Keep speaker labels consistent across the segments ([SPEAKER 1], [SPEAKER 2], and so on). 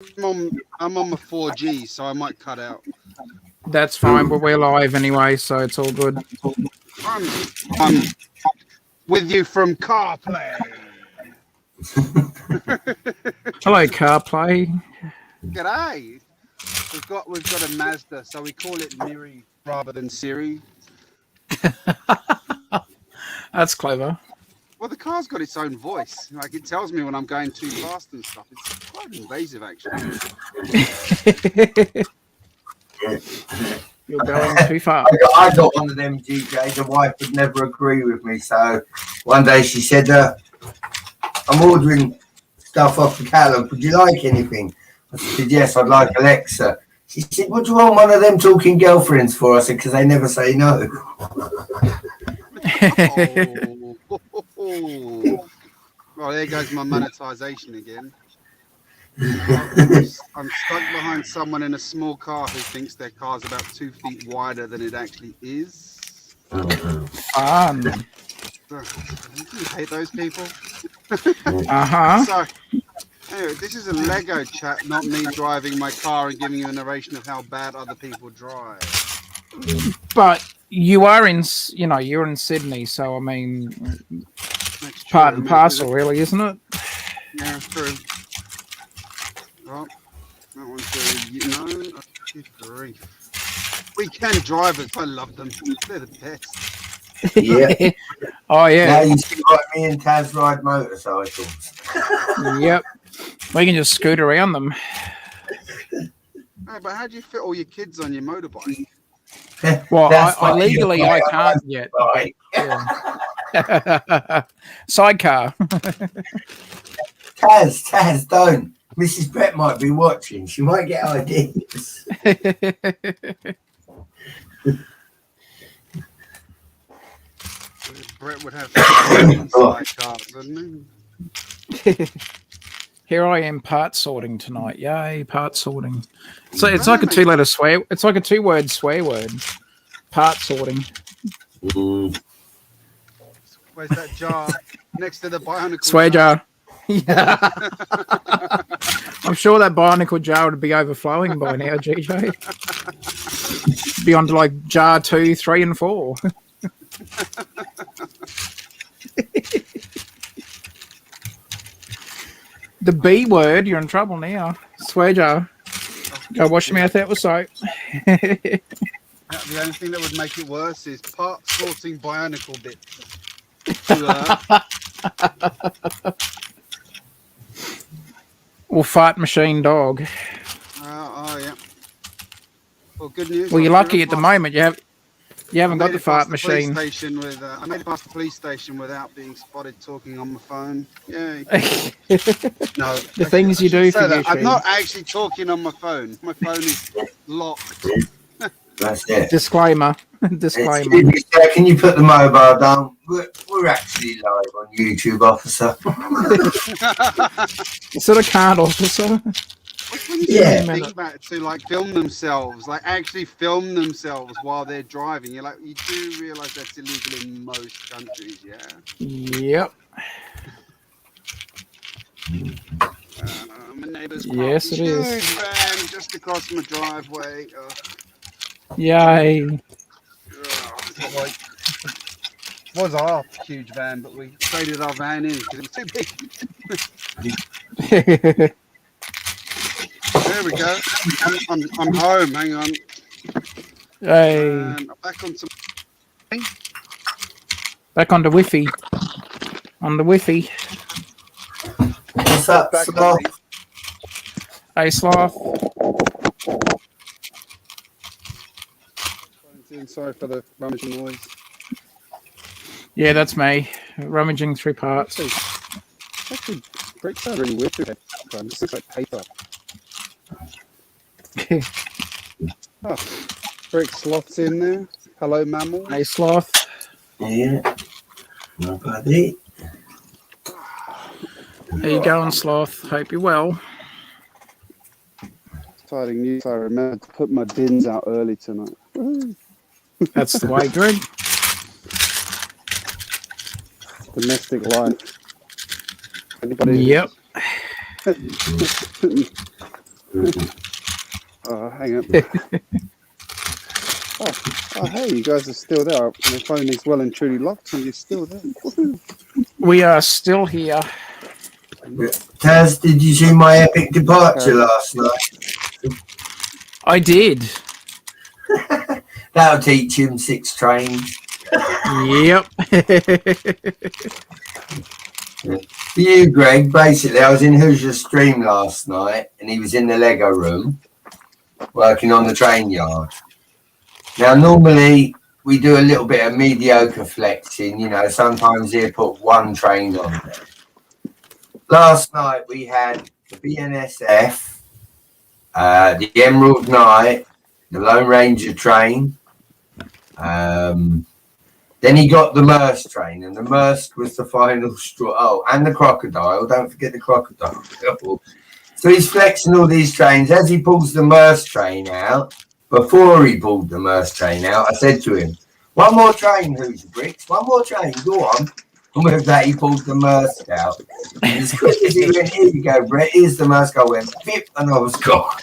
[SPEAKER 1] I'm on my 4G, so I might cut out.
[SPEAKER 2] That's fine, but we're live anyway, so it's all good.
[SPEAKER 1] I'm with you from CarPlay.
[SPEAKER 2] Hello, CarPlay.
[SPEAKER 1] G'day. We've got a Mazda, so we call it Miri rather than Siri.
[SPEAKER 2] That's clever.
[SPEAKER 1] Well, the car's got its own voice. Like, it tells me when I'm going too fast and stuff. It's quite invasive, actually.
[SPEAKER 2] You're going too far.
[SPEAKER 3] I got one of them, GJ. The wife would never agree with me. So one day she said, I'm ordering stuff off the catalogue. Would you like anything? I said, yes, I'd like Alexa. She said, what do you want one of them talking girlfriends for? I said, because they never say no.
[SPEAKER 1] Oh, there goes my monetization again. I'm stuck behind someone in a small car who thinks their car's about 2 feet wider than it actually is.
[SPEAKER 2] Fun.
[SPEAKER 1] You hate those people.
[SPEAKER 2] Uh-huh.
[SPEAKER 1] So, anyway, this is a Lego chat, not me driving my car and giving you a narration of how bad other people drive.
[SPEAKER 2] But you are you're in Sydney, so I mean, part and parcel, really, isn't it?
[SPEAKER 1] Yeah, true. Well, that one's good grief. Weekend drivers, I love them. They're the best.
[SPEAKER 3] Yeah.
[SPEAKER 2] Oh, yeah.
[SPEAKER 3] Now you see like me and Taz ride motorcycles.
[SPEAKER 2] Yep. We can just scoot around them.
[SPEAKER 1] Hey, but how do you fit all your kids on your motorbike?
[SPEAKER 2] Well, I legally I can't yet. Yeah. Sidecar.
[SPEAKER 3] Taz, don't. Mrs. Brett might be watching. She might get ideas.
[SPEAKER 1] Brett would have sidecars, wouldn't he?
[SPEAKER 2] Here I am part sorting tonight. Yay, part sorting. So it's like a two-letter swear. It's like a two-word swear word. Part sorting.
[SPEAKER 1] Where's that jar next to the bionicle
[SPEAKER 2] swear jar? Yeah. I'm sure that bionicle jar would be overflowing by now, GJ. Be on to like jar 2, 3, and 4. The B word, you're in trouble now. Swear jar. Go wash your mouth out with soap.
[SPEAKER 1] The only thing that would make it worse is part sorting bionicle bits.
[SPEAKER 2] Or fart machine dog.
[SPEAKER 1] Oh yeah. Well, good news.
[SPEAKER 2] Well, you're lucky at the moment. You haven't got the fart machine.
[SPEAKER 1] I made it past the police station without being spotted talking on my phone. Yay. No.
[SPEAKER 2] The things you do for YouTube.
[SPEAKER 1] I'm not actually talking on my phone. My phone is locked.
[SPEAKER 3] That's it.
[SPEAKER 2] Disclaimer.
[SPEAKER 3] Can you put the mobile down? We're actually live on YouTube, officer.
[SPEAKER 2] Sort of can't, officer.
[SPEAKER 1] Yeah. Think about it, to like film themselves, like actually film themselves while they're driving. You do realise that's illegal in most countries, yeah.
[SPEAKER 2] Yep.
[SPEAKER 1] My neighbour's
[SPEAKER 2] yes, it is.
[SPEAKER 1] Huge van just across my driveway.
[SPEAKER 2] Yay.
[SPEAKER 1] It was our huge van, but we traded our van in because it was too big. There we go. I'm home. Hang on.
[SPEAKER 2] Hey. Back on the Wi-Fi. On the Wi-Fi.
[SPEAKER 3] What's up, Sloth?
[SPEAKER 2] Hey, Sloth.
[SPEAKER 1] Sorry for the rummaging noise.
[SPEAKER 2] Yeah, that's me. Rummaging through parts.
[SPEAKER 1] Actually, bricks are really weird today. This looks like paper. Oh, Brick Sloth's in there. Hello, mammal.
[SPEAKER 2] Hey, Sloth.
[SPEAKER 3] Yeah. Nobody.
[SPEAKER 2] How you going, Sloth? Hope you're well.
[SPEAKER 1] Exciting news. I remember to put my bins out early tonight. Woo.
[SPEAKER 2] That's the way, Greg.
[SPEAKER 1] Domestic life. Anybody?
[SPEAKER 2] Yep.
[SPEAKER 1] Oh, hang on. Oh, hey, you guys are still there. My phone is well and truly locked, and you're still there.
[SPEAKER 2] We are still here.
[SPEAKER 3] Taz, did you see my epic departure last night?
[SPEAKER 2] I did.
[SPEAKER 3] That'll teach him 6 trains.
[SPEAKER 2] Yep.
[SPEAKER 3] For you, Greg, basically, I was in Hoosier's stream last night, and he was in the Lego room working on the train yard. Now, normally, we do a little bit of mediocre flexing, you know, sometimes he'll put 1 train on there. Last night, we had the BNSF, the Emerald Knight, the Lone Ranger train. Then he got the Merce train, and the Merce was the final straw. Oh, and the Crocodile. Don't forget the Crocodile. So he's flexing all these trains. As he pulls the Merce train out, before he pulled the Merce train out, I said to him, 1 more train, GJBricks, 1 more train, go on. And with that, he pulled the Merce out. And as quick as he went, here you go, Brett, here's the Merce. I went, pip, and I was gone.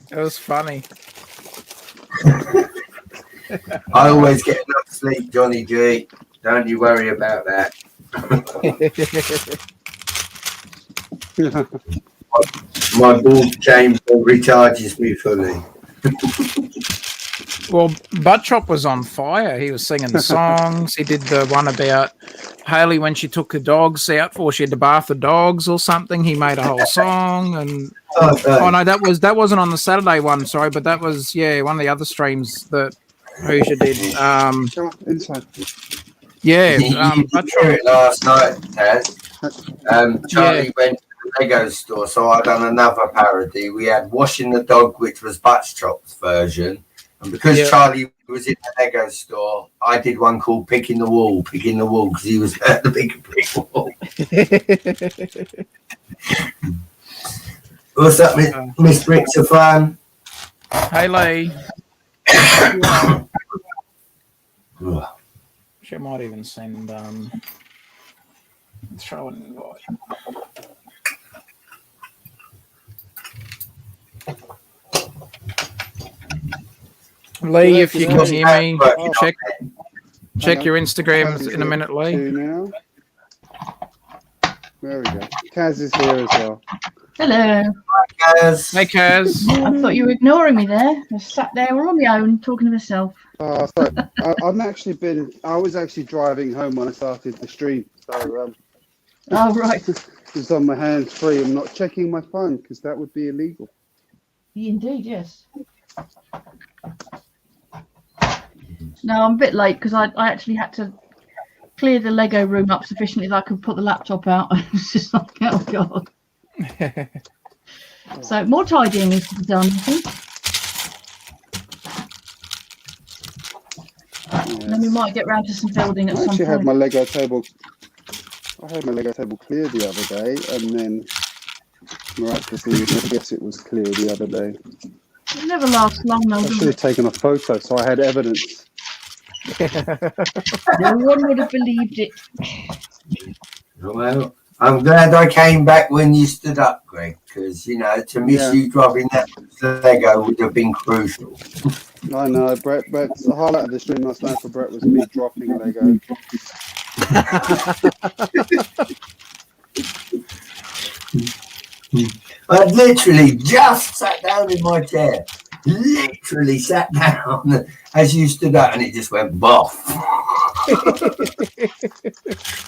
[SPEAKER 2] It was funny.
[SPEAKER 3] I always get enough sleep, Johnny G. Don't you worry about that. My ball chamber recharges me fully.
[SPEAKER 2] Well, Butt Chop was on fire. He was singing songs. He did the one about Haley when she took the dogs out for she had to bath the dogs or something. He made a whole song. And oh no, that wasn't on the Saturday one. Sorry, but that was one of the other streams that Hoosier did.
[SPEAKER 1] Inside.
[SPEAKER 3] You did hear it last night, Taz. Charlie went to the Lego store, so I done another parody. We had Washing the Dog, which was Butt Chop's version. And because Charlie was in the Lego store, I did one called Picking the Wall, because he was at the big brick wall. What's up, Miss Bricks of Fun?
[SPEAKER 2] Hey, Lee. She might even send throw an invite. Lee, if you can hear me, check your Instagrams in a minute, Lee.
[SPEAKER 1] Now. There we go. Kaz is here as well.
[SPEAKER 4] Hello.
[SPEAKER 3] Hi, Kaz.
[SPEAKER 2] Hey, Kaz.
[SPEAKER 4] I thought you were ignoring me there. I sat there all on my own talking to myself.
[SPEAKER 1] So I was actually driving home when I started the stream. So
[SPEAKER 4] Oh, right.
[SPEAKER 1] it's on my hands free. I'm not checking my phone because that would be illegal.
[SPEAKER 4] Indeed, yes. No, I'm a bit late because I actually had to clear the Lego room up sufficiently that I could put the laptop out. I was just like, oh, God. So more tidying needs to be done, I think. And then we might get round to some building at some point.
[SPEAKER 1] I had my Lego table. I had my Lego table clear the other day, and then miraculously, I guess it was clear the other day.
[SPEAKER 4] It never lasts long, though.
[SPEAKER 1] I should have taken a photo so I had evidence.
[SPEAKER 4] No one would have believed it.
[SPEAKER 3] Well, I'm glad I came back when you stood up, Greg, because, you know, to miss you dropping that Lego would have been crucial.
[SPEAKER 1] I know, Brett's the highlight of the stream last night for Brett was me dropping Lego.
[SPEAKER 3] I literally just sat down in my chair. Literally sat down as you stood up and it just went boff.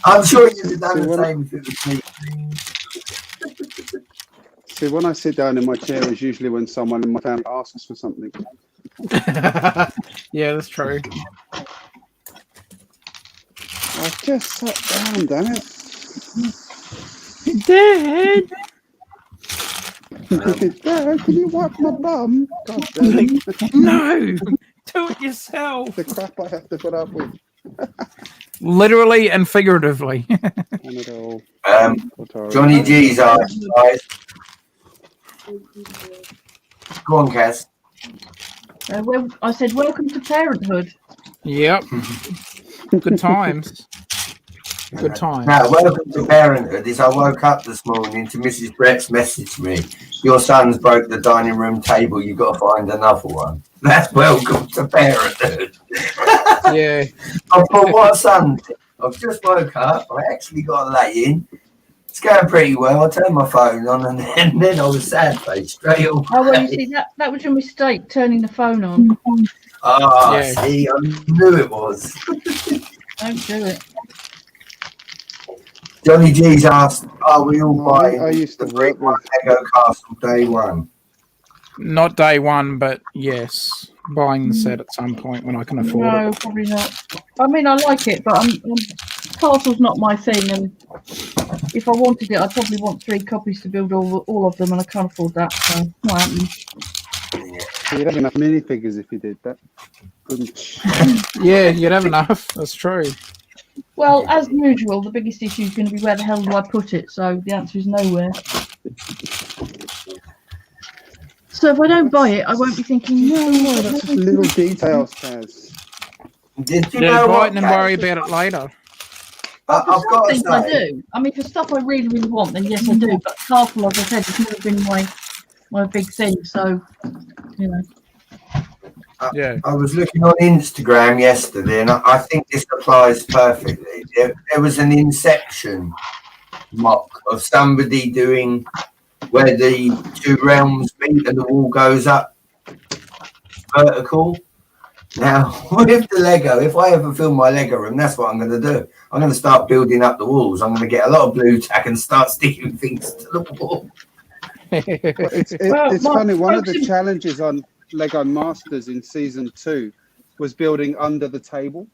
[SPEAKER 3] I'm sure you'd have done the same if it was me.
[SPEAKER 1] See, when I sit down in my chair is usually when someone in my family asks for something.
[SPEAKER 2] Yeah, that's true.
[SPEAKER 1] I just sat down, damn it.
[SPEAKER 2] Dad!
[SPEAKER 1] Dad, can you wipe my bum? God damn it.
[SPEAKER 2] No! Do it yourself!
[SPEAKER 1] The crap I have to put up with.
[SPEAKER 2] Literally and figuratively.
[SPEAKER 3] Johnny G's eyes. Go on, Kaz.
[SPEAKER 4] I said, welcome to parenthood.
[SPEAKER 2] Yep. Good times. Good time.
[SPEAKER 3] Now, welcome to parenthood. Is I woke up this morning to Mrs. Brett's message me. Your son's broke the dining room table. You've got to find another one. That's welcome to parenthood.
[SPEAKER 2] Yeah.
[SPEAKER 3] I thought, what a son. I've just woke up. I actually got a lay in. It's going pretty well. I turned my phone on and then I was sad face straight away.
[SPEAKER 4] Oh, well, you see, that was your mistake, turning the phone on.
[SPEAKER 3] Ah,
[SPEAKER 2] Yeah.
[SPEAKER 3] see, I knew it was.
[SPEAKER 4] Don't do it.
[SPEAKER 3] Johnny G's asked, are we all buying
[SPEAKER 1] I used to
[SPEAKER 3] the
[SPEAKER 1] work with
[SPEAKER 3] Lego Castle day one?
[SPEAKER 2] Not day one, but yes, buying the set at some point when I can afford
[SPEAKER 4] No,
[SPEAKER 2] it.
[SPEAKER 4] probably not. I mean, I like it, but Castle's not my thing, and if I wanted it, I'd probably want 3 copies to build all of them, and I can't afford that, so not happening.
[SPEAKER 1] You'd have enough minifigures if you did that. Couldn't.
[SPEAKER 2] Yeah, you'd have enough. That's true.
[SPEAKER 4] Well, as usual, the biggest issue is going to be where the hell do I put it, so the answer is nowhere. So if I don't buy it, I won't be thinking, no,
[SPEAKER 1] That's just little details, Taz.
[SPEAKER 3] Did you
[SPEAKER 2] Yeah,
[SPEAKER 3] know
[SPEAKER 2] buy
[SPEAKER 3] what?
[SPEAKER 2] it and then worry about it later.
[SPEAKER 3] I've
[SPEAKER 4] for some
[SPEAKER 3] got to
[SPEAKER 4] things I
[SPEAKER 3] say,
[SPEAKER 4] do. I mean, for stuff I really, really want, then yes, I do. But Castle, as I said, has never been my big thing, so, you know.
[SPEAKER 2] Yeah.
[SPEAKER 3] I was looking on Instagram yesterday, and I think this applies perfectly. There was an Inception mock of somebody doing where the 2 realms meet and the wall goes up vertical. Now, with the Lego, if I ever film my Lego room, that's what I'm going to do. I'm going to start building up the walls. I'm going to get a lot of blue tack and start sticking things to the wall.
[SPEAKER 1] It's funny. One of the challenges on Lego Masters in season 2 was building under the table.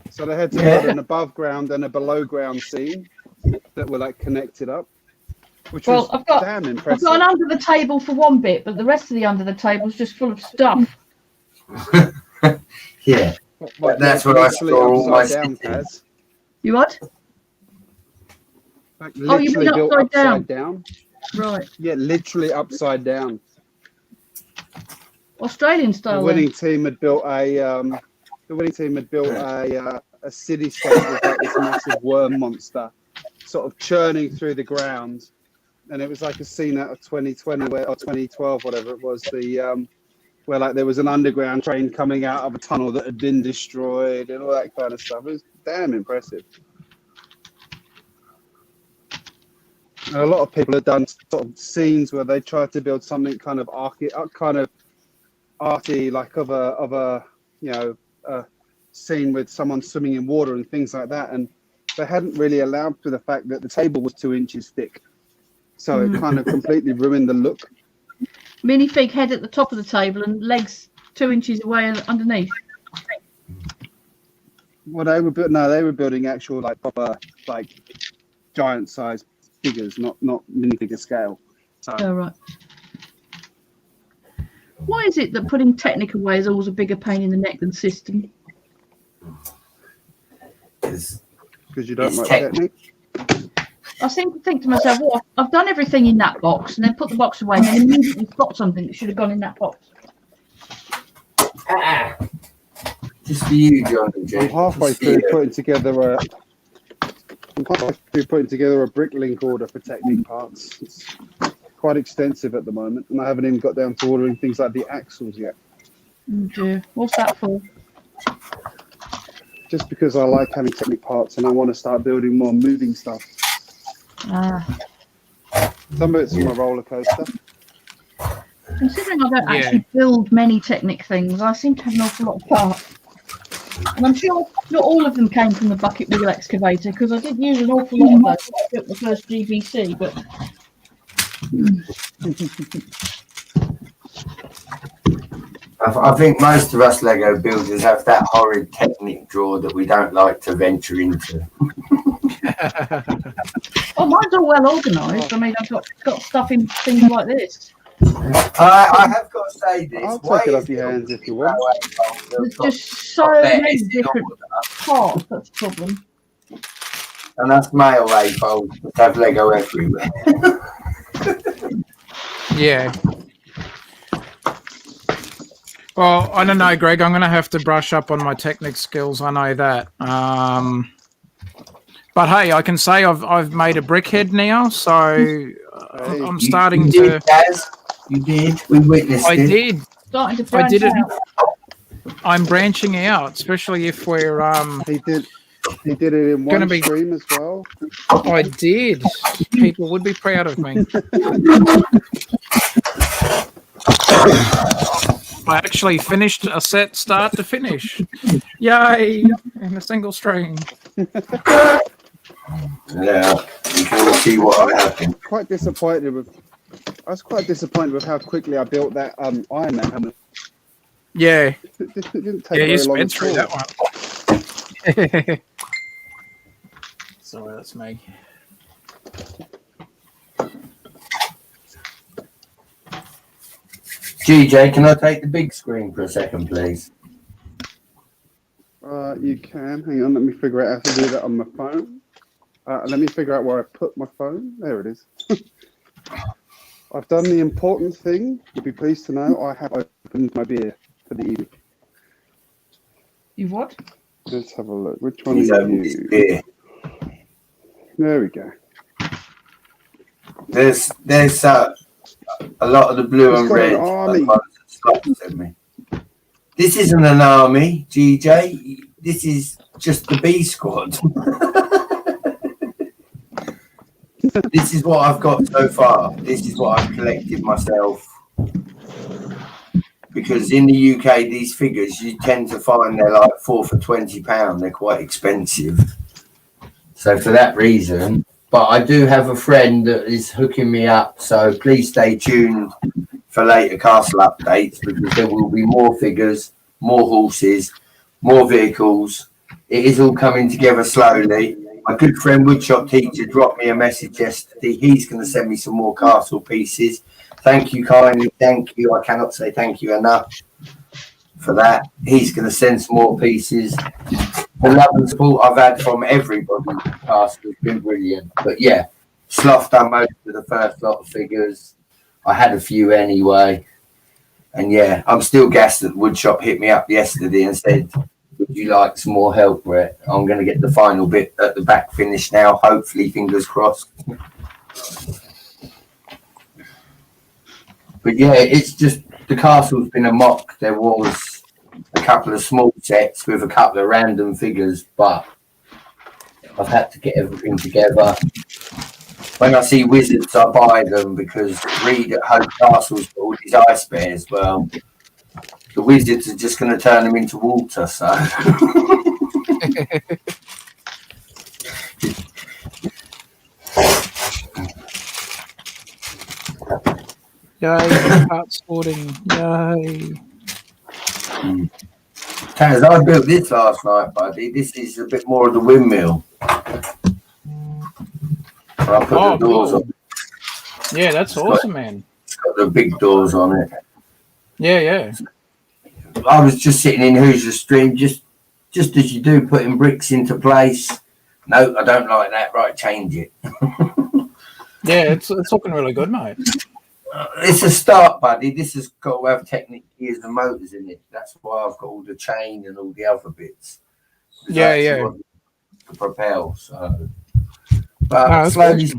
[SPEAKER 1] So they had to build an above ground and a below ground scene that were like connected up, which was damn impressive.
[SPEAKER 4] I've got an under the table for one bit, but the rest of the under the table is just full of stuff.
[SPEAKER 3] Yeah, that's what I saw all my stickers.
[SPEAKER 4] You what?
[SPEAKER 1] Like literally
[SPEAKER 4] you mean
[SPEAKER 1] built
[SPEAKER 4] upside
[SPEAKER 1] down.
[SPEAKER 4] Right.
[SPEAKER 1] Yeah, literally upside down.
[SPEAKER 4] Australian style.
[SPEAKER 1] The winning team had built a cityscape with like this massive worm monster, sort of churning through the ground, and it was like a scene out of 2020 or 2012, whatever it was. Where like there was an underground train coming out of a tunnel that had been destroyed and all that kind of stuff. It was damn impressive. And a lot of people have done sort of scenes where they tried to build something kind of arty, like of a scene with someone swimming in water and things like that, and they hadn't really allowed for the fact that the table was 2 inches thick, so it kind of completely ruined the look.
[SPEAKER 4] Minifig head at the top of the table and legs 2 inches away underneath.
[SPEAKER 1] Well, they were building actual like proper like giant size figures, not minifigure scale. So.
[SPEAKER 4] Oh, right. Why is it that putting Technic away is always a bigger pain in the neck than System?
[SPEAKER 3] Because
[SPEAKER 1] you don't like Technic?
[SPEAKER 4] I seem to think to myself, well, I've done everything in that box, and then put the box away, and then immediately spot something that should have gone in that box.
[SPEAKER 3] Just for you, Johnny G.
[SPEAKER 1] I'm halfway through putting together a bricklink order for Technic parts. It's quite extensive at the moment, and I haven't even got down to ordering things like the axles yet.
[SPEAKER 4] Oh dear, what's that for?
[SPEAKER 1] Just because I like having Technic parts, and I want to start building more moving stuff. Some of it's from a roller coaster.
[SPEAKER 4] Considering I don't actually build many Technic things, I seem to have an awful lot of parts. And I'm sure not all of them came from the bucket wheel excavator, because I did use an awful lot of those when I built the first GBC, but...
[SPEAKER 3] I think most of us Lego builders have that horrid Technic drawer that we don't like to venture into.
[SPEAKER 4] Oh, mine's all well organised. I mean, I've got stuff in things like this.
[SPEAKER 3] I have got to say this.
[SPEAKER 1] I'll take it off your hands if you want.
[SPEAKER 4] There's just so many different parts. That's the problem.
[SPEAKER 3] And that's male A-folds that have Lego everywhere.
[SPEAKER 2] Yeah. Well, I don't know, Greg. I'm going to have to brush up on my Technic skills. I know that. But hey, I can say I've made a brickhead now, so I'm starting
[SPEAKER 3] you
[SPEAKER 2] to.
[SPEAKER 3] did, Daz. You did. We witnessed
[SPEAKER 2] I
[SPEAKER 3] it.
[SPEAKER 2] did.
[SPEAKER 4] Starting to
[SPEAKER 2] I
[SPEAKER 4] branch
[SPEAKER 2] did it.
[SPEAKER 4] out.
[SPEAKER 2] I'm branching out, especially if we're
[SPEAKER 1] He did it in
[SPEAKER 2] Gonna
[SPEAKER 1] one
[SPEAKER 2] be-
[SPEAKER 1] stream as well.
[SPEAKER 2] I did. People would be proud of me. I actually finished a set start to finish. Yay! In a single stream.
[SPEAKER 3] Yeah, you can see what happened.
[SPEAKER 1] I was quite disappointed with how quickly I built that Iron Man helmet.
[SPEAKER 2] Yeah.
[SPEAKER 1] It didn't take
[SPEAKER 2] Yeah, you
[SPEAKER 1] very long
[SPEAKER 2] sped
[SPEAKER 1] at
[SPEAKER 2] through
[SPEAKER 1] all.
[SPEAKER 2] that one. Sorry, that's me.
[SPEAKER 3] GJ, can I take the big screen for a second, please?
[SPEAKER 1] You can. Hang on, let me figure out how to do that on my phone. Let me figure out where I put my phone. There it is. I've done the important thing. You'll be pleased to know I have opened my beer for the evening.
[SPEAKER 4] You what?
[SPEAKER 1] Let's have a look. Which one
[SPEAKER 3] He's
[SPEAKER 1] are
[SPEAKER 3] opened his
[SPEAKER 1] you?
[SPEAKER 3] beer.
[SPEAKER 1] There we go.
[SPEAKER 3] There's a lot of the blue
[SPEAKER 1] It's
[SPEAKER 3] and
[SPEAKER 1] got
[SPEAKER 3] red.
[SPEAKER 1] an army.
[SPEAKER 3] Sent me. This isn't an army, GJ. This is just the B squad. This is what I've got so far. This is what I've collected myself. Because in the UK, these figures, you tend to find they're like 4 for £20. They're quite expensive. So for that reason, but I do have a friend that is hooking me up. So please stay tuned for later castle updates, because there will be more figures, more horses, more vehicles. It is all coming together slowly. My good friend Woodshop Teacher dropped me a message yesterday. He's going to send me some more castle pieces. Thank you kindly. Thank you. I cannot say thank you enough for that. He's going to send some more pieces. The love and support I've had from everybody in the castle has been brilliant. But yeah, Sloth done most of the first lot of figures. I had a few anyway. And yeah, I'm still gassed that Woodshop hit me up yesterday and said, would you like some more help, Brett? I'm going to get the final bit at the back finished now. Hopefully, fingers crossed. But yeah, it's just the castle's been a mock. There was a couple of small sets with a couple of random figures, but I've had to get everything together. When I see wizards, I buy them, because Reed at Hope Castle's got all these ice bears. Well, the wizards are just going to turn them into water, so.
[SPEAKER 2] Yay, part sorting. Yay.
[SPEAKER 3] Taz, I built this last night, buddy. This is a bit more of the windmill. I put the doors
[SPEAKER 2] cool.
[SPEAKER 3] on.
[SPEAKER 2] Yeah, that's awesome, man.
[SPEAKER 3] It's got the big doors on it.
[SPEAKER 2] Yeah, yeah.
[SPEAKER 3] I was just sitting in Hoosier Stream, just as you do, putting bricks into place. No, I don't like that. Right, change it.
[SPEAKER 2] Yeah, it's looking really good, mate.
[SPEAKER 3] It's a start, buddy. This has got to have Technic gears and motors in it. That's why I've got all the chain and all the other bits.
[SPEAKER 2] Yeah, yeah.
[SPEAKER 3] To propel, so. But
[SPEAKER 2] No,
[SPEAKER 3] slowly,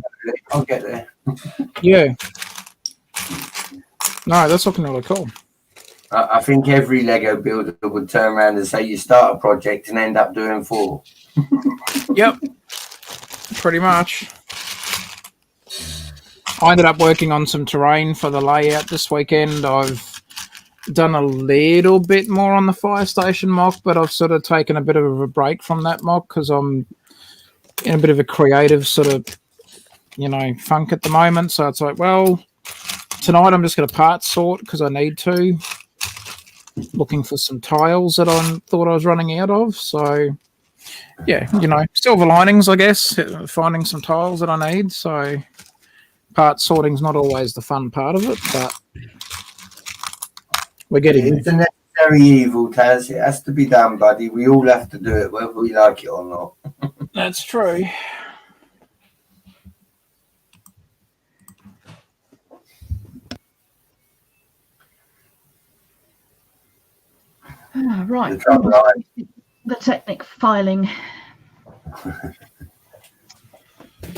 [SPEAKER 3] I'll get there.
[SPEAKER 2] Yeah. No, that's looking really cool.
[SPEAKER 3] I think every Lego builder would turn around and say you start a project and end up doing 4.
[SPEAKER 2] Yep. Pretty much. I ended up working on some terrain for the layout this weekend. I've done a little bit more on the fire station mock, but I've sort of taken a bit of a break from that mock because I'm in a bit of a creative sort of, funk at the moment. So it's like, well, tonight I'm just going to part sort because I need to. Looking for some tiles that I thought I was running out of. So, yeah, silver linings, I guess, finding some tiles that I need. So, part sorting's not always the fun part of it, but we're getting
[SPEAKER 3] It's a necessary evil, Taz. It has to be done, buddy. We all have to do it, whether we like it or not.
[SPEAKER 2] That's true.
[SPEAKER 4] Oh, right.
[SPEAKER 3] The top right.
[SPEAKER 4] The Technic filing.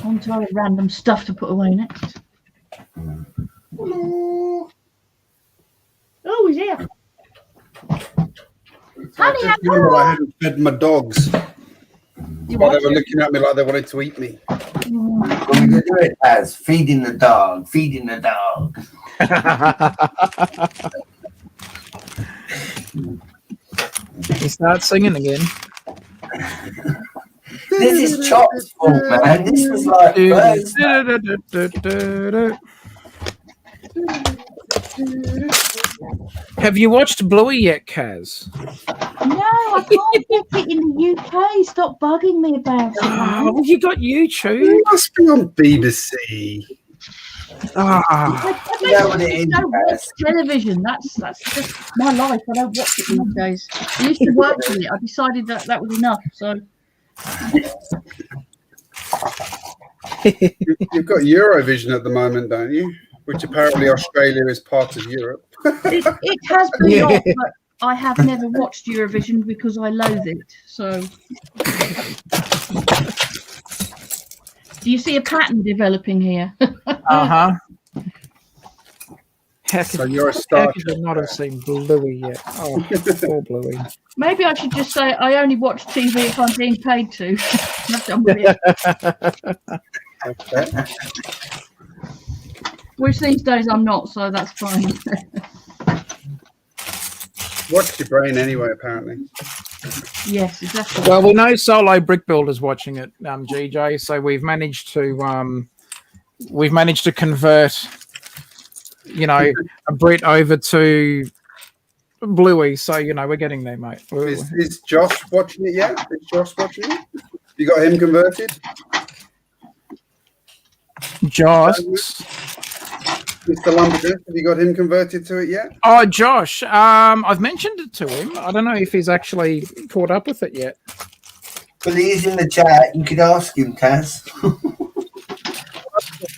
[SPEAKER 4] On to other random stuff to put away next.
[SPEAKER 1] Hello.
[SPEAKER 4] Oh, he's here.
[SPEAKER 1] I just remembered I hadn't fed my dogs.
[SPEAKER 4] You
[SPEAKER 1] While they
[SPEAKER 4] what?
[SPEAKER 1] were looking at me like they wanted to eat me.
[SPEAKER 3] What are you going to do it as? Feeding the dog. Feeding the dog.
[SPEAKER 2] He starts singing again.
[SPEAKER 3] This is Chop's fault, man. This was like Thursday.
[SPEAKER 2] Have you watched Bluey yet, Kaz?
[SPEAKER 4] No, I can't get it in the UK. Stop bugging me about it.
[SPEAKER 2] Oh, well, you got YouTube.
[SPEAKER 1] You must be on BBC.
[SPEAKER 2] Ah,
[SPEAKER 4] I
[SPEAKER 3] Yeah, what it
[SPEAKER 4] basically
[SPEAKER 3] is,
[SPEAKER 4] don't watch
[SPEAKER 3] guys.
[SPEAKER 4] television. That's just my life. I don't watch it these days. I used to work with it. I decided that was enough. So
[SPEAKER 1] You've got Eurovision at the moment, don't you? Which apparently Australia is part of Europe.
[SPEAKER 4] it has been on, but I have never watched Eurovision because I loathe it. So, do you see a pattern developing here?
[SPEAKER 2] uh-huh. How
[SPEAKER 1] So
[SPEAKER 2] could,
[SPEAKER 1] you're a
[SPEAKER 2] how
[SPEAKER 1] star.
[SPEAKER 2] could you not have seen Bluey yet? Oh, poor Bluey.
[SPEAKER 4] Maybe I should just say I only watch TV if I'm being paid to. Not done with it.
[SPEAKER 1] Okay.
[SPEAKER 4] Which these days I'm not, so that's fine.
[SPEAKER 1] Watch your brain anyway, apparently.
[SPEAKER 4] Yes, exactly.
[SPEAKER 2] Well, we know Solo Brick Builder's watching it, GJ. So we've managed to convert, a Brit over to Bluey. So we're getting there, mate.
[SPEAKER 1] Is Josh watching it yet? Is Josh watching it? You got him converted?
[SPEAKER 2] Josh.
[SPEAKER 1] Mr. Lumberjack, have you got him converted to it yet?
[SPEAKER 2] Oh, Josh. I've mentioned it to him. I don't know if he's actually caught up with it yet.
[SPEAKER 3] Well, he's in the chat. You could ask him, Taz.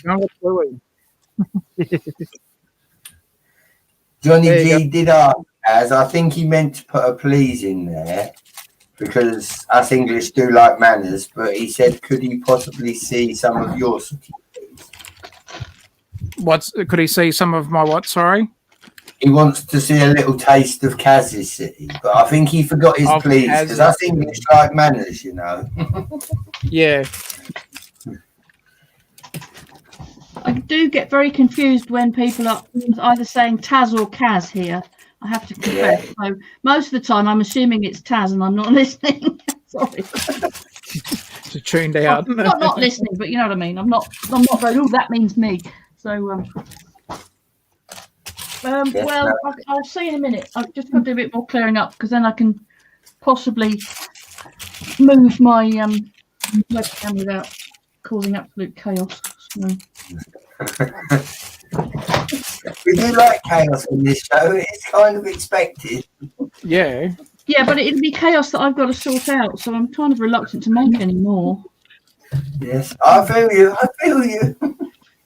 [SPEAKER 2] No, it's Bluey.
[SPEAKER 3] Johnny
[SPEAKER 2] There you
[SPEAKER 3] G did ask, Taz. I think he meant to put a please in there because us English do like manners, but he said, could he possibly see some of your sooty please?
[SPEAKER 2] Could he see some of my what? Sorry.
[SPEAKER 3] He wants to see a little taste of Kaz's city, but I think he forgot his
[SPEAKER 2] Of
[SPEAKER 3] please
[SPEAKER 2] Kaz's
[SPEAKER 3] because us English like manners,
[SPEAKER 2] Yeah.
[SPEAKER 4] I do get very confused when people are either saying Taz or Kaz here. I have to confess. So most of the time I'm assuming it's Taz and I'm not listening. Sorry.
[SPEAKER 2] So tuned out.
[SPEAKER 4] Not listening, but you know what I mean. I'm not going, oh, that means me. So well, I'll see in a minute. I've just got to do a bit more clearing up because then I can possibly move my webcam without causing absolute chaos. So.
[SPEAKER 3] We do like chaos in this show. It's kind of expected.
[SPEAKER 2] Yeah.
[SPEAKER 4] Yeah, but it'd be chaos that I've got to sort out, so I'm kind of reluctant to make any more.
[SPEAKER 3] Yes, I feel you.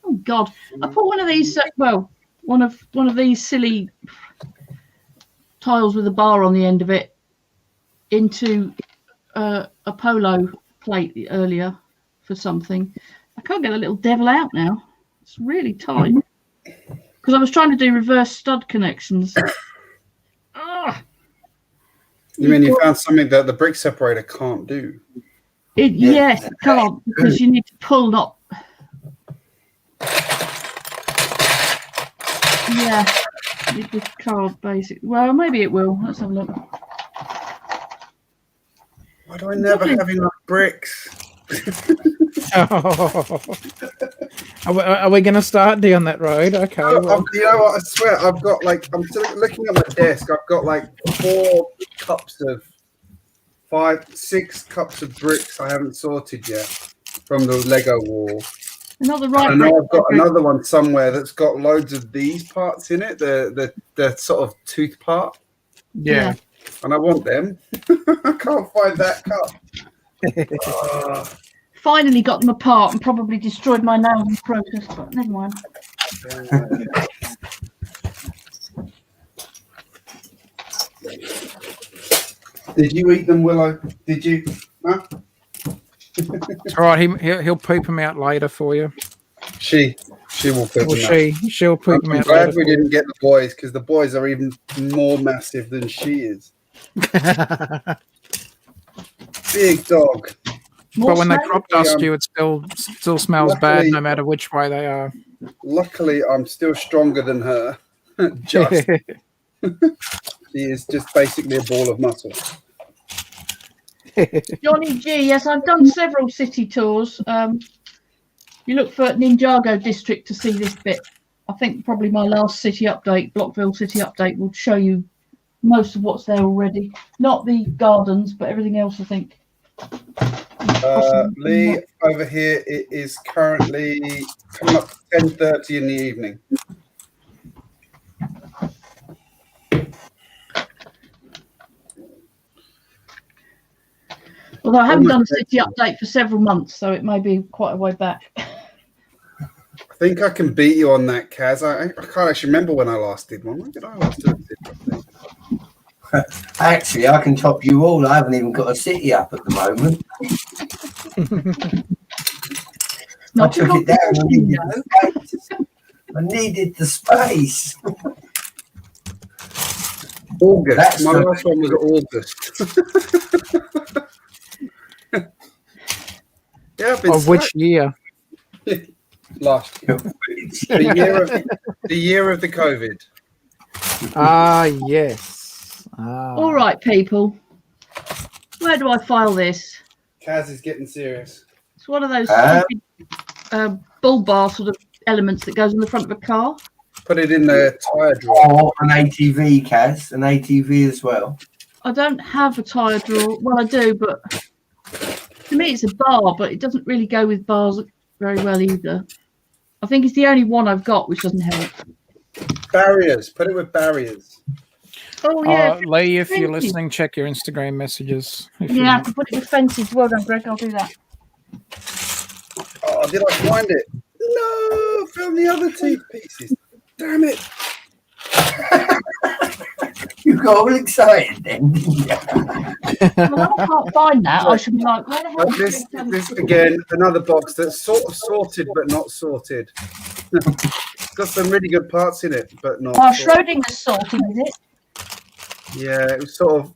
[SPEAKER 4] Oh God, I put one of these. One of these silly tiles with a bar on the end of it into a polo plate earlier for something. I can't get the little devil out now. It's really tight because I was trying to do reverse stud connections.
[SPEAKER 1] You mean you found something that the brick separator can't do?
[SPEAKER 4] Yes, it can't because you need to pull not. Yeah, this card basic. Well, maybe it will. Let's have a look.
[SPEAKER 1] Why do I never have enough bricks?
[SPEAKER 2] Are we going to start down that road? Okay.
[SPEAKER 1] You know what? I swear, I've got I'm still looking at my desk. I've got 6 cups of bricks I haven't sorted yet from the Lego wall.
[SPEAKER 4] Not the right.
[SPEAKER 1] I know I've got another one somewhere that's got loads of these parts in it, the sort of tooth part.
[SPEAKER 2] Yeah.
[SPEAKER 1] And I want them. I can't find that cup.
[SPEAKER 4] Finally got them apart and probably destroyed my nails in the process, but never mind.
[SPEAKER 1] Did you eat them, Willow? Did you? No?
[SPEAKER 2] It's all right. He'll poop them out later for you.
[SPEAKER 1] She will poop
[SPEAKER 2] Or
[SPEAKER 1] them out.
[SPEAKER 2] she'll poop them
[SPEAKER 1] I'm
[SPEAKER 2] out
[SPEAKER 1] glad
[SPEAKER 2] later.
[SPEAKER 1] we didn't get the boys because the boys are even more massive than she is. Big dog.
[SPEAKER 2] But when they crop dust
[SPEAKER 1] Um,
[SPEAKER 2] you, it still smells bad
[SPEAKER 1] luckily-
[SPEAKER 2] no matter which way they are.
[SPEAKER 1] Luckily, I'm still stronger than her. Just she is just basically a ball of muscle.
[SPEAKER 4] Johnny G, yes, I've done several city tours. You look for Ninjago district to see this bit. I think probably my last city update, Blockville city update, will show you most of what's there already. Not the gardens, but everything else, I think.
[SPEAKER 1] Lee, over here, it is currently coming up to 10:30 in the evening.
[SPEAKER 4] Although I haven't done a city update for several months, so it may be quite a way back.
[SPEAKER 1] I think I can beat you on that, Kaz. I can't actually remember when I last did one. When did I last do a city update?
[SPEAKER 3] Actually, I can top you all. I haven't even got a city up at the moment. I took it down. I needed the space.
[SPEAKER 1] August.
[SPEAKER 3] That's
[SPEAKER 1] My
[SPEAKER 3] the-
[SPEAKER 1] last one was August. Yeah, I've been
[SPEAKER 2] Of which year?
[SPEAKER 1] last year. The year of the COVID.
[SPEAKER 2] Ah, yes. Ah.
[SPEAKER 4] All right, people. Where do I file this?
[SPEAKER 1] Kaz is getting serious.
[SPEAKER 4] It's one of those stupid bull bar sort of elements that goes in the front of a car.
[SPEAKER 1] Put it in the tyre drawer.
[SPEAKER 3] Or an ATV, Kaz. An ATV as well.
[SPEAKER 4] I don't have a tyre drawer. Well, I do, but to me it's a bar, but it doesn't really go with bars very well either. I think it's the only one I've got which doesn't help.
[SPEAKER 1] Barriers. Put it with barriers.
[SPEAKER 4] Oh, yeah.
[SPEAKER 2] Lee, if you're
[SPEAKER 4] Thank you.
[SPEAKER 2] listening, check your Instagram messages.
[SPEAKER 4] Yeah, I have to put it with fences. Well done, Greg. I'll do that.
[SPEAKER 1] Oh, did I find it? No, I found the other teeth pieces. Damn it.
[SPEAKER 3] You got all excited then, didn't you?
[SPEAKER 4] Well, I can't find that. I should be like, where the hell
[SPEAKER 1] But
[SPEAKER 4] is
[SPEAKER 1] this again, another box that's sort of sorted but not sorted. It's got some really good parts in it, but not.
[SPEAKER 4] Oh,
[SPEAKER 1] sorted.
[SPEAKER 4] Schrodinger's sorting, is it?
[SPEAKER 1] Yeah, it was sort of.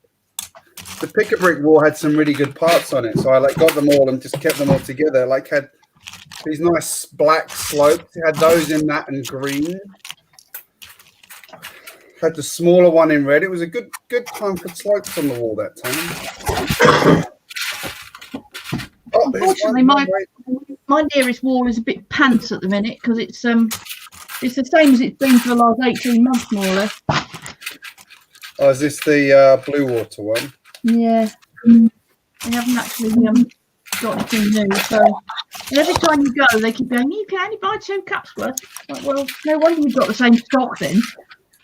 [SPEAKER 1] The Pick-a-Brick wall had some really good parts on it, so I got them all and just kept them all together. Had these nice black slopes. It had those in that and green. Had the smaller one in red. It was a good time for slopes on the wall that time. Oh,
[SPEAKER 4] Unfortunately, my nearest wall is a bit pants at the minute because it's the same as it's been for the last 18 months, more or less.
[SPEAKER 1] Oh, is this the blue water one?
[SPEAKER 4] Yeah. They haven't actually got anything new. So, and every time you go, they keep going, you can only buy 2 cups worth. Like, well, no wonder you've got the same stock then.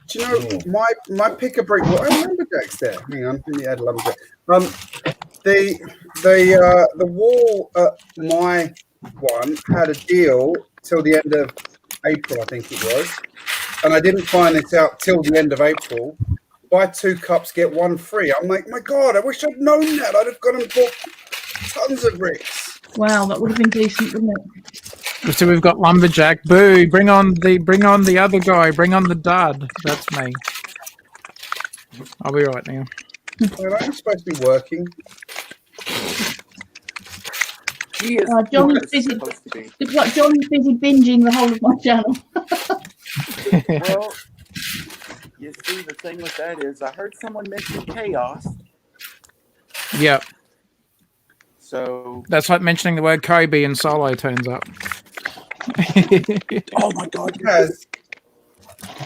[SPEAKER 1] Do you know my Pick-a-Brick wall? Oh, lumberjacks there. Hang on, let me add lumberjack. The wall at my one had a deal till the end of April, I think it was, and I didn't find this out till the end of April. Buy 2 cups, get 1 free. I'm like, my God, I wish I'd known that. I'd have gone and bought tons of bricks.
[SPEAKER 4] Wow, that would have been decent, wouldn't it?
[SPEAKER 2] So we've got lumberjack. Boo! Bring on the other guy. Bring on the dud. That's me. I'll be right now.
[SPEAKER 1] Well, I'm supposed to be working.
[SPEAKER 5] He is
[SPEAKER 4] John's
[SPEAKER 5] not
[SPEAKER 4] busy.
[SPEAKER 5] supposed to be.
[SPEAKER 4] Looks like John's busy binging the whole of my channel.
[SPEAKER 5] Well, you see, the thing with that is, I heard someone mention chaos.
[SPEAKER 2] Yep.
[SPEAKER 5] So,
[SPEAKER 2] That's like mentioning the word Kobe and Solo turns up.
[SPEAKER 5] oh my God,
[SPEAKER 1] Kaz,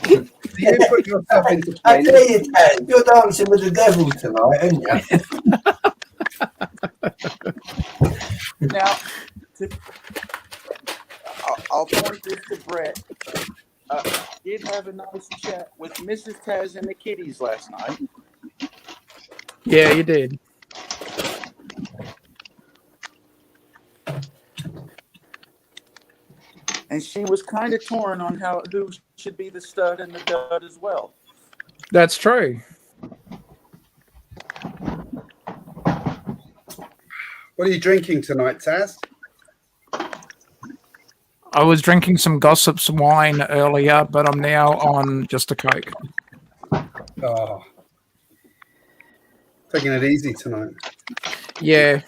[SPEAKER 1] do you put yourself into
[SPEAKER 3] I
[SPEAKER 1] play?
[SPEAKER 3] tell you, Kaz, you're dancing with the devil tonight, aren't you?
[SPEAKER 5] now, I'll point this to Brett. Did have a nice chat with Mrs. Taz and the kitties last night.
[SPEAKER 2] Yeah, you did.
[SPEAKER 5] And she was kind of torn on who should be the stud and the dud as well.
[SPEAKER 2] That's true.
[SPEAKER 1] What are you drinking tonight, Taz?
[SPEAKER 2] I was drinking some Gossip's wine earlier, but I'm now on just a Coke.
[SPEAKER 1] Oh, taking it easy tonight.
[SPEAKER 2] Yeah.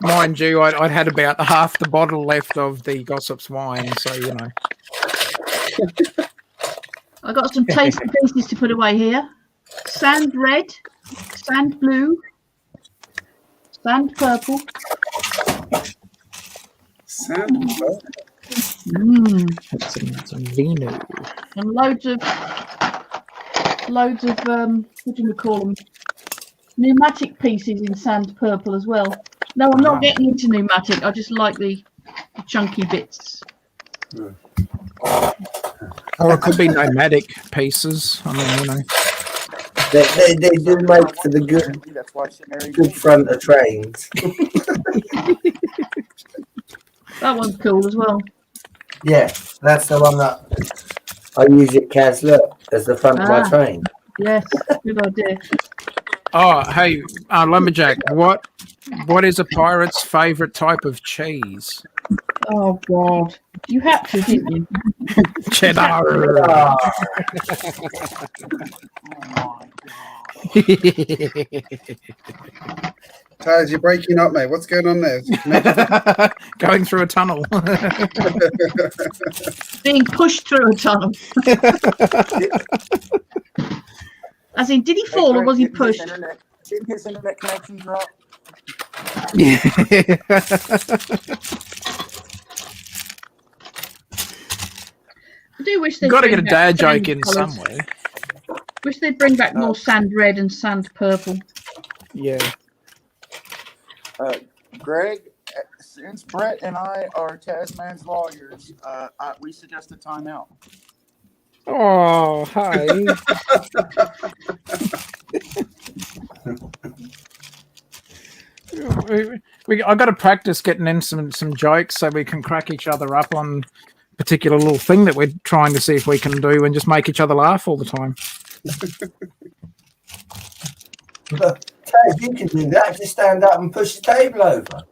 [SPEAKER 2] Mind you, I'd had about half the bottle left of the Gossip's wine, so, you know.
[SPEAKER 4] I got some tasty pieces to put away here. Sand red, sand blue, sand purple.
[SPEAKER 1] Sand.
[SPEAKER 2] Some vino.
[SPEAKER 4] And loads of what do you call them? Pneumatic pieces in sand purple as well. No, I'm not getting into pneumatic. I just like the chunky bits.
[SPEAKER 2] Or it could be nomadic pieces. I mean, you know.
[SPEAKER 3] They do make for the good front of trains.
[SPEAKER 4] That one's cool as well.
[SPEAKER 3] Yeah, that's the one that I use at Kaz, look, as the front of my train.
[SPEAKER 4] Yes, good idea.
[SPEAKER 2] Oh, hey, Lumberjack, what is a pirate's favourite type of cheese?
[SPEAKER 4] Oh, God. You had to, didn't you?
[SPEAKER 2] Cheddar.
[SPEAKER 1] Taz, you're breaking up, mate. What's going on there?
[SPEAKER 2] Going through a tunnel.
[SPEAKER 4] Being pushed through a tunnel. As in, did he fall or was he pushed?
[SPEAKER 5] Didn't his internet connection drop?
[SPEAKER 2] Yeah.
[SPEAKER 4] I do wish they'd
[SPEAKER 2] Got to get a
[SPEAKER 4] bring back
[SPEAKER 2] dad joke
[SPEAKER 4] sand
[SPEAKER 2] in
[SPEAKER 4] colours.
[SPEAKER 2] somewhere.
[SPEAKER 4] Wish they'd bring back more sand red and sand purple.
[SPEAKER 2] Yeah.
[SPEAKER 5] Greg, since Brett and I are Tasman's lawyers, we suggest a timeout.
[SPEAKER 2] Oh, hi. I got to practice getting in some jokes so we can crack each other up on a particular little thing that we're trying to see if we can do and just make each other laugh all the time.
[SPEAKER 3] Look, Taz, you can do that. Just stand up and push the table over.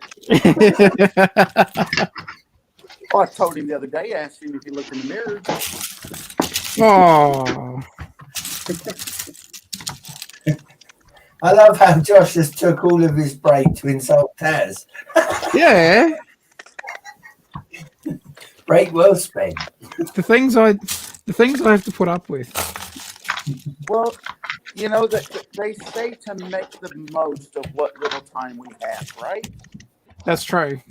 [SPEAKER 5] Oh, I told him the other day, asked him if he looked in the mirror.
[SPEAKER 2] Oh.
[SPEAKER 3] I love how Josh just took all of his break to insult Taz.
[SPEAKER 2] Yeah.
[SPEAKER 3] Break well spent.
[SPEAKER 2] The things I have to put up with.
[SPEAKER 5] Well, you know that they say to make the most of what little time we have, right?
[SPEAKER 2] That's true.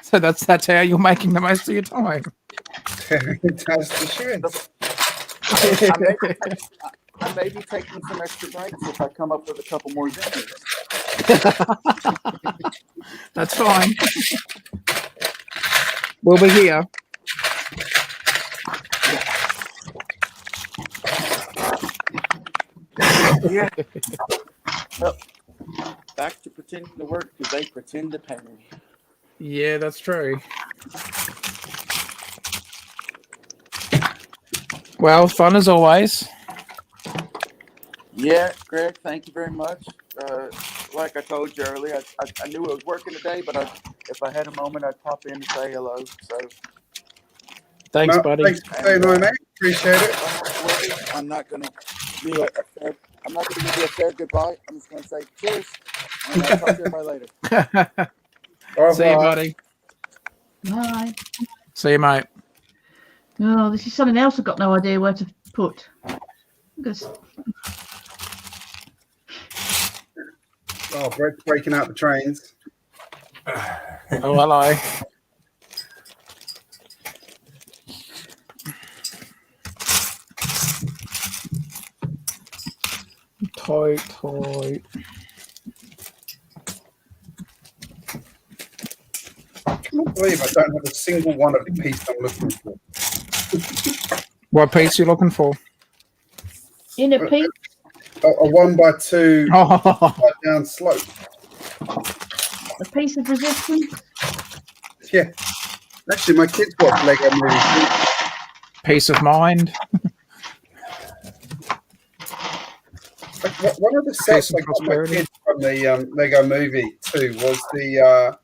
[SPEAKER 2] So that's how you're making the most of your time.
[SPEAKER 1] Taz the shit.
[SPEAKER 5] I may be taking some extra breaks if I come up with a couple more zingers.
[SPEAKER 2] That's fine. We'll be here.
[SPEAKER 5] Yeah. Well, back to pretending to work because they pretend to pay me.
[SPEAKER 2] Yeah, that's true. Well, fun as always.
[SPEAKER 5] Yeah, Greg, thank you very much. Like I told you earlier, I knew I was working today, but if I had a moment, I'd pop in and say hello. So,
[SPEAKER 2] Thanks, buddy.
[SPEAKER 1] Thanks for saying hi, mate. Appreciate it.
[SPEAKER 5] I'm not going to give you a fair goodbye. I'm just going to say cheers, and I'll talk to everybody later.
[SPEAKER 2] See you, buddy.
[SPEAKER 4] Bye.
[SPEAKER 2] See you, mate.
[SPEAKER 4] Oh, this is something else I've got no idea where to put.
[SPEAKER 1] Oh, Brett's breaking out the trains.
[SPEAKER 2] Oh, hello. Tight.
[SPEAKER 1] I can't believe I don't have a single one of the piece I'm looking for.
[SPEAKER 2] What piece are you looking for?
[SPEAKER 4] Inner piece.
[SPEAKER 1] A 1x2 down slope.
[SPEAKER 4] A piece of resistance.
[SPEAKER 1] Yeah. Actually, my kids watch Lego movies.
[SPEAKER 2] Peace of mind.
[SPEAKER 1] One of the sets I got my kids from the Lego Movie 2 was the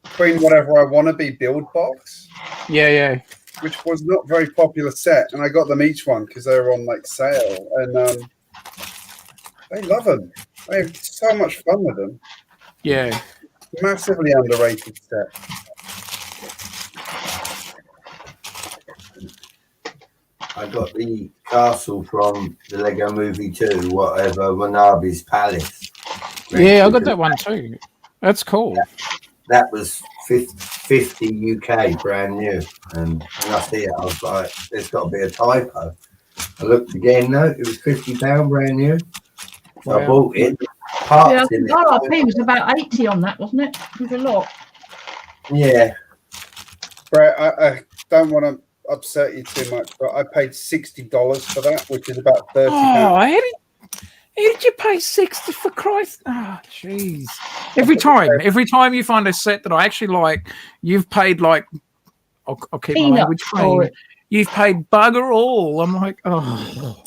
[SPEAKER 1] Queen Whatever I Want to Be build box.
[SPEAKER 2] Yeah.
[SPEAKER 1] Which was not very popular set, and I got them each one because they were on like sale, and they love them. They have so much fun with them.
[SPEAKER 2] Yeah.
[SPEAKER 1] Massively underrated set.
[SPEAKER 3] I got the castle from the Lego Movie 2, whatever, Wanabe's Palace.
[SPEAKER 2] Yeah, I got that one too. That's cool.
[SPEAKER 3] That was 50 UK, brand new. And when I see it, I was like, there's got to be a typo. I looked again, no, it was £50 brand new. So I bought it.
[SPEAKER 4] Yeah, RRP was about 80 on that, wasn't it? It was a lot.
[SPEAKER 3] Yeah.
[SPEAKER 1] Brett, I don't want to upset you too much, but I paid $60 for that, which is about £30.
[SPEAKER 2] Oh, how did you pay 60 for Christ? Oh, jeez. Every time you find a set that I actually like, you've paid like, I'll keep my language clean. You've paid bugger all. I'm like, oh.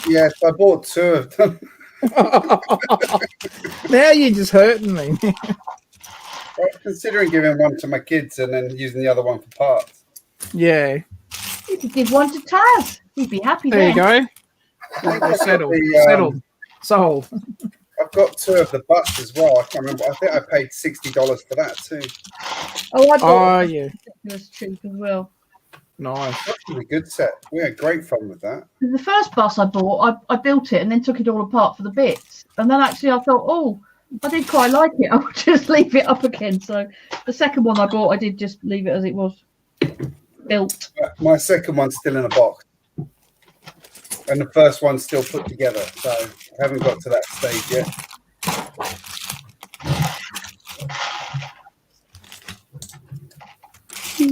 [SPEAKER 1] Yes, I bought 2 of them.
[SPEAKER 2] Now you're just hurting me.
[SPEAKER 1] I was considering giving one to my kids and then using the other one for parts.
[SPEAKER 2] Yeah.
[SPEAKER 4] You could give one to Taz. He'd be happy
[SPEAKER 2] there.
[SPEAKER 4] You
[SPEAKER 2] go. Settled. Sold.
[SPEAKER 1] I've got 2 of the bus as well. I can't remember. I think I paid $60 for that too.
[SPEAKER 4] Oh, I bought
[SPEAKER 2] yeah.
[SPEAKER 4] It was cheap as well.
[SPEAKER 2] Nice.
[SPEAKER 1] That's a good set. We had great fun with that.
[SPEAKER 4] The first bus I bought, I built it and then took it all apart for the bits. And then actually I thought, oh, I did quite like it. I'll just leave it up again. So the second one I bought, I did just leave it as it was built.
[SPEAKER 1] My second one's still in a box. And the first one's still put together. So I haven't got to that stage yet. I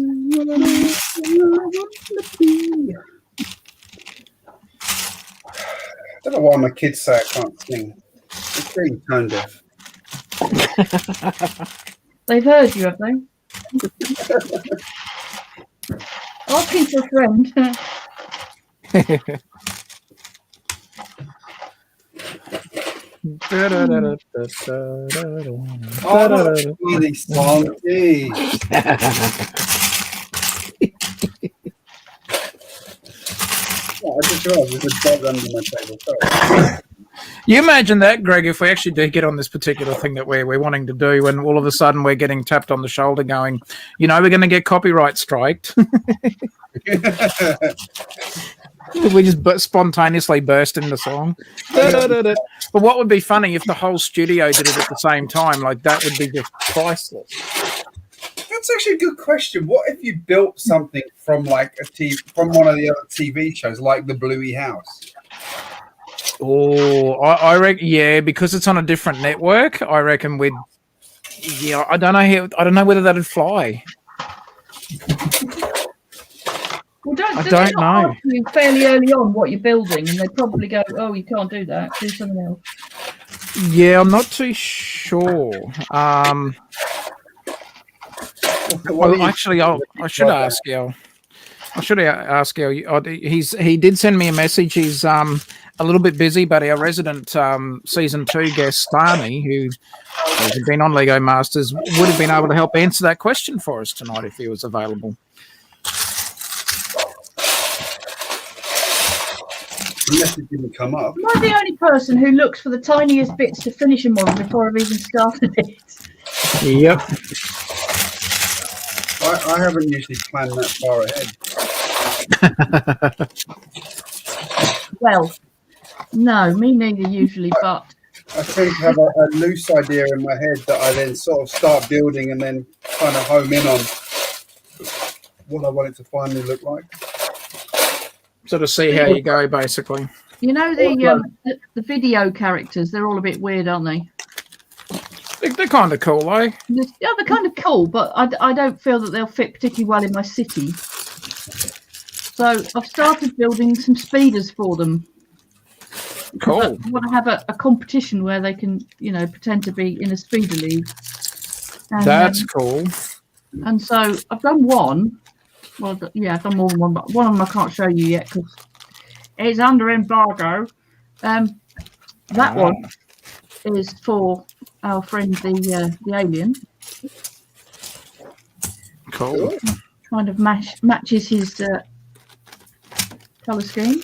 [SPEAKER 1] don't know why my kids say I can't sing. It's pretty tone deaf.
[SPEAKER 4] They've heard you, have they? Asking for a friend.
[SPEAKER 1] Really salty. I just realized there's a dog under my table. Sorry.
[SPEAKER 2] You imagine that, Greg, if we actually do get on this particular thing that we're wanting to do, and all of a sudden we're getting tapped on the shoulder going, we're going to get copyright striked. We just spontaneously burst into song. But what would be funny if the whole studio did it at the same time? Like, that would be just priceless.
[SPEAKER 1] That's actually a good question. What if you built something from like from one of the other TV shows, like the Bluey House?
[SPEAKER 2] Oh, I reckon, yeah, because it's on a different network. I reckon we'd. Yeah, I don't know whether that'd fly.
[SPEAKER 4] Well,
[SPEAKER 2] I don't know.
[SPEAKER 4] Ask you fairly early on what you're building, and they probably go, "Oh, you can't do that. Do something else."
[SPEAKER 2] Yeah, I'm not too sure. Well, actually, I should ask you. He did send me a message. He's a little bit busy, but our resident season 2 guest, Starney, who has been on Lego Masters, would have been able to help answer that question for us tonight if he was available.
[SPEAKER 1] Unless it didn't come up.
[SPEAKER 4] Am I the only person who looks for the tiniest bits to finish a model before I've even started it?
[SPEAKER 2] Yep.
[SPEAKER 1] I haven't usually planned that far ahead.
[SPEAKER 4] Well, no, me neither usually, but
[SPEAKER 1] I tend to have a loose idea in my head that I then sort of start building and then kind of home in on what I want it to finally look like.
[SPEAKER 2] Sort of see how you go, basically.
[SPEAKER 4] The video characters, they're all a bit weird, aren't they?
[SPEAKER 2] They're kind of cool, though.
[SPEAKER 4] Yeah, they're kind of cool, but I don't feel that they'll fit particularly well in my city. So I've started building some speeders for them.
[SPEAKER 2] Cool.
[SPEAKER 4] I want to have a competition where they can, pretend to be in a speeder league. And,
[SPEAKER 2] that's cool.
[SPEAKER 4] And so I've done one. Well, yeah, I've done more than one, but one of them I can't show you yet because it's under embargo. That one. is for our friend the alien.
[SPEAKER 2] Cool.
[SPEAKER 4] Kind of matches his colour scheme.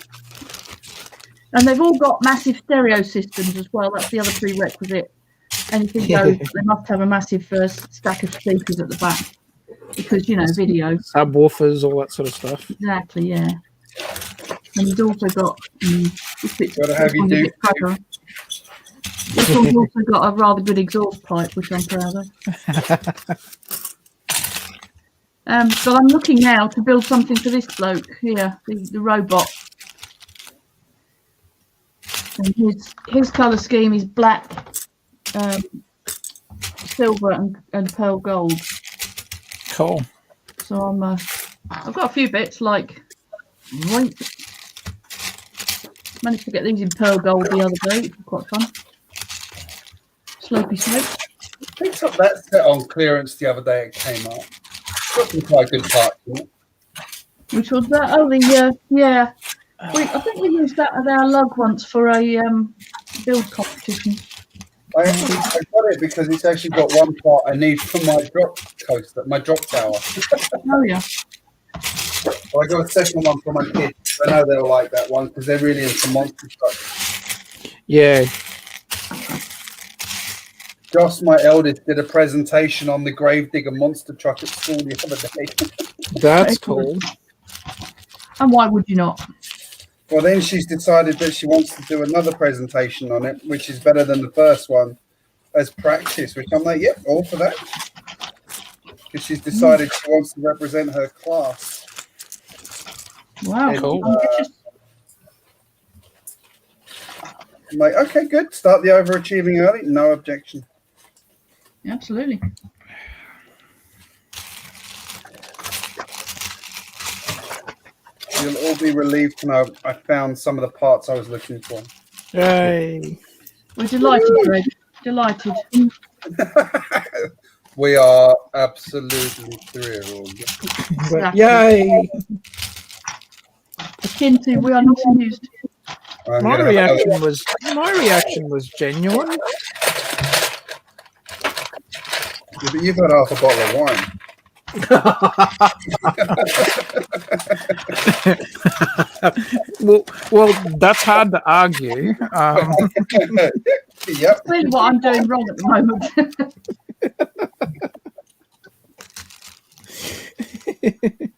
[SPEAKER 4] And they've all got massive stereo systems as well. That's the other prerequisite. Anything goes, they must have a massive stack of speakers at the back. Because, you know, video.
[SPEAKER 2] Subwoofers, all that sort of stuff.
[SPEAKER 4] Exactly, yeah. And he's also got this one's also got a rather good exhaust pipe, which I'm proud of. But I'm looking now to build something for this bloke here, the robot. And his colour scheme is black, silver, and pearl gold.
[SPEAKER 2] Cool.
[SPEAKER 4] So I've got a few bits like. Managed to get these in pearl gold the other day, which was quite fun. Slopey slope.
[SPEAKER 1] I picked up that set on clearance the other day. It came up. Got some quite good parts in it.
[SPEAKER 4] Which was that? Oh, yeah. I think we used that at our lug once for a build competition.
[SPEAKER 1] I got it because it's actually got one part I need for my drop coaster, my drop tower.
[SPEAKER 4] Oh yeah.
[SPEAKER 1] So I got a second one for my kids. I know they'll like that one because they're really into monster trucks.
[SPEAKER 2] Yeah.
[SPEAKER 1] Joss, my eldest, did a presentation on the Gravedigger monster truck at school the other day.
[SPEAKER 2] That's cool.
[SPEAKER 4] And why would you not?
[SPEAKER 1] Well, then she's decided that she wants to do another presentation on it, which is better than the first one, as practice, which I'm like, yep, all for that. Because she's decided she wants to represent her class.
[SPEAKER 4] Wow,
[SPEAKER 1] And,
[SPEAKER 2] cool.
[SPEAKER 1] I'm like, okay, good. Start the overachieving early. No objection.
[SPEAKER 4] Absolutely.
[SPEAKER 1] You'll all be relieved to know I found some of the parts I was looking for.
[SPEAKER 2] Yay.
[SPEAKER 4] We're delighted, Greg. Delighted.
[SPEAKER 1] We are absolutely thrilled.
[SPEAKER 4] Exactly.
[SPEAKER 2] Yay.
[SPEAKER 4] Akin to we are not amused.
[SPEAKER 2] My reaction was genuine.
[SPEAKER 1] Yeah, but you've had half a bottle of wine.
[SPEAKER 2] well, that's hard to argue.
[SPEAKER 1] Yep.
[SPEAKER 4] Really what I'm doing wrong at the moment.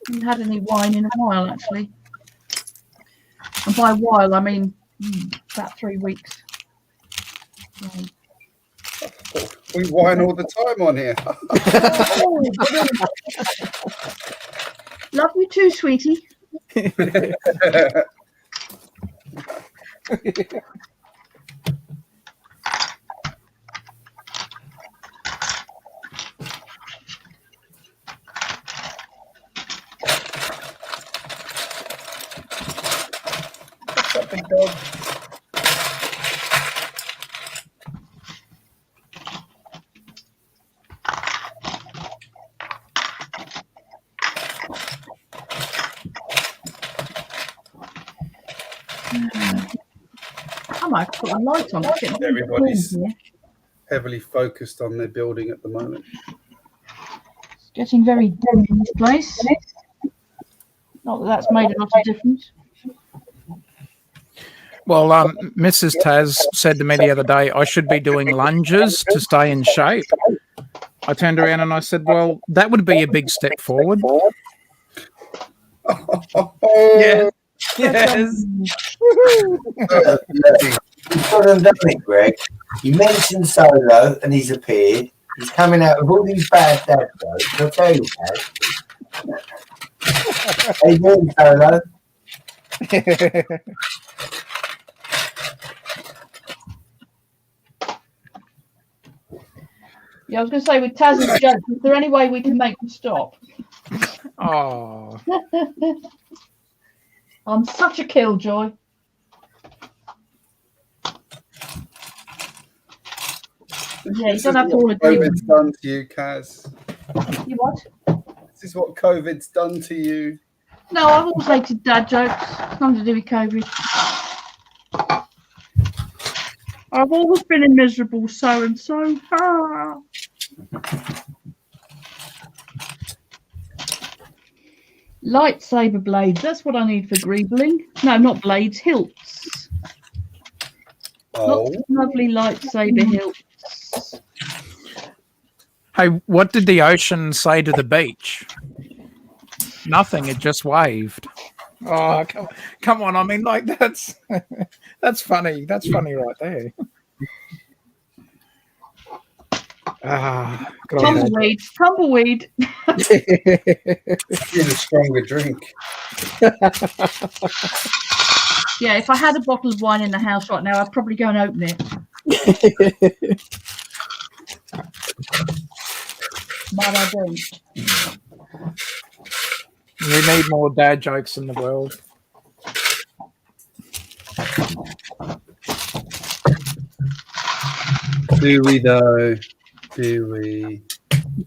[SPEAKER 4] Haven't had any wine in a while, actually. And by a while, I mean about 3 weeks.
[SPEAKER 1] We wine all the time on here.
[SPEAKER 4] Love you too, sweetie.
[SPEAKER 1] What's up, big dog?
[SPEAKER 4] I might put a light on. It's getting really
[SPEAKER 1] Everybody's
[SPEAKER 4] warm here.
[SPEAKER 1] heavily focused on their building at the moment.
[SPEAKER 4] It's getting very dim in this place. Not that that's made a lot of difference.
[SPEAKER 2] Well, Mrs. Taz said to me the other day I should be doing lunges to stay in shape. I turned around and I said, well, that would be a big step forward.
[SPEAKER 1] Yeah.
[SPEAKER 2] Yes.
[SPEAKER 3] You've got to know it, Greg. You mentioned Solo and he's appeared. He's coming out with all these bad dad jokes. I'll tell you, Dad. How you doing, Solo?
[SPEAKER 4] Yeah, I was going to say with Taz's jokes, is there any way we can make them stop?
[SPEAKER 2] Oh.
[SPEAKER 4] I'm such a killjoy. Yeah, you don't have to all agree with
[SPEAKER 1] COVID's
[SPEAKER 4] me.
[SPEAKER 1] done to you, Kaz.
[SPEAKER 4] You what?
[SPEAKER 1] This is what COVID's done to you.
[SPEAKER 4] No, I've always hated dad jokes. Nothing to do with COVID. I've always been a miserable so-and-so. Ah. Lightsaber blades. That's what I need for greebling. No, not blades. Hilts. Lots of lovely lightsaber hilts.
[SPEAKER 2] Hey, what did the ocean say to the beach? Nothing. It just waved. Oh, come on. I mean, like, that's funny. That's funny right there. Good on
[SPEAKER 4] Tumbleweed. Tumbleweed.
[SPEAKER 6] Need a stronger drink.
[SPEAKER 4] Yeah, if I had a bottle of wine in the house right now, I'd probably go and open it. But I don't.
[SPEAKER 2] We need more dad jokes in the world.
[SPEAKER 6] Do we though? Do we?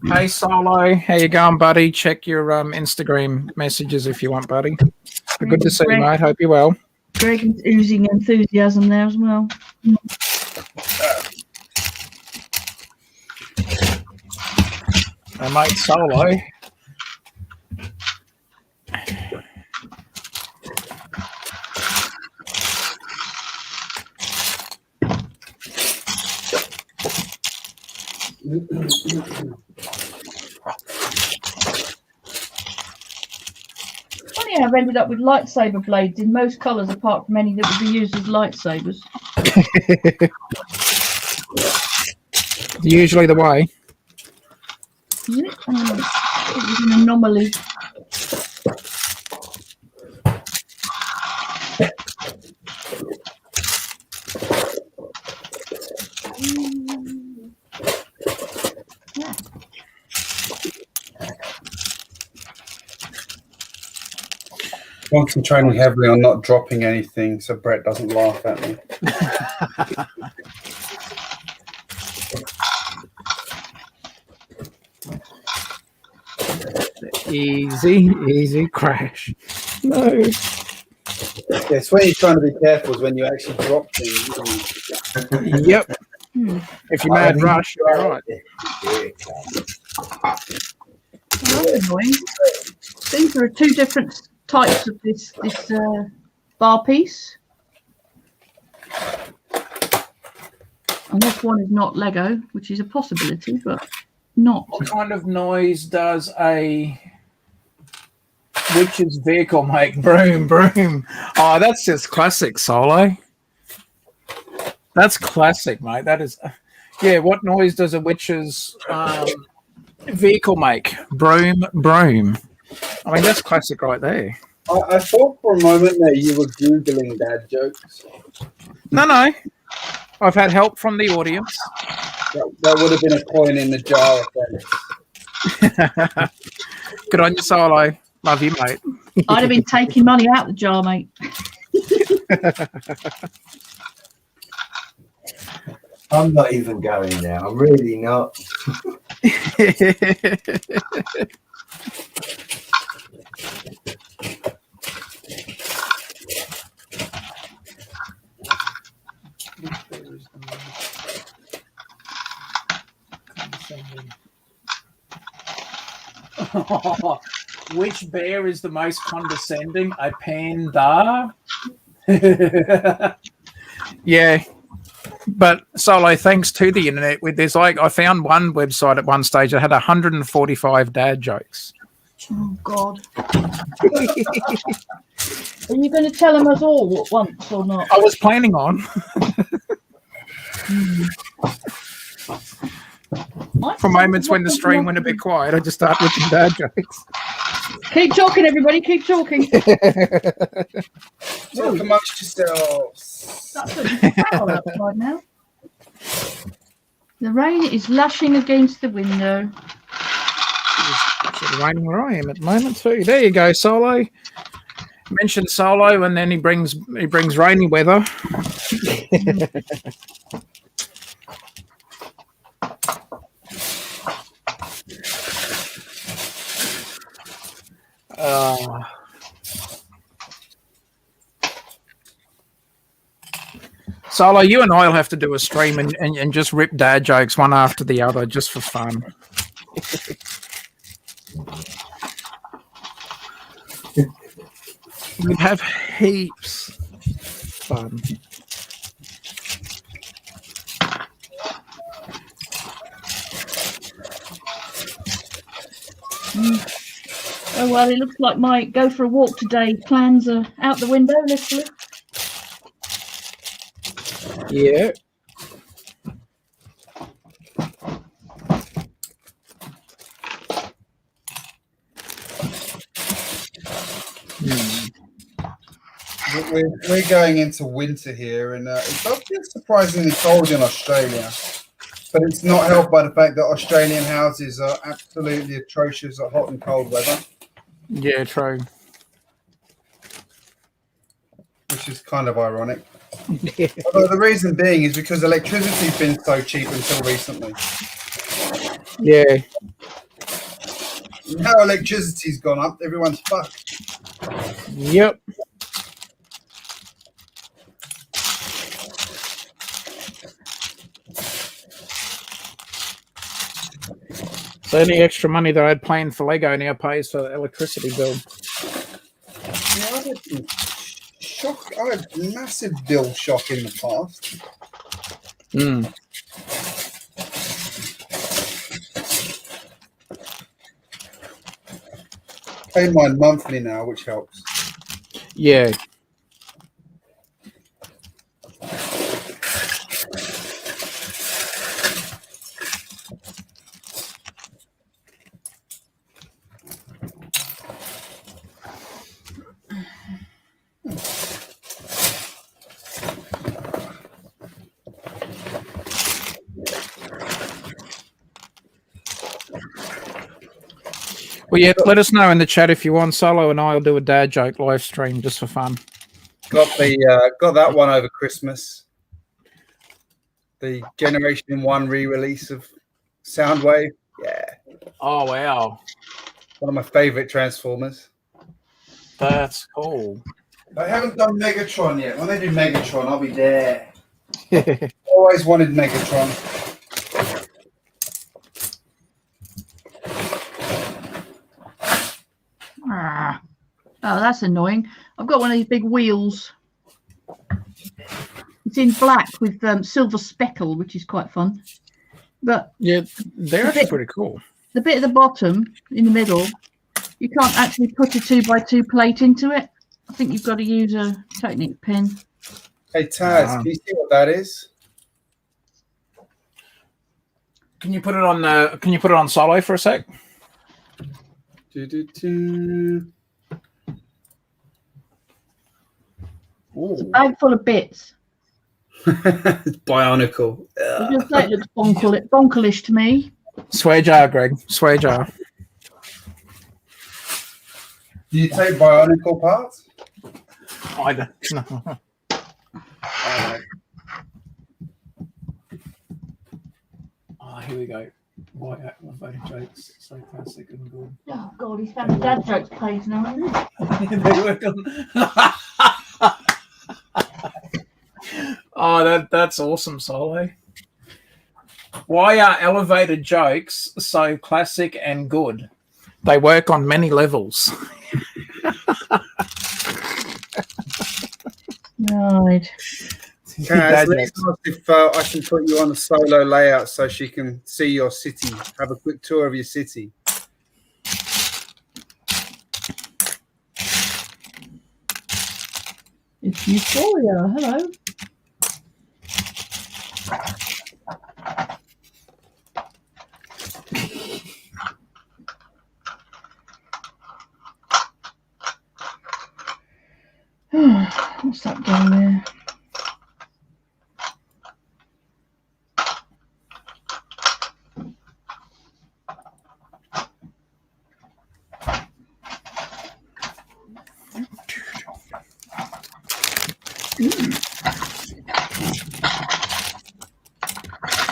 [SPEAKER 2] Hey Solo, how you going, buddy? Check your Instagram messages if you want, buddy. Good to see you, mate. Hope you're well.
[SPEAKER 4] Greg is oozing enthusiasm there as well.
[SPEAKER 2] Hey, mate, Solo.
[SPEAKER 4] Funny how I've ended up with lightsaber blades in most colours apart from any that would be used as lightsabers.
[SPEAKER 2] Usually the way.
[SPEAKER 4] Is it? It was an anomaly.
[SPEAKER 6] Concentrating heavily on not dropping anything so Brett doesn't laugh at me.
[SPEAKER 2] Easy crash. No.
[SPEAKER 6] Yes, when you're trying to be careful is when you actually drop things. Isn't it?
[SPEAKER 2] Yep. If you're mad rush, you're right.
[SPEAKER 4] Oh, that's annoying. These are two different types of this bar piece. Unless one is not Lego, which is a possibility, but not.
[SPEAKER 2] What kind of noise does a witch's vehicle make? Broom, broom. Oh, that's just classic, Solo. That's classic, mate. That is, yeah. What noise does a witch's vehicle make? Broom, broom. I mean, that's classic right there.
[SPEAKER 6] I thought for a moment there you were Googling dad jokes.
[SPEAKER 2] No. I've had help from the audience.
[SPEAKER 6] That would have been a coin in the jar offense.
[SPEAKER 2] Good on you, Solo. Love you, mate.
[SPEAKER 4] I'd have been taking money out the jar, mate.
[SPEAKER 3] I'm not even going there. I'm really not.
[SPEAKER 2] Which bear is the most condescending? A panda? Yeah. But Solo, thanks to the internet, there's like I found one website at one stage that had 145 dad jokes.
[SPEAKER 4] Oh God! Are you going to tell them us all at once or not?
[SPEAKER 2] I was planning on. For moments when the stream went a bit quiet, I just started ripping dad jokes.
[SPEAKER 4] Keep talking, everybody. Keep talking.
[SPEAKER 6] Talk amongst yourselves.
[SPEAKER 4] That's a foul outside now. The rain is lashing against the window.
[SPEAKER 2] It's raining where I am at the moment too. There you go, Solo. Mention Solo, and then he brings rainy weather. Solo, you and I'll have to do a stream and just rip dad jokes one after the other just for fun. We'd have heaps fun.
[SPEAKER 4] Oh well, it looks like my go for a walk today plans are out the window, literally.
[SPEAKER 2] Yeah.
[SPEAKER 6] We're going into winter here, and it does get surprisingly cold in Australia. But it's not helped by the fact that Australian houses are absolutely atrocious at hot and cold weather.
[SPEAKER 2] Yeah, true.
[SPEAKER 6] Which is kind of ironic. Although the reason being is because electricity's been so cheap until recently.
[SPEAKER 2] Yeah.
[SPEAKER 6] Now electricity's gone up, everyone's fucked.
[SPEAKER 2] Yep. So any extra money that I'd planned for Lego now pays for the electricity bill.
[SPEAKER 6] Yeah, I had massive bill shock in the past.
[SPEAKER 2] Mm.
[SPEAKER 6] Pay mine monthly now, which helps.
[SPEAKER 2] Yeah. Well, yeah, let us know in the chat if you want. Solo and I will do a dad joke live stream just for fun.
[SPEAKER 6] Got that one over Christmas. The Generation 1 re-release of Soundwave. Yeah.
[SPEAKER 2] Oh, wow.
[SPEAKER 6] One of my favorite Transformers.
[SPEAKER 2] That's cool.
[SPEAKER 6] They haven't done Megatron yet. When they do Megatron, I'll be there. Always wanted Megatron.
[SPEAKER 4] Ah. Oh, that's annoying. I've got one of these big wheels. It's in black with silver speckle, which is quite fun. But
[SPEAKER 2] yeah, they're actually pretty cool.
[SPEAKER 4] The bit at the bottom, in the middle, you can't actually put a 2x2 plate into it. I think you've got to use a Technic pin.
[SPEAKER 6] Hey Taz, can you see what that is?
[SPEAKER 2] Can you put it on? Can you put it on Solo for a sec?
[SPEAKER 4] It's a bag full of bits.
[SPEAKER 6] It's bionicle.
[SPEAKER 4] It just like looks bonkerish to me.
[SPEAKER 2] Swear jar, Greg. Swear jar.
[SPEAKER 6] Do you take bionicle parts?
[SPEAKER 2] I don't know. Oh, here we go. Why voting jokes so classic and good.
[SPEAKER 4] Oh God, he's found a dad jokes page now.
[SPEAKER 2] Oh, that's awesome, Solo. Why are elevated jokes so classic and good? They work on many levels.
[SPEAKER 4] Right.
[SPEAKER 6] Kaz, let's ask if I can put you on a solo layout so she can see your city, have a quick tour of your city.
[SPEAKER 4] It's Euphoria. Hello. What's that down there?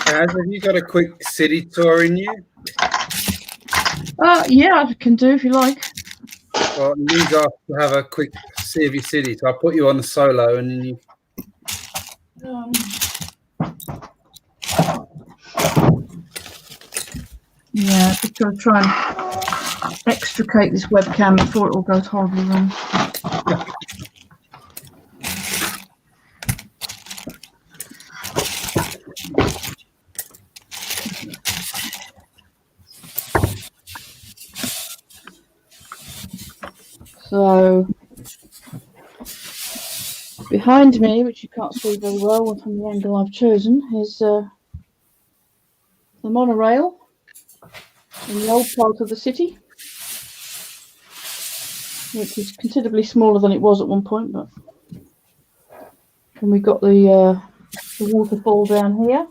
[SPEAKER 6] Kaz, have you got a quick city tour in you?
[SPEAKER 4] Yeah, I can do if you like.
[SPEAKER 6] Well, Lee's asked to have a quick see of your city, so I'll put you on the solo and then you
[SPEAKER 4] Yeah, just going to try and extricate this webcam before it all goes horribly wrong. So, behind me, which you can't see very well from the angle I've chosen, is the monorail in the old part of the city, which is considerably smaller than it was at one point. But and we've got the waterfall down here.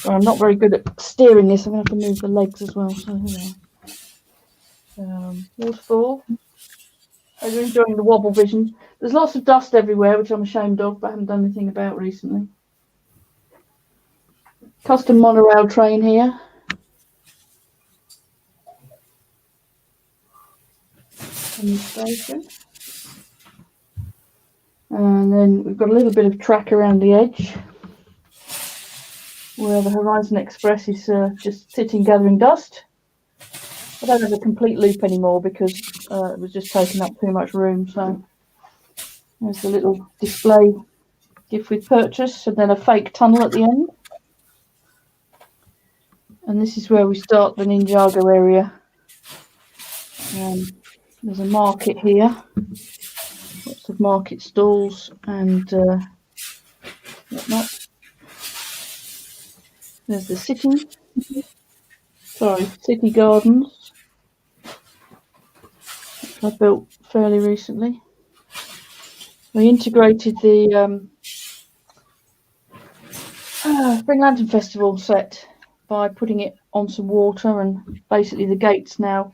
[SPEAKER 4] I'm not very good at steering this. I'm going to have to move the legs as well. So here we are. Waterfall. Are you enjoying the wobble vision? There's lots of dust everywhere, which I'm ashamed of, but I haven't done anything about recently. Custom monorail train here. On the station. And then we've got a little bit of track around the edge where the Horizon Express is just sitting gathering dust. I don't have a complete loop anymore because it was just taking up too much room. So there's the little display gift with purchase and then a fake tunnel at the end. And this is where we start the Ninjago area. There's a market here. Lots of market stalls and whatnot. There's the city gardens, which I built fairly recently. We integrated the Spring Lantern Festival set by putting it on some water, and basically the gate's now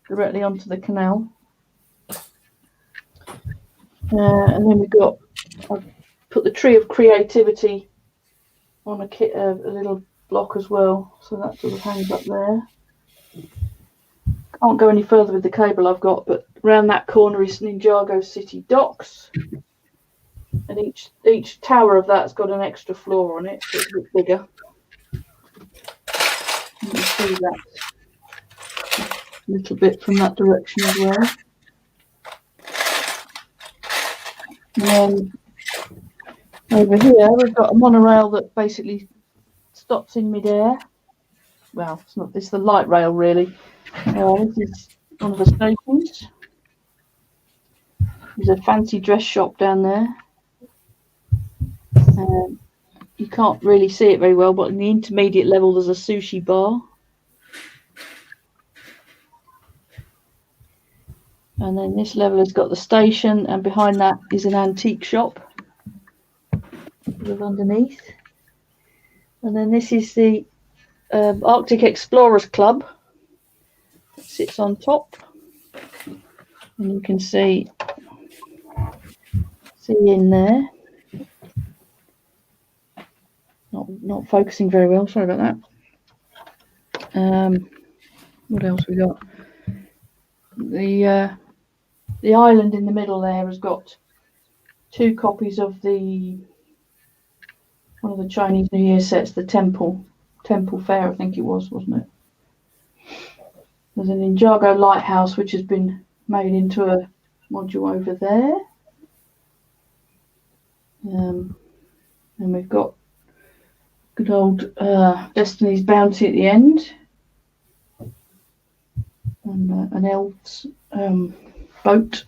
[SPEAKER 4] directly onto the canal. And then I've put the Tree of Creativity on a little block as well, so that sort of hangs up there. Can't go any further with the cable I've got, but around that corner is Ninjago City Docks, and each tower of that's got an extra floor on it, so it's a bit bigger. You can see that a little bit from that direction as well. And then over here we've got a monorail that basically stops in midair. Well, it's the light rail really. This is one of the stations. There's a fancy dress shop down there. You can't really see it very well, but in the intermediate level there's a sushi bar. And then this level has got the station, and behind that is an antique shop underneath. And then this is the Arctic Explorers Club. It sits on top, and you can see in there. Not focusing very well. Sorry about that. What else we got? The island in the middle there has got 2 copies of one of the Chinese New Year sets, the Temple Fair, I think it was, wasn't it? There's an Ninjago lighthouse which has been made into a module over there. And we've got good old Destiny's Bounty at the end. And an elf's boat.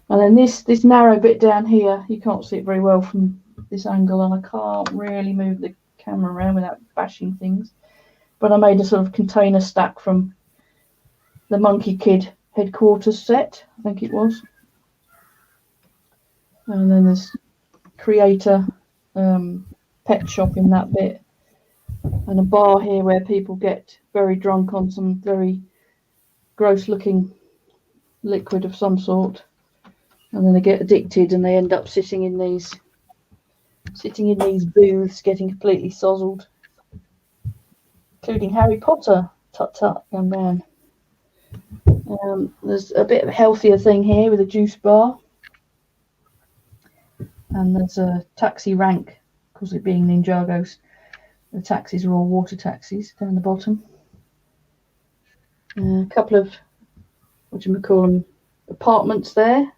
[SPEAKER 4] And then this narrow bit down here, you can't see it very well from this angle, and I can't really move the camera around without bashing things. But I made a sort of container stack from the Monkey Kid headquarters set, I think it was. And then there's Creator pet shop in that bit, and a bar here where people get very drunk on some very gross looking liquid of some sort, and then they get addicted and they end up sitting in these booths getting completely sozzled, including Harry Potter. Tut tut, young man. There's a bit of a healthier thing here with a juice bar, and there's a taxi rank, because it being Ninjago's. The taxis are all water taxis down the bottom. A couple of, what do you call them, apartments there.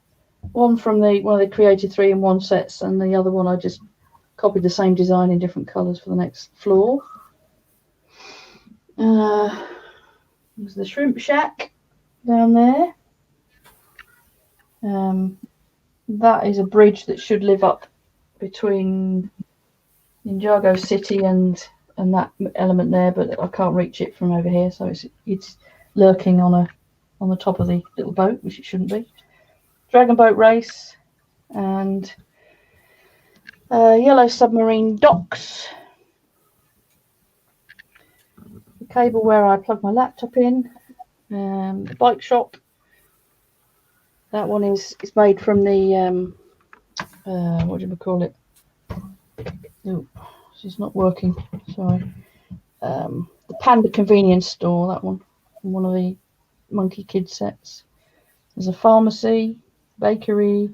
[SPEAKER 4] One from one of the Creative 3-in-1 sets, and the other one I just copied the same design in different colours for the next floor. There's the shrimp shack down there. That is a bridge that should live up between Ninjago City and that element there, but I can't reach it from over here, so it's lurking on the top of the little boat, which it shouldn't be. Dragon boat race and yellow submarine docks. The cable where I plug my laptop in. The bike shop. That one is made from the what do you call it? Oh, she's not working. Sorry. The Panda convenience store. That one from one of the Monkey Kids sets. There's a pharmacy, bakery,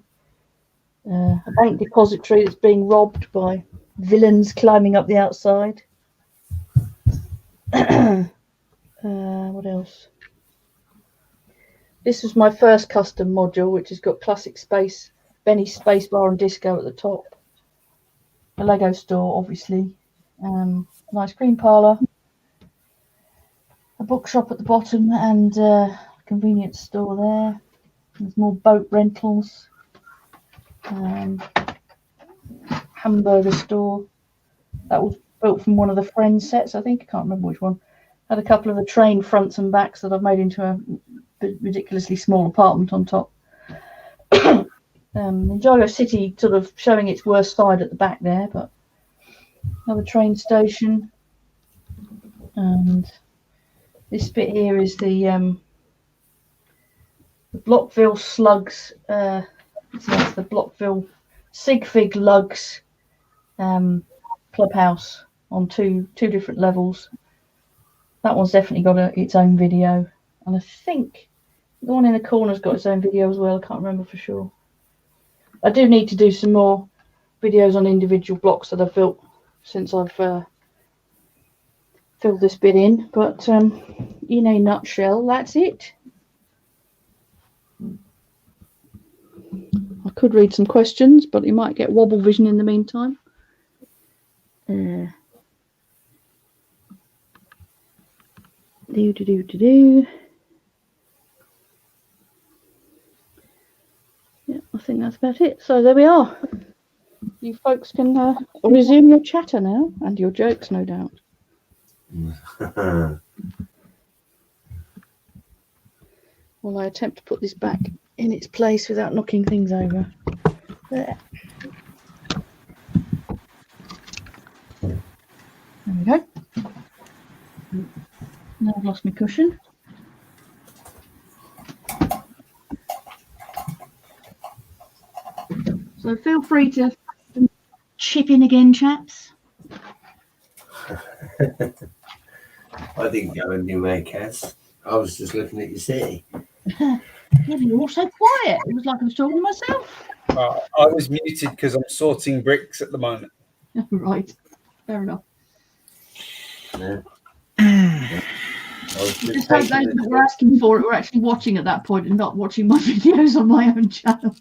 [SPEAKER 4] a bank depository that's being robbed by villains climbing up the outside. What else? This was my first custom module, which has got classic space, Benny's space bar and disco at the top. A Lego store, obviously. An ice cream parlour. A bookshop at the bottom and a convenience store there. There's more boat rentals. Hamburger store. That was built from one of the Friends sets, I think. I can't remember which one. Had a couple of the train fronts and backs that I've made into a ridiculously small apartment on top. Ninjago City sort of showing its worst side at the back there, but another train station. And this bit here is the Blockville Slugs. It's the Blockville Sig-Fig Lugs clubhouse on two different levels. That one's definitely got its own video, and I think the one in the corner's got its own video as well. I can't remember for sure. I do need to do some more videos on individual blocks that I've built since I've filled this bit in, but in a nutshell, that's it. I could read some questions, but you might get wobble vision in the meantime. Yeah, I think that's about it. So there we are. You folks can resume your chatter now, and your jokes, no doubt. While I attempt to put this back in its place without knocking things over. There. There we go. Now I've lost my cushion. So feel free to chip in again, chaps.
[SPEAKER 3] I didn't go anywhere, Cass. I was just looking at your city.
[SPEAKER 4] Yeah, but you're all so quiet. It was like I was talking to myself.
[SPEAKER 6] I was muted because I'm sorting bricks at the moment.
[SPEAKER 4] Right, fair enough.
[SPEAKER 3] Yeah.
[SPEAKER 4] Just hope those that were asking for it were actually watching at that point and not watching my videos on my own channel.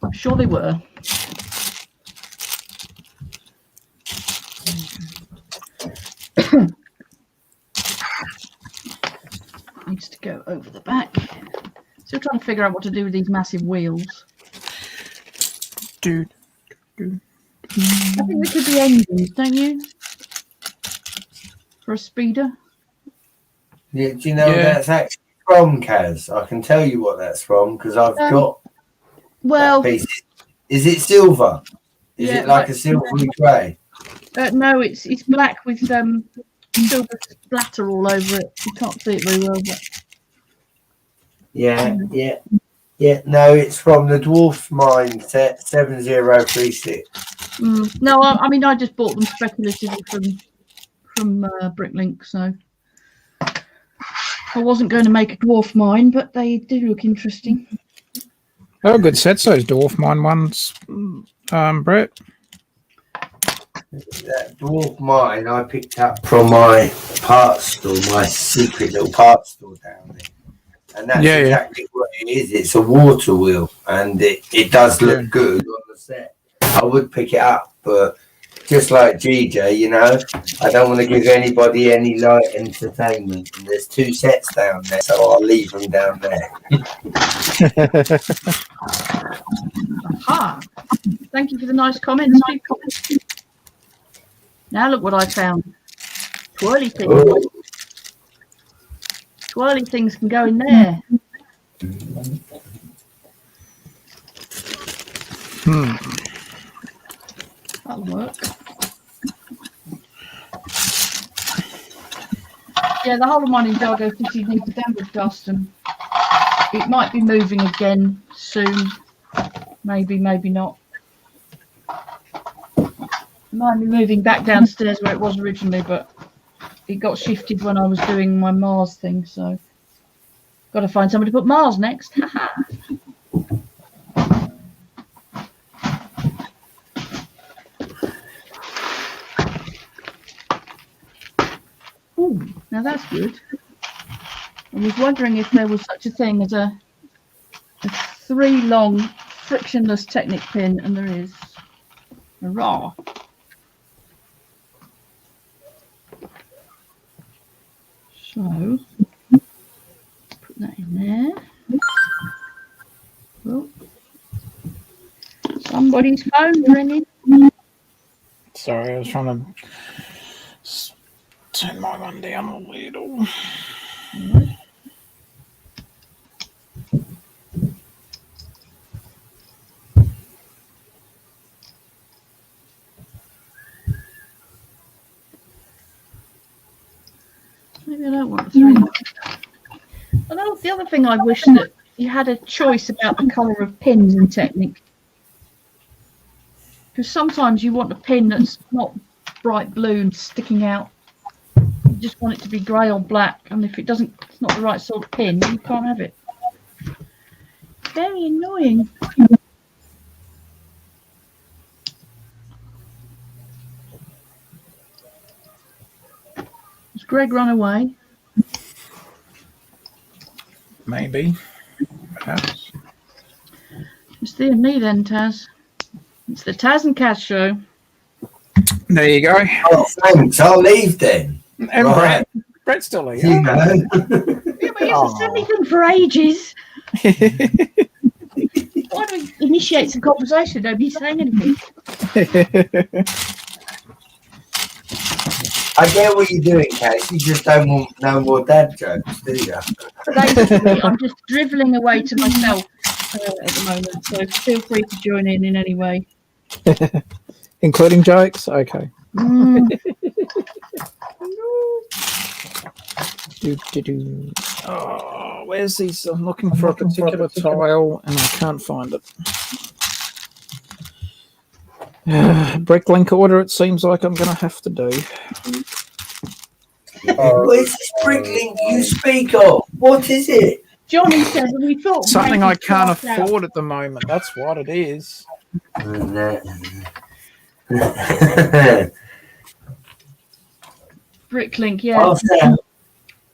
[SPEAKER 4] I'm sure they were. Needs to go over the back. Still trying to figure out what to do with these massive wheels.
[SPEAKER 2] Dude.
[SPEAKER 4] I think they could be engines, don't you? For a speeder.
[SPEAKER 3] Yeah, do you know what that's actually from, Kaz? I can tell you what that's from because I've got that piece. Is it silver? Is it like a silvery grey?
[SPEAKER 4] No, it's black with silver splatter all over it. You can't see it very well, but
[SPEAKER 3] yeah. No, it's from the Dwarf Mine set 7036.
[SPEAKER 4] No, I mean I just bought them speculatively from Bricklink, so I wasn't going to make a dwarf mine, but they do look interesting.
[SPEAKER 2] Oh, good sets, those dwarf mine ones, Brett.
[SPEAKER 3] That dwarf mine I picked up from my parts store, my secret little parts store down there. And that's exactly what it is. It's a water wheel, and it does look good on the set. I would pick it up, but just like GJ, you know, I don't want to give anybody any light entertainment. And there's 2 sets down there, so I'll leave them down there.
[SPEAKER 4] Aha. Thank you for the nice comments. Now look what I found. Twirly things.
[SPEAKER 3] Oh.
[SPEAKER 4] Twirly things can go in there. That'll work. Yeah, the whole of mine in Dargo City needs a downward dust, and it might be moving again soon. Maybe, maybe not. It might be moving back downstairs where it was originally, but it got shifted when I was doing my Mars thing, so got to find somebody to put Mars next. Ooh, now that's good. I was wondering if there was such a thing as a 3-long frictionless Technic pin, and there is. Hurrah! So, put that in there. Oh. Somebody's phone's ringing.
[SPEAKER 2] Sorry, I was trying to turn my one down a little.
[SPEAKER 4] Maybe I don't want the 3. Although the other thing I wish that you had a choice about the colour of pins in Technic. Because sometimes you want a pin that's not bright blue and sticking out. You just want it to be grey or black, and if it's not the right sort of pin, you can't have it. Very annoying. Has Greg run away?
[SPEAKER 2] Maybe. Perhaps.
[SPEAKER 4] It's thee and me then, Taz. It's the Taz and Kaz show.
[SPEAKER 2] There you go.
[SPEAKER 3] Oh, thanks. I'll leave then.
[SPEAKER 2] And
[SPEAKER 3] Right.
[SPEAKER 2] Brett's still here.
[SPEAKER 3] You know.
[SPEAKER 4] Yeah, but he hasn't said anything for ages. Why don't we initiate some conversation? Nobody's saying anything.
[SPEAKER 3] I get what you're doing, Kaz. You just don't want no more dad jokes, do you?
[SPEAKER 4] Basically, I'm just drivelling away to myself at the moment, so feel free to join in any way.
[SPEAKER 2] Including jokes? Okay. Oh, where's these? I'm looking for a particular tile and I can't find it. Bricklink order, it seems like I'm going to have to do.
[SPEAKER 3] Where's this bricklink you speak of? What is it?
[SPEAKER 4] Johnny says we thought
[SPEAKER 2] Something
[SPEAKER 4] maybe
[SPEAKER 2] I can't
[SPEAKER 4] crossed out.
[SPEAKER 2] afford at the moment. That's what it is.
[SPEAKER 4] Bricklink, yeah.
[SPEAKER 3] Oh, Sam,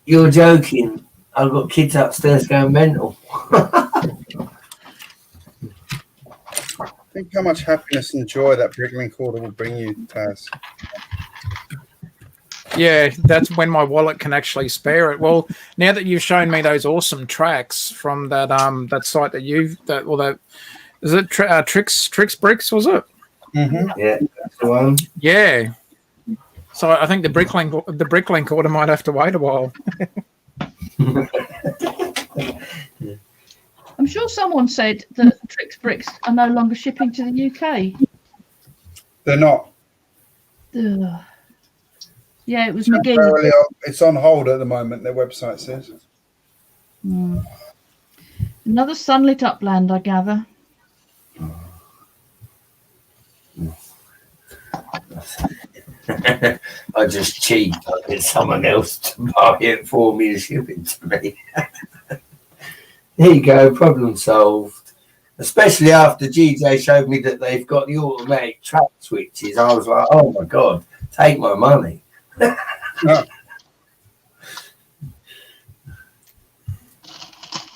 [SPEAKER 3] you're joking. I've got kids upstairs going mental.
[SPEAKER 6] Think how much happiness and joy that Bricklink order will bring you, Taz.
[SPEAKER 2] Yeah, that's when my wallet can actually spare it. Well, now that you've shown me those awesome tracks from that that site that is it Tricks Bricks, was it?
[SPEAKER 6] Mm-hmm.
[SPEAKER 3] Yeah, that's the one.
[SPEAKER 2] Yeah. So I think the Bricklink order might have to wait a while.
[SPEAKER 4] I'm sure someone said that Tricks Bricks are no longer shipping to the UK.
[SPEAKER 6] They're not.
[SPEAKER 4] Ugh. Yeah, it was McGee.
[SPEAKER 6] Temporarily, it's on hold at the moment, their website says.
[SPEAKER 4] Another sunlit upland, I gather.
[SPEAKER 3] I just cheat. I get someone else to buy it for me and ship it to me. There you go, problem solved. Especially after GJ showed me that they've got the automatic trap switches. I was like, oh my God, take my money.
[SPEAKER 6] Oh,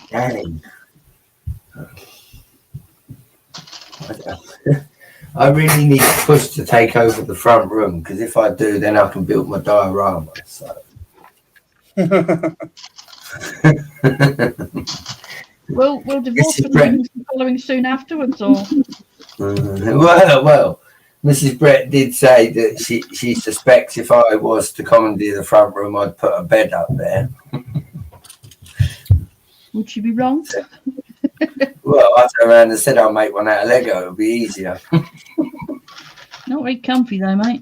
[SPEAKER 3] Dang. I really need to push to take over the front room, because if I do, then I can build my diorama. So.
[SPEAKER 4] Will divorce and pregnancy following soon afterwards, or?
[SPEAKER 3] Well, Mrs. Brett did say that she suspects if I was to commandeer the front room, I'd put a bed up there.
[SPEAKER 4] Would she be wrong?
[SPEAKER 3] Well, I turned around and said I'll make one out of Lego. It'll be easier.
[SPEAKER 4] Not very comfy though, mate.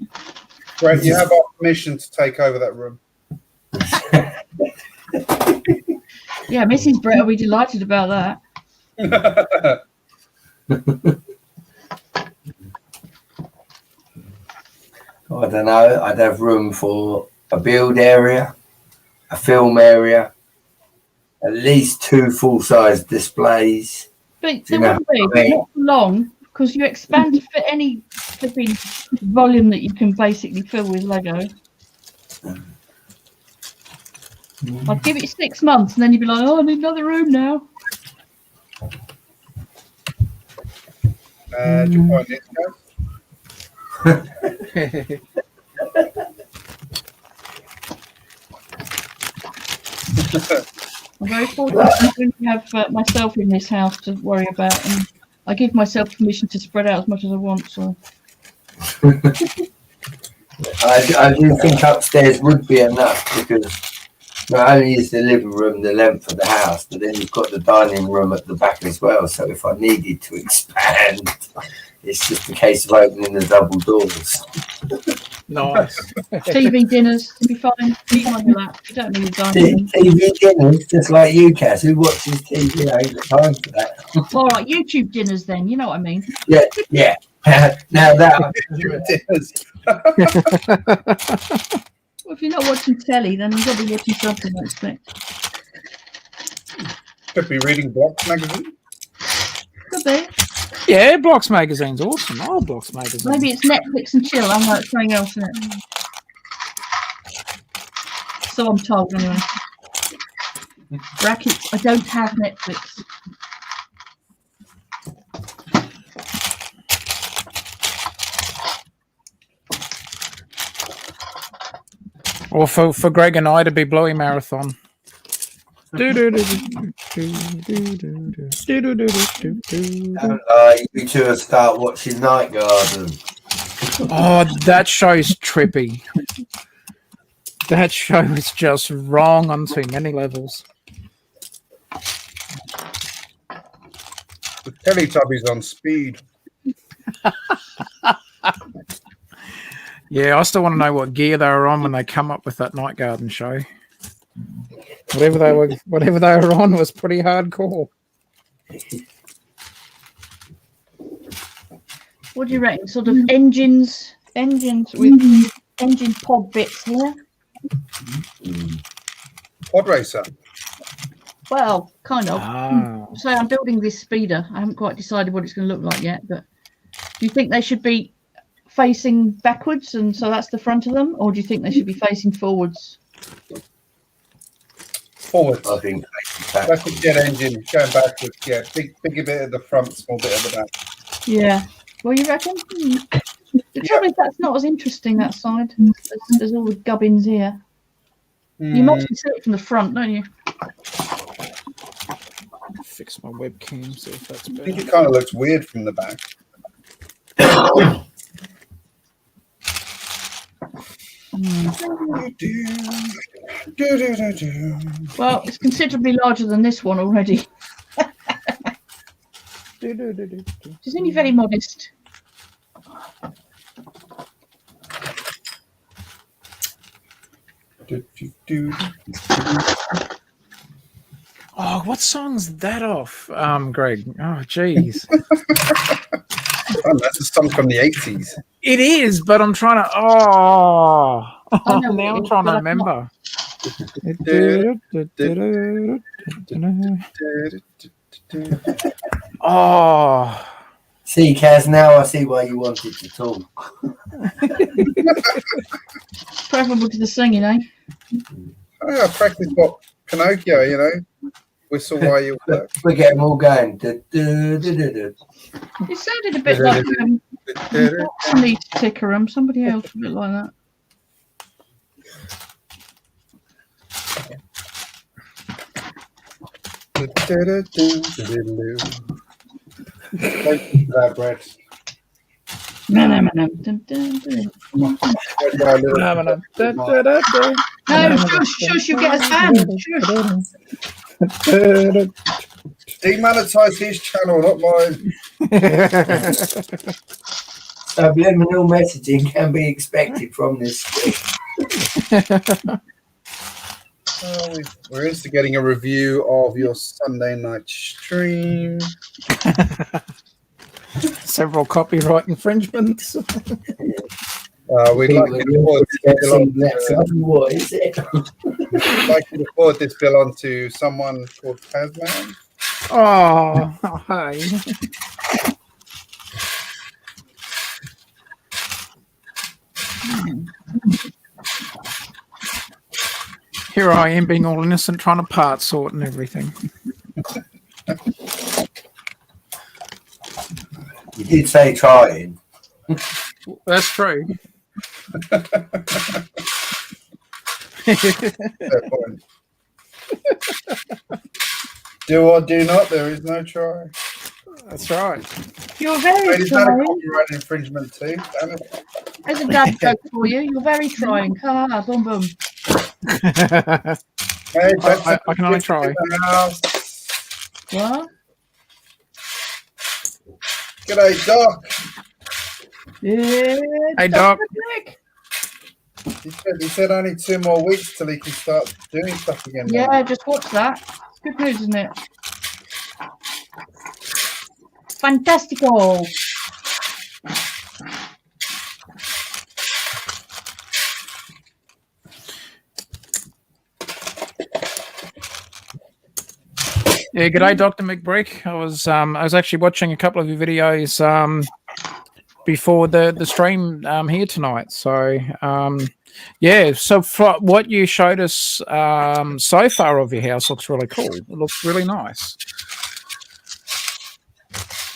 [SPEAKER 6] Brett, you have our permission to take over that room.
[SPEAKER 4] Yeah, Mrs. Brett will be delighted about that.
[SPEAKER 3] I don't know. I'd have room for a build area, a film area, at least 2 full-size displays.
[SPEAKER 4] But there wouldn't be, but not for long, because you expand to fit any flipping volume that you can basically fill with Lego. I'd give it 6 months, and then you'd be like, "Oh, I need another room now."
[SPEAKER 6] Do you find it, guys?
[SPEAKER 4] I'm very fortunate to have myself in this house to worry about, and I give myself permission to spread out as much as I want. So
[SPEAKER 3] I do think upstairs would be enough, because not only is the living room the length of the house, but then you've got the dining room at the back as well. So if I needed to expand, it's just a case of opening the double doors.
[SPEAKER 2] Nice.
[SPEAKER 4] TV dinners would be fine. Be fine with that. You don't need a dining room.
[SPEAKER 3] TV dinners, just like you, Cass. Who watches TV? I ain't got time for that.
[SPEAKER 4] All right, YouTube dinners then. You know what I mean.
[SPEAKER 3] Yeah. Now that
[SPEAKER 4] Well, if you're not watching telly, then you've got to be watching something, I expect.
[SPEAKER 6] Could be reading Blocks magazine.
[SPEAKER 4] Could be.
[SPEAKER 2] Yeah, Blocks magazine's awesome. Oh, Blocks magazine.
[SPEAKER 4] Maybe it's Netflix and chill. I'm like something else in it. So I'm told anyway. Brackets, I don't have Netflix.
[SPEAKER 2] Or for Greg and I to be Bluey Marathon.
[SPEAKER 3] you two will start watching Night Garden.
[SPEAKER 2] Oh, that show's trippy. That show is just wrong on too many levels.
[SPEAKER 6] The Teletubbies on speed.
[SPEAKER 2] Yeah, I still want to know what gear they were on when they come up with that Night Garden show. Whatever they were on was pretty hardcore.
[SPEAKER 4] What do you reckon? Sort of engines with engine pod bits here.
[SPEAKER 6] Pod racer.
[SPEAKER 4] Well, kind of.
[SPEAKER 2] Ah.
[SPEAKER 4] So I'm building this speeder. I haven't quite decided what it's going to look like yet, but do you think they should be facing backwards and so that's the front of them, or do you think they should be facing forwards?
[SPEAKER 6] Forwards.
[SPEAKER 3] I think
[SPEAKER 6] That's a jet engine going backwards. Yeah, bigger bit at the front, small bit at the back.
[SPEAKER 4] Yeah. Well, you reckon? The trouble is that's not as interesting, that side. There's all the gubbins here. You mostly see it from the front, don't you?
[SPEAKER 2] Fix my webcam, see if that's
[SPEAKER 6] I
[SPEAKER 2] better.
[SPEAKER 6] think it kind of looks weird from the back.
[SPEAKER 4] Well, it's considerably larger than this one already. It's only very modest.
[SPEAKER 2] Oh, what song's that off, Greg? Oh, jeez.
[SPEAKER 6] Oh, that's a song from the 80s.
[SPEAKER 2] It is, but I'm trying to. Oh,
[SPEAKER 4] I know
[SPEAKER 2] now
[SPEAKER 4] what
[SPEAKER 2] I'm
[SPEAKER 4] it
[SPEAKER 2] trying
[SPEAKER 4] is,
[SPEAKER 2] to
[SPEAKER 4] but I'm not.
[SPEAKER 2] remember. Oh,
[SPEAKER 3] See, Kaz, now I see why you wanted to talk.
[SPEAKER 4] Preferable to the singing, eh?
[SPEAKER 6] I practice what Pinocchio, you know, whistle while you work.
[SPEAKER 3] We get them all going. Du.
[SPEAKER 4] It sounded a bit like somebody ticker 'em, somebody else a bit like that.
[SPEAKER 6] Thank you for that, Brett.
[SPEAKER 4] No, shush, you get us banned. Shush.
[SPEAKER 6] Demonetize his channel, not mine.
[SPEAKER 3] Subliminal messaging can be expected from this.
[SPEAKER 6] We're instigating a review of your Sunday night stream.
[SPEAKER 2] several copyright infringements.
[SPEAKER 6] We'd like you to forward this bill on to someone called Tasman.
[SPEAKER 2] Oh, hi. Here I am being all innocent, trying to part sort and everything.
[SPEAKER 3] You did say trying.
[SPEAKER 2] That's true.
[SPEAKER 6] Fair point. Do or do not, there is no try.
[SPEAKER 2] That's right.
[SPEAKER 4] You're very
[SPEAKER 6] Wait, is that a
[SPEAKER 4] trying.
[SPEAKER 6] copyright infringement too? Damn it.
[SPEAKER 4] There's a dad joke for you. You're very trying. Ha ha, boom boom.
[SPEAKER 6] Hey,
[SPEAKER 2] I can only try.
[SPEAKER 6] in the house.
[SPEAKER 4] What?
[SPEAKER 6] G'day, Doc.
[SPEAKER 4] Hey,
[SPEAKER 2] Doc.
[SPEAKER 6] He said only 2 more weeks till he can start doing stuff again.
[SPEAKER 4] Yeah, just watch that. It's good news, isn't it? Fantastico.
[SPEAKER 2] Yeah, g'day, Dr. McBrick. I was actually watching a couple of your videos before the stream here tonight. So yeah, so for what you showed us so far of your house looks really cool. It looks really nice.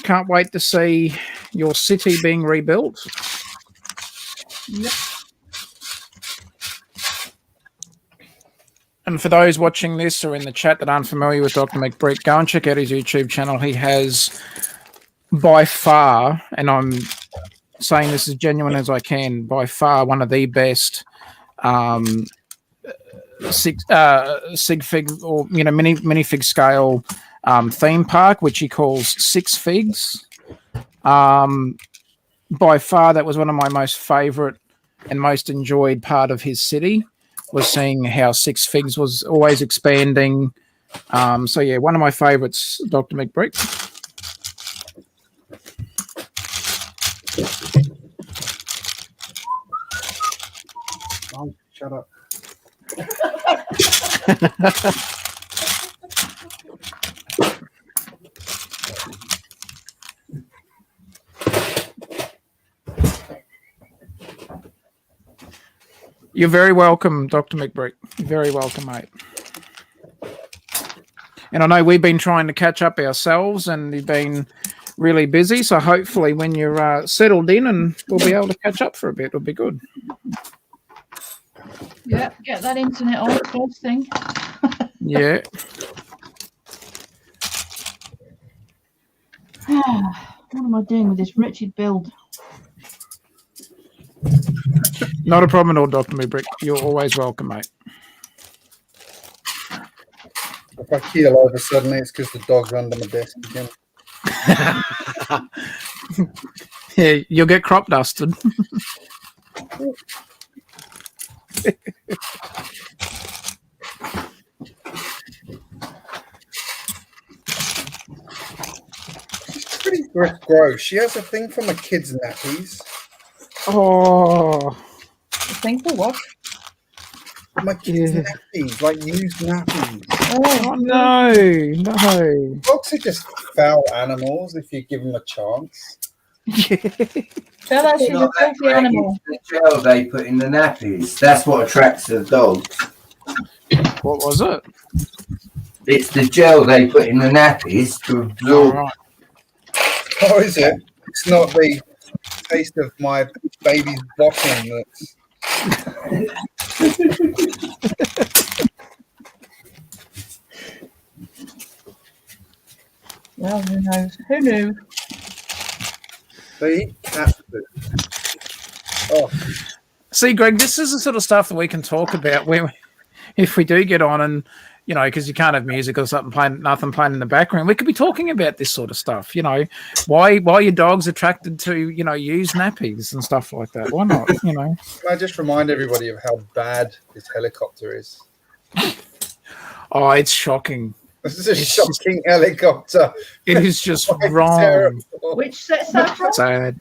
[SPEAKER 2] Can't wait to see your city being rebuilt.
[SPEAKER 4] Yep.
[SPEAKER 2] And for those watching this or in the chat that aren't familiar with Dr. McBrick, go and check out his YouTube channel. He has by far, and I'm saying this as genuine as I can, by far one of the best sig fig or minifig scale theme park, which he calls 6 Figs. By far, that was one of my most favorite and most enjoyed part of his city, was seeing how 6 Figs was always expanding. So yeah, one of my favorites, Dr. McBrick.
[SPEAKER 6] Oh, shut up.
[SPEAKER 2] You're very welcome, Dr. McBrick. You're very welcome, mate. And I know we've been trying to catch up ourselves and you've been really busy. So hopefully when you're settled in and we'll be able to catch up for a bit, it'll be good.
[SPEAKER 4] Yeah, get that internet on first thing.
[SPEAKER 2] Yeah.
[SPEAKER 4] What am I doing with this wretched build?
[SPEAKER 2] Not a problem at all, Dr. McBrick. You're always welcome, mate.
[SPEAKER 6] If I keel over suddenly, it's because the dog's under my desk again.
[SPEAKER 2] Yeah, you'll get crop dusted.
[SPEAKER 6] She's pretty gross. She has a thing for my kids' nappies.
[SPEAKER 2] Oh,
[SPEAKER 4] Thank for what?
[SPEAKER 6] My kids' nappies, like used nappies.
[SPEAKER 2] Oh no, no.
[SPEAKER 6] Dogs are just foul animals if you give them a chance.
[SPEAKER 4] Tell her she's a
[SPEAKER 3] Not that
[SPEAKER 4] filthy
[SPEAKER 3] great,
[SPEAKER 4] animal.
[SPEAKER 3] it's the gel they put in the nappies. That's what attracts the dogs.
[SPEAKER 2] What was it?
[SPEAKER 3] It's the gel they put in the nappies to
[SPEAKER 2] All
[SPEAKER 3] absorb.
[SPEAKER 2] right.
[SPEAKER 6] Oh, is it? It's not the taste of my baby's bottom that's...
[SPEAKER 4] Well, who knows? Who knew?
[SPEAKER 6] They eat cat food. Oh,
[SPEAKER 2] See, Greg, this is the sort of stuff that we can talk about when, if we do get on, and you know, because you can't have music or something playing, nothing playing in the background. We could be talking about this sort of stuff. You know, why your dog's attracted to used nappies and stuff like that. Why not? You know.
[SPEAKER 6] can I just remind everybody of how bad this helicopter is?
[SPEAKER 2] Oh, it's shocking.
[SPEAKER 6] This is a shocking helicopter.
[SPEAKER 2] It is just
[SPEAKER 6] Quite
[SPEAKER 2] wrong.
[SPEAKER 6] terrible.
[SPEAKER 4] Which set's that from?
[SPEAKER 2] Sad.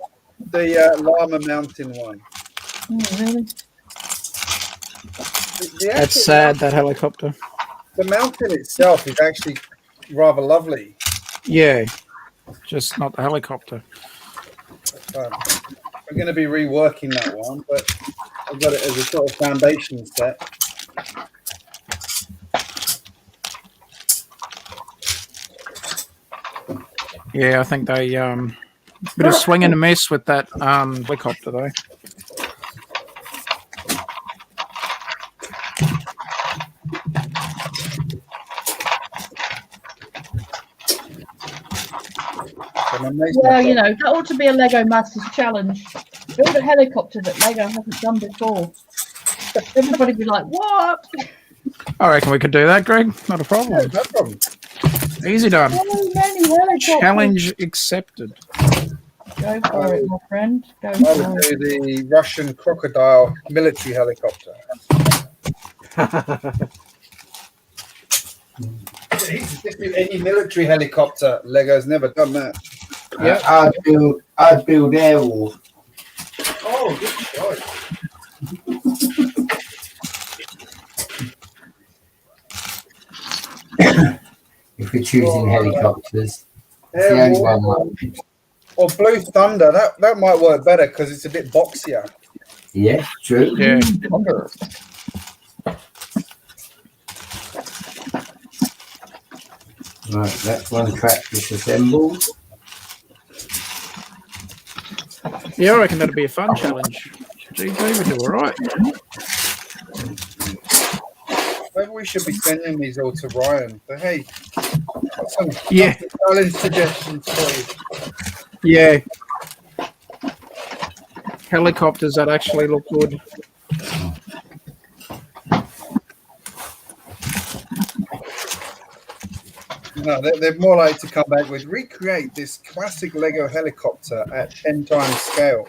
[SPEAKER 6] The Llama Mountain one.
[SPEAKER 4] Oh, really?
[SPEAKER 2] That's sad. That helicopter.
[SPEAKER 6] The mountain itself is actually rather lovely.
[SPEAKER 2] Yeah, just not the helicopter.
[SPEAKER 6] I'm going to be reworking that one, but I've got it as a sort of foundation set.
[SPEAKER 2] Yeah, I think they bit of swing and a miss with that helicopter though.
[SPEAKER 4] Well, you know, that ought to be a Lego Masters challenge. Build a helicopter that Lego hasn't done before. Everybody be like, what?
[SPEAKER 2] I reckon we could do that, Greg. Not a problem.
[SPEAKER 6] No problem.
[SPEAKER 2] Easy done.
[SPEAKER 4] So many helicopters.
[SPEAKER 2] Challenge accepted.
[SPEAKER 4] Go for it, my friend. Go
[SPEAKER 6] I
[SPEAKER 4] for
[SPEAKER 6] would
[SPEAKER 4] it.
[SPEAKER 6] do the Russian crocodile military helicopter. Just do any military helicopter. Lego's never done that.
[SPEAKER 3] Yeah, I'd build Airwolf.
[SPEAKER 6] Oh, good choice.
[SPEAKER 3] If we're choosing helicopters, it's the only one.
[SPEAKER 6] Or Blue Thunder. That might work better because it's a bit boxier.
[SPEAKER 3] Yeah, true.
[SPEAKER 2] Yeah.
[SPEAKER 3] Right, that's one track disassembled.
[SPEAKER 2] Yeah, I reckon that'd be a fun challenge. GJ would do all right.
[SPEAKER 6] Maybe we should be sending these all to Ryan. But hey, got some
[SPEAKER 2] Yeah.
[SPEAKER 6] challenge suggestions for you.
[SPEAKER 2] Yeah. Helicopters that actually look good.
[SPEAKER 6] No, they're more likely to come back with recreate this classic Lego helicopter at 10 times scale.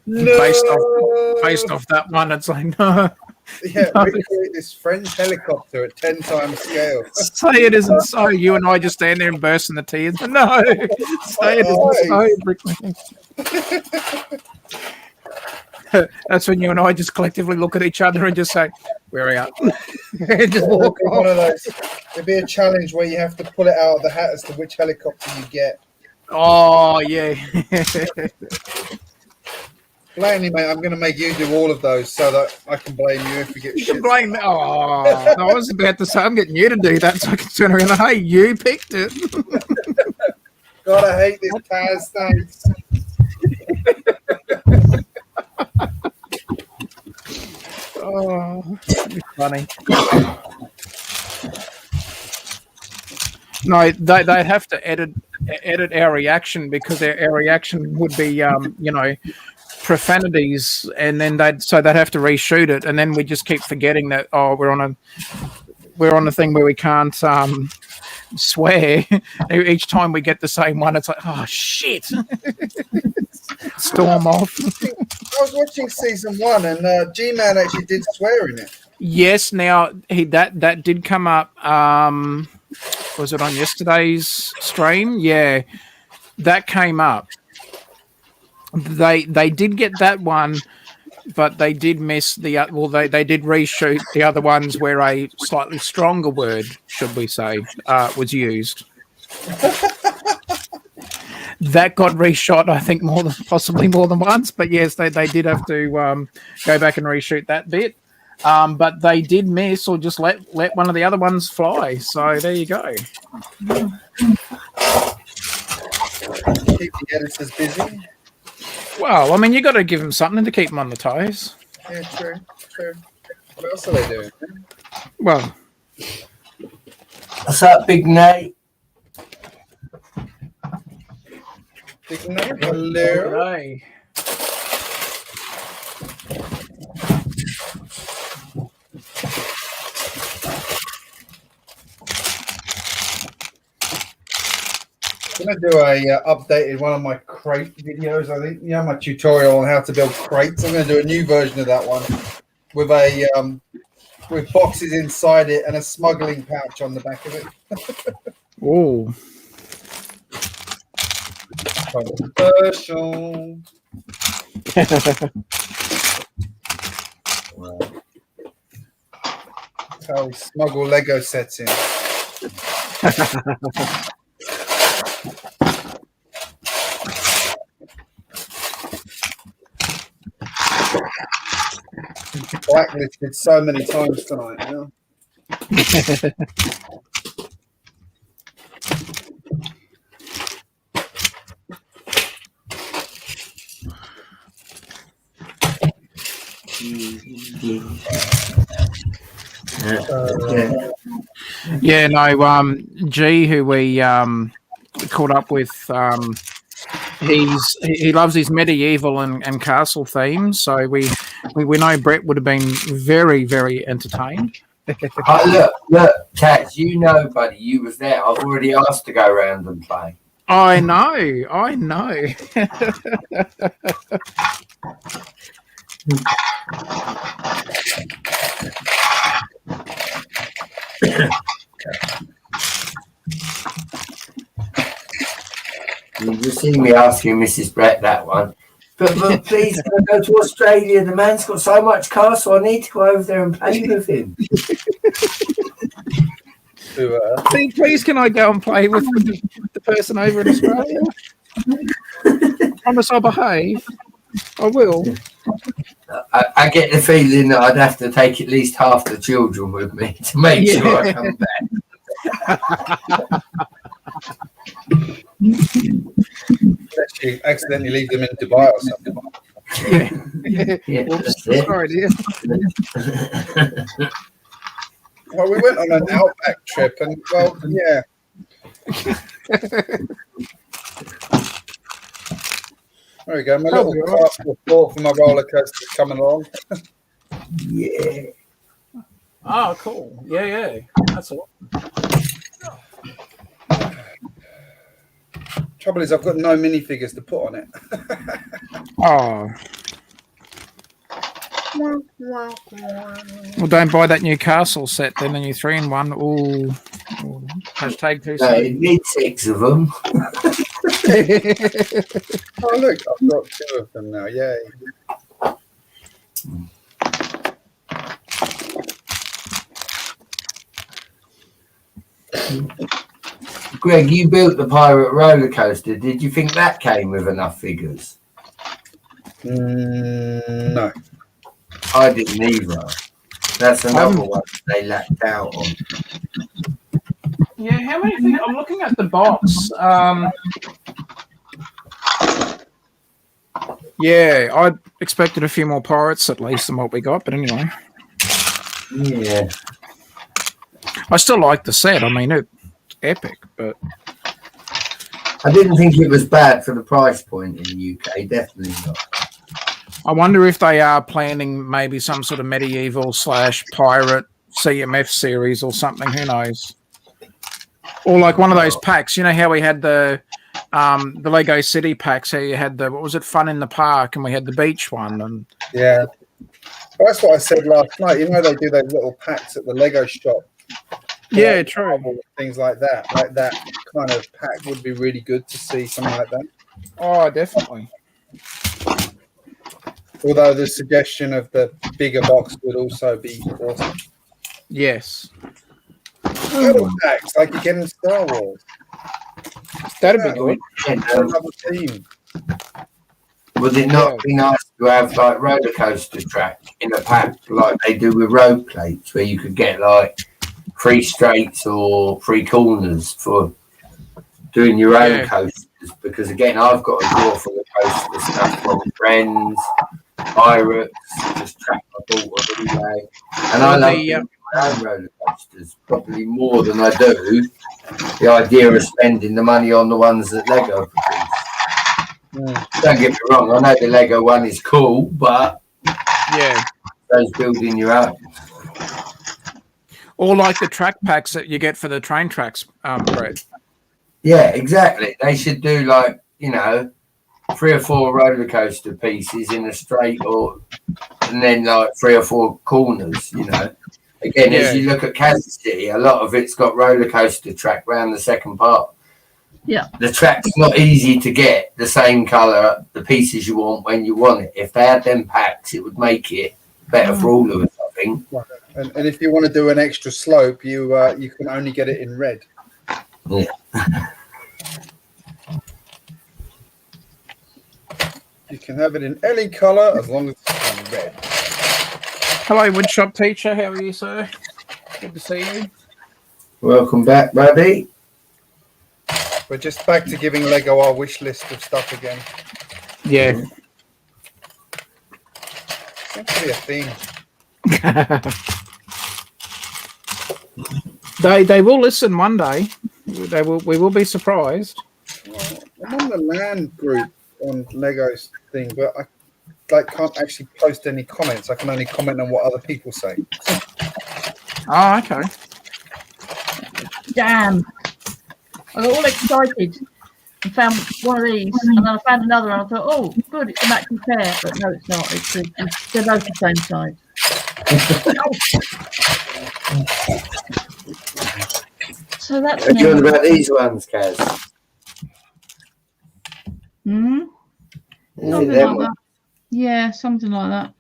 [SPEAKER 6] No.
[SPEAKER 2] Based off that one, it's like no.
[SPEAKER 6] Yeah,
[SPEAKER 2] No.
[SPEAKER 6] recreate this French helicopter at 10 times scale.
[SPEAKER 2] Say it isn't so. You and I just stand there and burst in the tears. No, say it isn't so. Brickman. That's when you and I just collectively look at each other and just say, "We're out." And just walk
[SPEAKER 6] It'd be
[SPEAKER 2] off.
[SPEAKER 6] one of those. It'd be a challenge where you have to pull it out of the hat as to which helicopter you get.
[SPEAKER 2] Oh yeah.
[SPEAKER 6] Blatantly, mate, I'm going to make you do all of those so that I can blame you if you get
[SPEAKER 2] You
[SPEAKER 6] shit.
[SPEAKER 2] can blame me. Oh, I was about to say I'm getting you to do that, so I can turn around and hey, you picked it.
[SPEAKER 6] God, I hate this Taz. Thanks.
[SPEAKER 2] Oh, that'd be funny. No, they'd have to edit our reaction because our reaction would be, profanities, and then they'd have to reshoot it, and then we just keep forgetting that we're on a thing where we can't swear. Each time we get the same one, it's like, oh shit, storm off.
[SPEAKER 6] I was watching season 1 and G-Man actually did swear in it.
[SPEAKER 2] Yes, now that did come up. Was it on yesterday's stream? Yeah, that came up. They did get that one but they did miss the they did reshoot the other ones where a slightly stronger word, should we say, was used. That got reshot, I think, possibly more than once. But yes, they did have to go back and reshoot that bit. But they did miss or just let one of the other ones fly. So there you go.
[SPEAKER 6] Keep the editors busy.
[SPEAKER 2] Well, I mean, you got to give them something to keep them on the toes.
[SPEAKER 6] Yeah, true. What else are they doing?
[SPEAKER 2] Well,
[SPEAKER 3] What's up, Big Nate?
[SPEAKER 6] Big Nate, hello.
[SPEAKER 2] right.
[SPEAKER 6] I'm going to do a updated one of my crate videos. I think my tutorial on how to build crates. I'm going to do a new version of that one with a with boxes inside it and a smuggling pouch on the back of it.
[SPEAKER 2] Oh,
[SPEAKER 6] Controversial. That's how we smuggle Lego sets in. Blacklisted so many times tonight. You know?
[SPEAKER 2] yeah, no. G, who we caught up with, he loves his medieval and castle themes. So we know Brett would have been very, very entertained.
[SPEAKER 3] Look, Tats, you know, buddy, you was there. I've already asked to go around and play.
[SPEAKER 2] I know.
[SPEAKER 3] You just see me asking Mrs. Brett that one. But please, can I go to Australia? The man's got so much castle. I need to go over there and play with him.
[SPEAKER 2] Please, can I go and play with the person over in Australia? Promise I'll behave. I will.
[SPEAKER 3] I get the feeling that I'd have to take at least half the children with me to make sure I come back.
[SPEAKER 6] Actually, accidentally leave them in Dubai or something.
[SPEAKER 3] Yeah,
[SPEAKER 2] Oops,
[SPEAKER 3] that's it.
[SPEAKER 2] sorry, dear.
[SPEAKER 6] Well, we went on an outback trip, and well, yeah. There we go. My little cart report for my roller coaster is coming along.
[SPEAKER 3] Yeah.
[SPEAKER 2] Oh, cool. Yeah. That's all.
[SPEAKER 6] Trouble is, I've got no minifigures to put on it.
[SPEAKER 2] Oh. Well, don't buy that new castle set then, the new 3-in-1. Ooh. Hashtag too
[SPEAKER 3] No,
[SPEAKER 2] soon.
[SPEAKER 3] you need 6 of them.
[SPEAKER 6] Oh, look, I've got 2 of them now. Yay.
[SPEAKER 3] Greg, you built the pirate roller coaster. Did you think that came with enough figures?
[SPEAKER 6] No.
[SPEAKER 3] I didn't either. That's another one they lacked out on.
[SPEAKER 2] Yeah, how many things? I'm looking at the box. Yeah, I expected a few more pirates at least than what we got, but anyway.
[SPEAKER 3] Yeah.
[SPEAKER 2] I still like the set. I mean, it's epic, but
[SPEAKER 3] I didn't think it was bad for the price point in the UK. Definitely not.
[SPEAKER 2] I wonder if they are planning maybe some sort of medieval / pirate CMF series or something. Who knows? Or like one of those packs. You know how we had the Lego City packs? How you had the, what was it, Fun in the Park, and we had the beach one. And
[SPEAKER 6] Yeah. Well, that's what I said last night. You know, they do those little packs at the Lego shop.
[SPEAKER 2] yeah, true.
[SPEAKER 6] Things like that. Like that kind of pack would be really good to see, something like that.
[SPEAKER 2] Oh, definitely.
[SPEAKER 6] Although the suggestion of the bigger box would also be awesome.
[SPEAKER 2] Yes.
[SPEAKER 6] Battle packs like you get in Star Wars.
[SPEAKER 2] That'd be good.
[SPEAKER 6] Another theme.
[SPEAKER 3] Would it not be nice to have like roller coaster track in a pack like they do with road plates, where you could get like 3 straights or 3 corners for doing your own coasters? Because again, I've got a drawer full of coaster stuff from Friends, Pirates, just track I bought anyway. And I love doing my own roller coasters probably more than I do the idea of spending the money on the ones that Lego produce. Don't get me wrong, I know the Lego one is cool, but those building your own.
[SPEAKER 2] Or like the track packs that you get for the train tracks, Brett.
[SPEAKER 3] Yeah, exactly. They should do like, 3 or 4 roller coaster pieces in a straight, and then like 3 or 4 corners, Again, as you look at Kansas City, a lot of it's got roller coaster track round the second part.
[SPEAKER 4] Yeah.
[SPEAKER 3] The track's not easy to get the same colour, the pieces you want when you want it. If they had them packs, it would make it better for all of us, I think.
[SPEAKER 6] And if you want to do an extra slope, you can only get it in red.
[SPEAKER 3] Yeah.
[SPEAKER 6] You can have it in any colour as long as it's in red.
[SPEAKER 2] Hello, woodshop teacher. How are you, sir? Good to see you.
[SPEAKER 3] Welcome back, buddy.
[SPEAKER 6] We're just back to giving Lego our wish list of stuff again.
[SPEAKER 2] Yeah.
[SPEAKER 6] Seems to be a theme.
[SPEAKER 2] They will listen one day. We will be surprised.
[SPEAKER 6] Well, I'm on the land group on Lego's thing, but I can't actually post any comments. I can only comment on what other people say.
[SPEAKER 2] Oh, okay.
[SPEAKER 4] Damn. I got all excited and found one of these, and then I found another, and I thought, oh, good, it's a matching pair. But no, it's not. They're both the same size. So that's.
[SPEAKER 3] Are you on about these ones, Kaz?
[SPEAKER 4] Something like that. Yeah, something like that.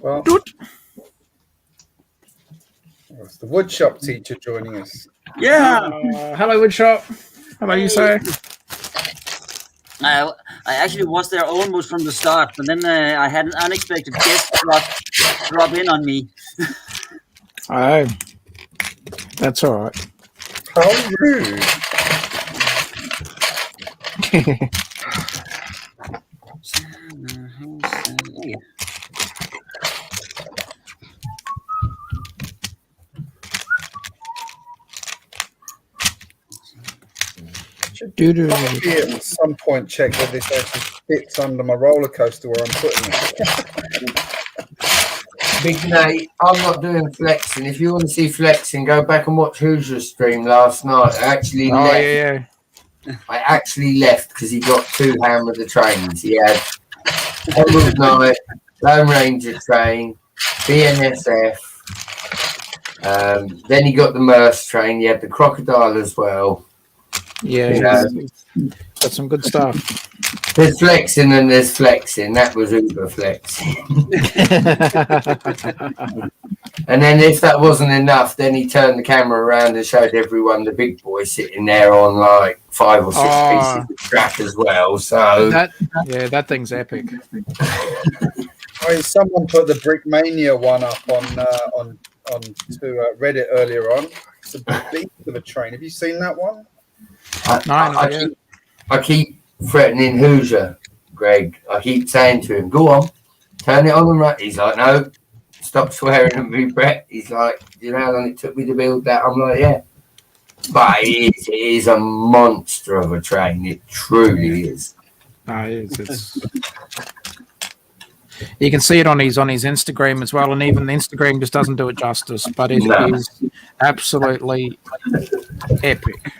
[SPEAKER 6] Well, it's the woodshop teacher joining us.
[SPEAKER 7] Yeah.
[SPEAKER 2] Hello, woodshop. How about you, sir?
[SPEAKER 7] I actually was there almost from the start, but then I had an unexpected guest drop in on me.
[SPEAKER 2] Oh, that's all right.
[SPEAKER 6] How rude. Probably at some point check whether this actually fits under my roller coaster where I'm putting it.
[SPEAKER 3] Big Nate, I'm not doing flexing. If you want to see flexing, go back and watch Hoosier's stream last night. I actually left. I actually left because he got 2 hammer the trains. He had Emerald Knight, Lone Ranger train, BNSF. Then he got the Merce train. He had the Crocodile as well.
[SPEAKER 2] Yeah, got some good stuff.
[SPEAKER 3] There's flexing and there's flexing. That was uber flexing. And then if that wasn't enough, then he turned the camera around and showed everyone the big boy sitting there on like 5 or 6 pieces of track as well. So
[SPEAKER 2] that thing's epic.
[SPEAKER 6] Someone put the Brickmania one up on Reddit earlier on. It's a beast of a train. Have you seen that one?
[SPEAKER 3] I keep threatening Hoosier, Greg. I keep saying to him, go on, turn it on and right. He's like, no, stop swearing at me, Brett. He's like, you know how long it took me to build that? I'm like, yeah. But it is a monster of a train. It truly is.
[SPEAKER 2] No, it is. You can see it on his Instagram as well, and even the Instagram just doesn't do it justice, but it is absolutely epic.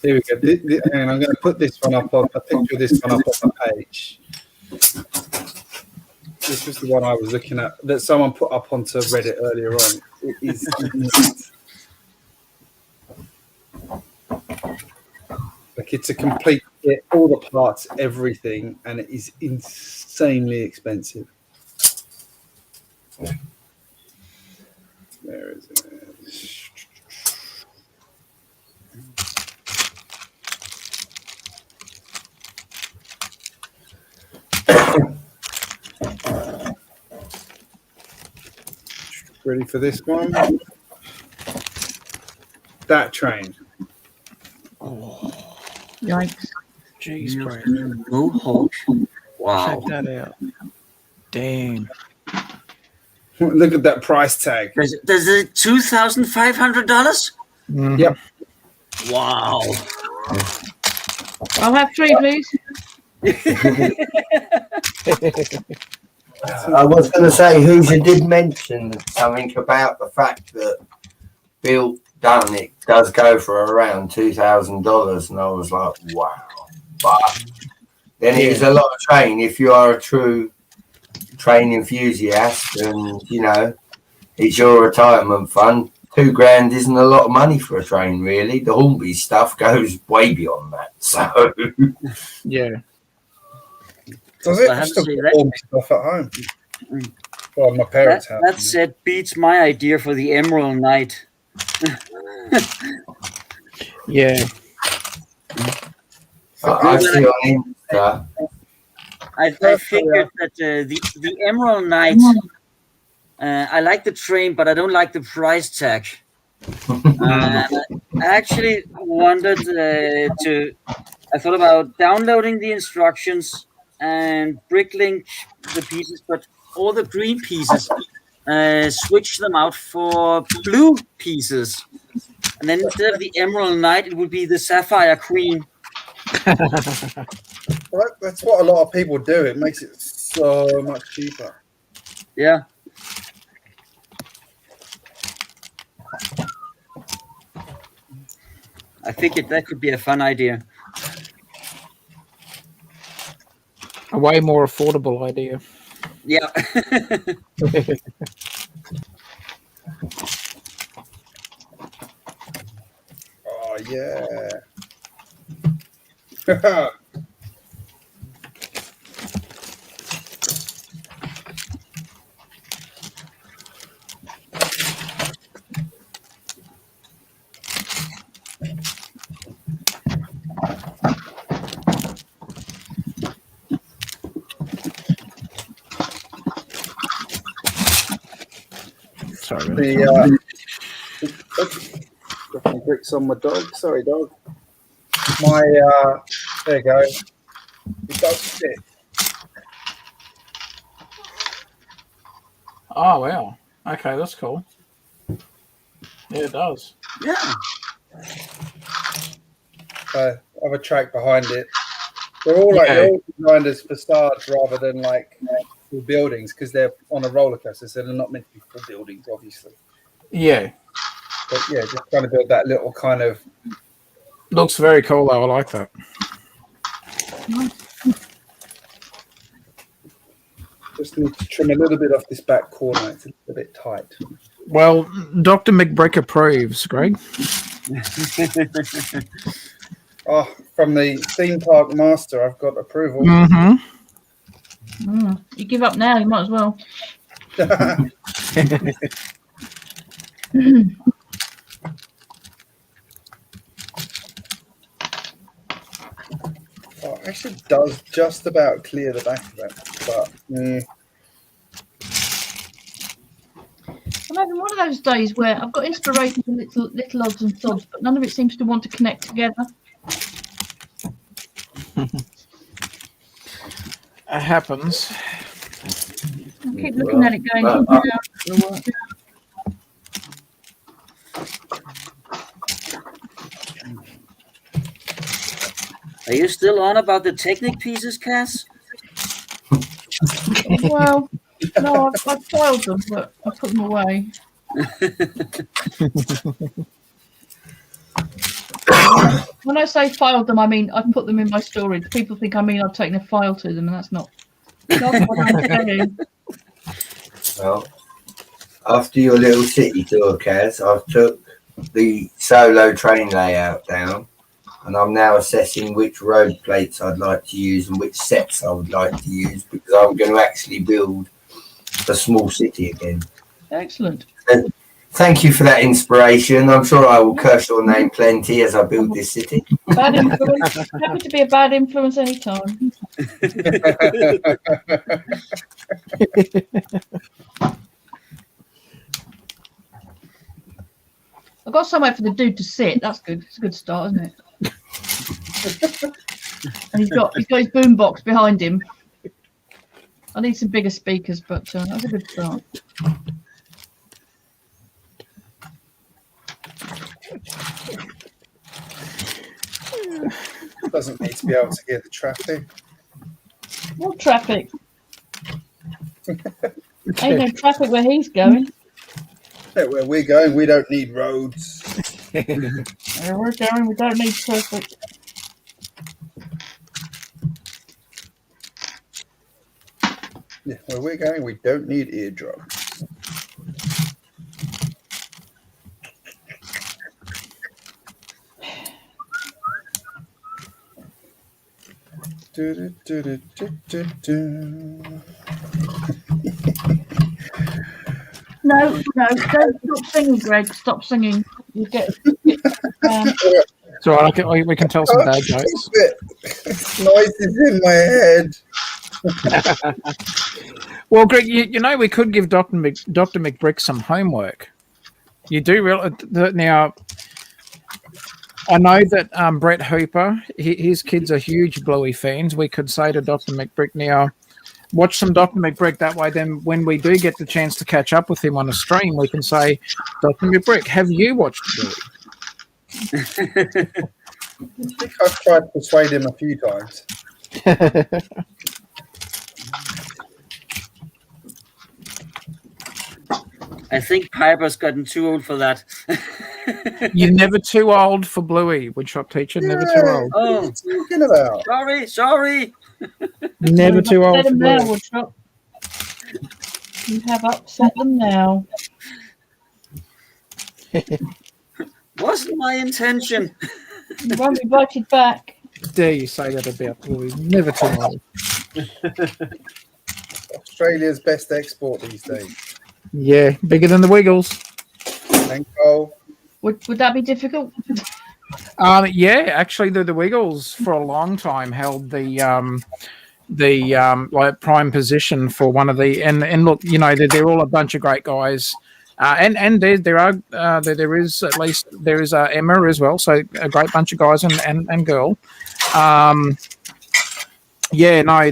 [SPEAKER 6] Here we go. And I'm going to put this one up on a picture of this one up on the page. This was the one I was looking at that someone put up onto Reddit earlier on. It is like it's a complete kit, all the parts, everything, and it is insanely expensive. Where is it? Ready for this one? That train.
[SPEAKER 4] Yikes.
[SPEAKER 2] Jeez, bro.
[SPEAKER 7] Mohawk. Wow.
[SPEAKER 2] Check that out. Damn.
[SPEAKER 6] Look at that price tag.
[SPEAKER 7] Does it $2,500?
[SPEAKER 6] Yep.
[SPEAKER 7] Wow.
[SPEAKER 4] I'll have 3, please.
[SPEAKER 3] I was going to say, Hoosier did mention something about the fact that built done it does go for around $2,000, and I was like, wow. But then it is a lot of train if you are a true train enthusiast, and you know it's your retirement fund. $2,000 isn't a lot of money for a train, really. The Hornby stuff goes way beyond that. So
[SPEAKER 2] Yeah.
[SPEAKER 6] Does
[SPEAKER 7] I
[SPEAKER 6] it?
[SPEAKER 7] have to
[SPEAKER 6] Still
[SPEAKER 7] say
[SPEAKER 6] got
[SPEAKER 7] that-
[SPEAKER 6] all my stuff at home. Well, my parents' house.
[SPEAKER 7] That said beats my idea for the Emerald Knight.
[SPEAKER 2] Yeah.
[SPEAKER 3] I see on Insta.
[SPEAKER 7] I figured that the Emerald Knight, I like the train, but I don't like the price tag. I actually wanted I thought about downloading the instructions and bricklink the pieces, but all the green pieces, switch them out for blue pieces. And then instead of the Emerald Knight, it would be the Sapphire Queen.
[SPEAKER 6] Well, that's what a lot of people do. It makes it so much cheaper.
[SPEAKER 7] Yeah. I figured that could be a fun idea.
[SPEAKER 2] A way more affordable idea.
[SPEAKER 7] Yeah.
[SPEAKER 6] Oh, yeah.
[SPEAKER 2] Sorry.
[SPEAKER 6] Got some bricks on my dog. Sorry, dog. There you go. It does fit.
[SPEAKER 2] Oh, wow. Okay, that's cool. Yeah, it does.
[SPEAKER 7] Yeah.
[SPEAKER 6] I have a track behind it. They're all like they're all designed as facades rather than like full buildings because they're on a roller coaster, so they're not meant to be full buildings, obviously.
[SPEAKER 2] Yeah.
[SPEAKER 6] But yeah, just trying to build that little kind of.
[SPEAKER 2] Looks very cool, though. I like that.
[SPEAKER 6] Just need to trim a little bit off this back corner. It's a little bit tight.
[SPEAKER 2] Well, Dr. McBrick approves, Greg.
[SPEAKER 6] Oh, from the theme park master, I've got approval.
[SPEAKER 2] Mm-hmm.
[SPEAKER 4] You give up now, you might as well.
[SPEAKER 6] Oh, actually does just about clear the back of it, but
[SPEAKER 4] I'm having one of those days where I've got inspiration for little odds and sods, but none of it seems to want to connect together.
[SPEAKER 2] It happens.
[SPEAKER 4] I keep looking at it going, yeah, it'll work.
[SPEAKER 7] Are you still on about the Technic pieces, Cass?
[SPEAKER 4] Well, no, I've filed them, but I put them away. when I say filed them, I mean I've put them in my storage. People think I mean I've taken a file to them, and that's not what I'm saying.
[SPEAKER 3] Well, after your little city tour, Kaz, I've took the solo train layout down, and I'm now assessing which road plates I'd like to use and which sets I would like to use, because I'm going to actually build a small city again.
[SPEAKER 4] Excellent.
[SPEAKER 3] Thank you for that inspiration. I'm sure I will curse your name plenty as I build this city.
[SPEAKER 4] Bad influence. Happy to be a bad influence anytime. I've got somewhere for the dude to sit. That's good. It's a good start, isn't it? And he's got his boombox behind him. I need some bigger speakers, but that's a good start.
[SPEAKER 6] Doesn't need to be able to get the traffic.
[SPEAKER 4] What traffic? Ain't no traffic where he's going.
[SPEAKER 6] Yeah, where we're going, we don't need roads.
[SPEAKER 4] Where we're going, we don't need traffic.
[SPEAKER 6] Yeah, where we're going, we don't need eardrums. Do, do, do, do, do, do.
[SPEAKER 4] No, don't stop singing, Greg. Stop singing. You get.
[SPEAKER 2] It's all right. We can tell some bad jokes.
[SPEAKER 6] Noise is in my head.
[SPEAKER 2] Well, Greg, you know we could give Dr. McBrick some homework. You do realize that now. I know that Brett Hooper, his kids are huge Bluey fans. We could say to Dr. McBrick now, watch some Dr. McBrick. That way, then when we do get the chance to catch up with him on a stream, we can say, Dr. McBrick, have you watched Bluey?
[SPEAKER 6] I think I've tried to persuade him a few times.
[SPEAKER 7] I think Piper's gotten too old for that.
[SPEAKER 2] You're never too old for Bluey, woodshop teacher. Never too old.
[SPEAKER 7] Oh,
[SPEAKER 6] What are you talking about?
[SPEAKER 7] sorry.
[SPEAKER 2] Never too old for
[SPEAKER 4] Now,
[SPEAKER 2] Bluey.
[SPEAKER 4] Woodshop. You have upset them now.
[SPEAKER 7] Wasn't my intention.
[SPEAKER 4] You won't be invited back.
[SPEAKER 2] Dare you say that about Bluey? Never too old.
[SPEAKER 6] Australia's best export these days.
[SPEAKER 2] Yeah, bigger than the Wiggles.
[SPEAKER 6] Thank you.
[SPEAKER 4] Would that be difficult?
[SPEAKER 2] Yeah, actually, the Wiggles for a long time held the like prime position for one of the and look, you know, they're all a bunch of great guys, and there is Emma as well, so a great bunch of guys and girl. Yeah, no,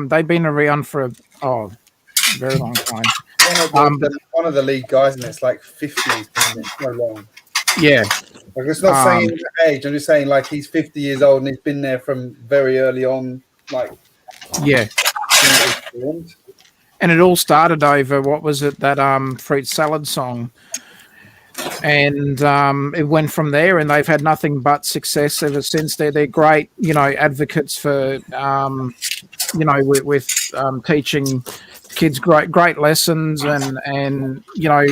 [SPEAKER 2] they've been around for a very long time.
[SPEAKER 6] One of the lead guys, and it's like 50. He's been there so long.
[SPEAKER 2] Yeah,
[SPEAKER 6] Like, it's not saying the age. I'm just saying like he's 50 years old and he's been there from very early on. Like,
[SPEAKER 2] yeah. And it all started over what was it, that fruit salad song, and it went from there. And they've had nothing but success ever since. They're great, you know, advocates for you know, with teaching kids great lessons and you know,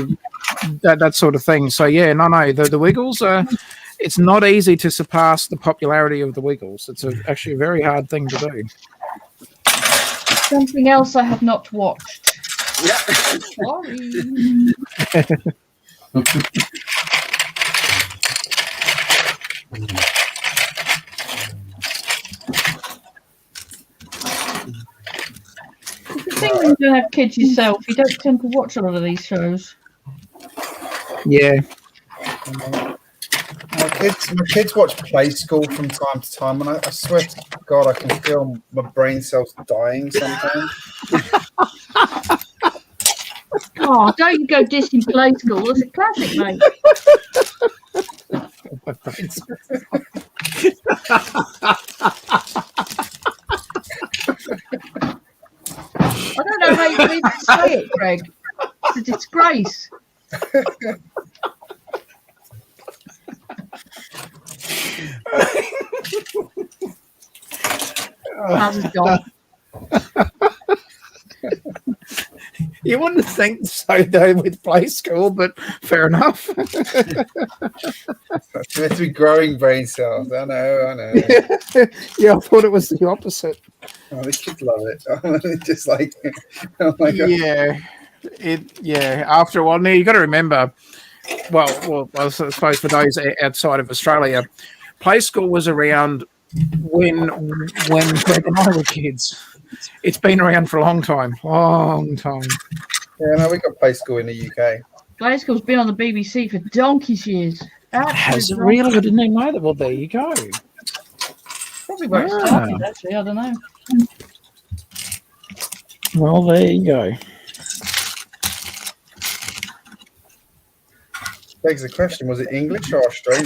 [SPEAKER 2] that sort of thing. So yeah, no, the Wiggles are. It's not easy to surpass the popularity of the Wiggles. It's actually a very hard thing to do.
[SPEAKER 4] Something else I have not watched.
[SPEAKER 7] Yeah.
[SPEAKER 4] Sorry. The thing when you don't have kids yourself, you don't tend to watch a lot of these shows.
[SPEAKER 2] Yeah.
[SPEAKER 6] My kids watch Play School from time to time, and I swear to God, I can feel my brain cells dying sometimes.
[SPEAKER 4] Oh, don't you go dissing Play School. It's a classic, mate. I don't know how you can even say it, Greg. It's a disgrace. How's it gone?
[SPEAKER 2] You wouldn't think so though with play school, but fair enough.
[SPEAKER 6] It's meant to be growing brain cells. I know.
[SPEAKER 2] Yeah, I thought it was the opposite.
[SPEAKER 6] Oh, the kids love it. It's just like, oh my god.
[SPEAKER 2] Yeah. After a while, now you got to remember. Well, I suppose for those outside of Australia, play school was around when Greg and I were kids. It's been around for a long time.
[SPEAKER 6] Yeah, no, we got play school in the UK.
[SPEAKER 4] Play school's been on the BBC for donkey's years.
[SPEAKER 2] Has it really? I didn't even know that. Well, there you go.
[SPEAKER 4] Probably where it started, actually. I don't know.
[SPEAKER 2] Well, there you go.
[SPEAKER 6] Begs the question: was it English or Australian?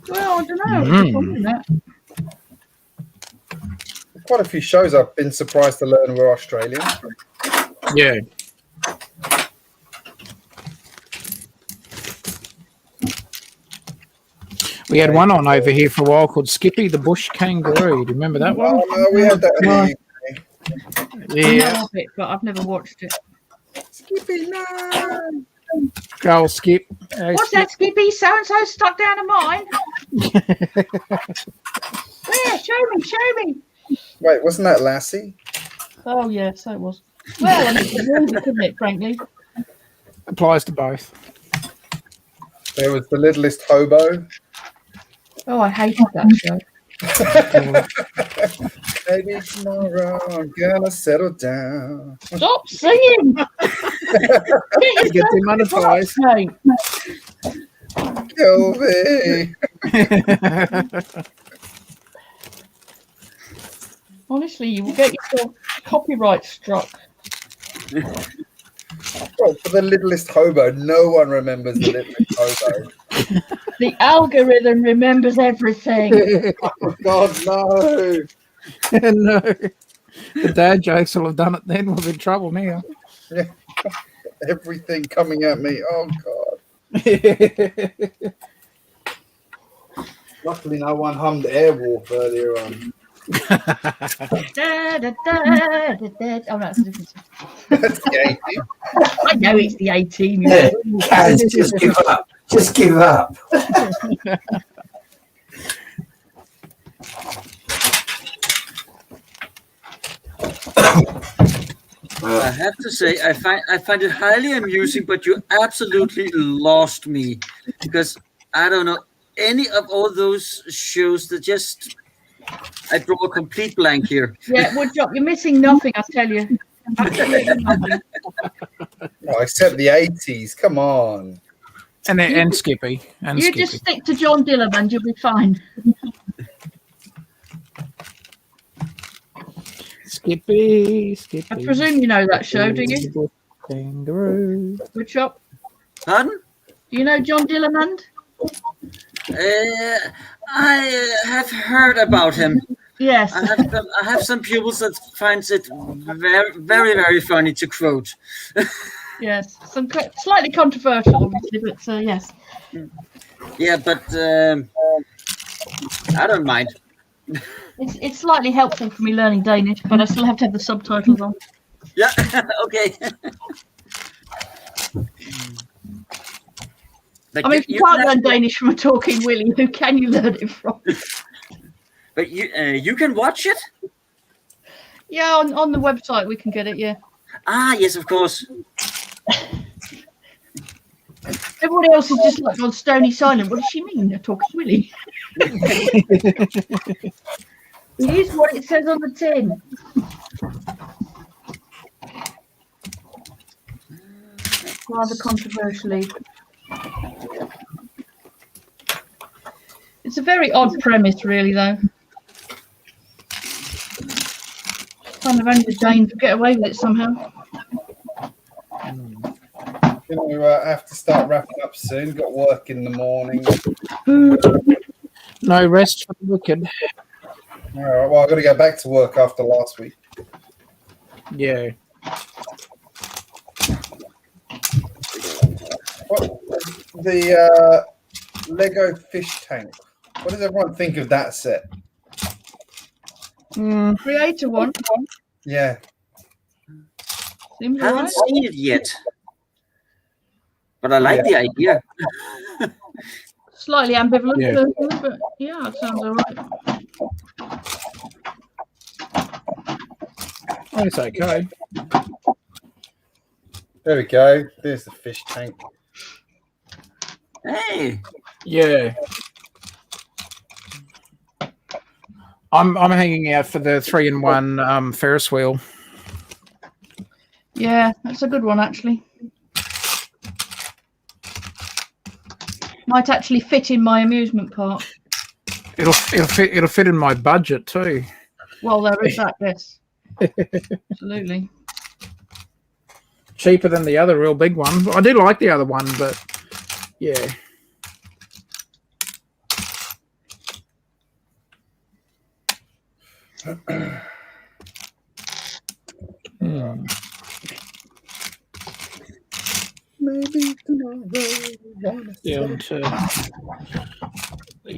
[SPEAKER 4] Well, I don't know.
[SPEAKER 6] Quite a few shows I've been surprised to learn were Australian.
[SPEAKER 2] Yeah. We had one on over here for a while called Skippy the Bush Kangaroo. Do you remember that one?
[SPEAKER 6] Oh, no, we had that in the UK.
[SPEAKER 4] I know of it, but I've never watched it.
[SPEAKER 6] Skippy, no!
[SPEAKER 2] Go, Skip.
[SPEAKER 4] What's that, Skippy? So-and-so stuck down a mine? Where? Show me.
[SPEAKER 6] Wait, wasn't that Lassie?
[SPEAKER 4] Oh, yeah, so it was. Well, I mean, couldn't it, frankly?
[SPEAKER 2] Applies to both.
[SPEAKER 6] There was The Littlest Hobo.
[SPEAKER 4] Oh, I hated that show.
[SPEAKER 6] Maybe tomorrow I'm gonna settle down.
[SPEAKER 4] Stop singing!
[SPEAKER 2] Get demonetized.
[SPEAKER 6] Kill me.
[SPEAKER 4] Honestly, you will get yourself copyright struck.
[SPEAKER 6] Well, for The Littlest Hobo, no one remembers The Littlest Hobo.
[SPEAKER 4] The algorithm remembers everything.
[SPEAKER 6] Oh, God, no.
[SPEAKER 2] No. The dad jokes will have done it then. We're in trouble now.
[SPEAKER 6] Yeah. Everything coming at me. Oh, God. Luckily, no one hummed Airwolf earlier on.
[SPEAKER 4] Oh, no, that's a different song.
[SPEAKER 6] That's the 18.
[SPEAKER 4] I know it's the 18.
[SPEAKER 3] Yeah, Kaz, just give up. Just give up.
[SPEAKER 7] I have to say, I find it highly amusing, but you absolutely lost me because I don't know any of all those shows that just. I draw a complete blank here.
[SPEAKER 4] Yeah, Woodchop, you're missing nothing, I tell you. Absolutely nothing.
[SPEAKER 6] Oh, except the 80s. Come on.
[SPEAKER 2] And Skippy. And
[SPEAKER 4] You
[SPEAKER 2] Skippy.
[SPEAKER 4] just stick to John Dillon and you'll be fine.
[SPEAKER 2] Skippy.
[SPEAKER 4] I presume you know that show, do you?
[SPEAKER 2] Kangaroo.
[SPEAKER 4] Woodchop?
[SPEAKER 7] Pardon?
[SPEAKER 4] Do you know John Dillamond?
[SPEAKER 7] I have heard about him.
[SPEAKER 4] Yes.
[SPEAKER 7] I have some pupils that finds it very, very, very funny to quote.
[SPEAKER 4] Yes. Some slightly controversial, obviously, but yes.
[SPEAKER 7] Yeah, but I don't mind.
[SPEAKER 4] It's slightly helpful for me learning Danish, but I still have to have the subtitles on.
[SPEAKER 7] Yeah, okay.
[SPEAKER 4] I mean, if you can't learn Danish from a talking Willie, who can you learn it from?
[SPEAKER 7] But you can watch it?
[SPEAKER 4] Yeah, on the website we can get it, yeah.
[SPEAKER 7] Ah, yes, of course.
[SPEAKER 4] Everybody else is just like on stony silent. What does she mean? They're talking Willie. It is what it says on the tin. Rather controversially. It's a very odd premise, really, though. Kind of only the Danes get away with it somehow.
[SPEAKER 6] You know, I have to start wrapping up soon. Got work in the morning.
[SPEAKER 2] No rest for the wicked.
[SPEAKER 6] All right, well, I've got to go back to work after last week.
[SPEAKER 2] Yeah.
[SPEAKER 6] What the Lego fish tank? What does everyone think of that set?
[SPEAKER 4] Creator one.
[SPEAKER 6] Yeah.
[SPEAKER 4] Seems
[SPEAKER 7] Haven't
[SPEAKER 4] alright.
[SPEAKER 7] seen it yet, but I like the idea.
[SPEAKER 4] Slightly ambivalent,
[SPEAKER 2] Yeah.
[SPEAKER 4] personally, but yeah, it sounds alright.
[SPEAKER 2] It's okay.
[SPEAKER 6] There we go. There's the fish tank.
[SPEAKER 7] Hey,
[SPEAKER 2] Yeah. I'm hanging out for the 3-in-1 Ferris wheel.
[SPEAKER 4] Yeah, that's a good one actually. Might actually fit in my amusement park.
[SPEAKER 2] It'll fit in my budget too.
[SPEAKER 4] Well, there is that, yes. Absolutely.
[SPEAKER 2] Cheaper than the other real big one. I do like the other one, but yeah.
[SPEAKER 6] Maybe tomorrow.
[SPEAKER 2] Down to the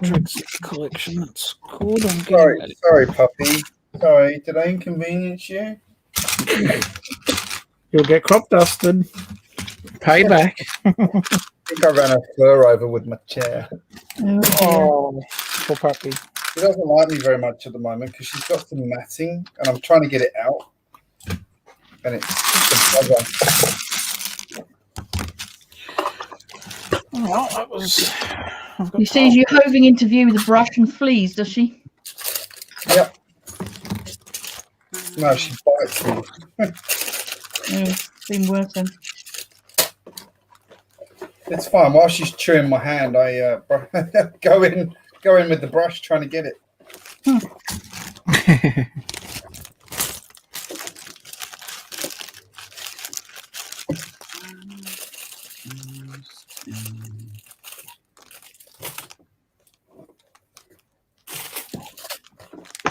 [SPEAKER 2] tricks collection. That's called. I'm getting that.
[SPEAKER 6] Sorry, puppy. Sorry, did I inconvenience you?
[SPEAKER 2] You'll get crop dusted. Payback.
[SPEAKER 6] I think I ran a fur over with my chair.
[SPEAKER 2] Oh, poor puppy.
[SPEAKER 6] She doesn't like me very much at the moment because she's got some matting and I'm trying to get it out. And it's just a bugger.
[SPEAKER 2] Well, that was.
[SPEAKER 4] You see, you hoving into view with the brush and fleas, does she?
[SPEAKER 6] Yep. No, she bites me.
[SPEAKER 4] It's been worse then.
[SPEAKER 6] It's fine. While she's chewing my hand, I go in with the brush trying to get it.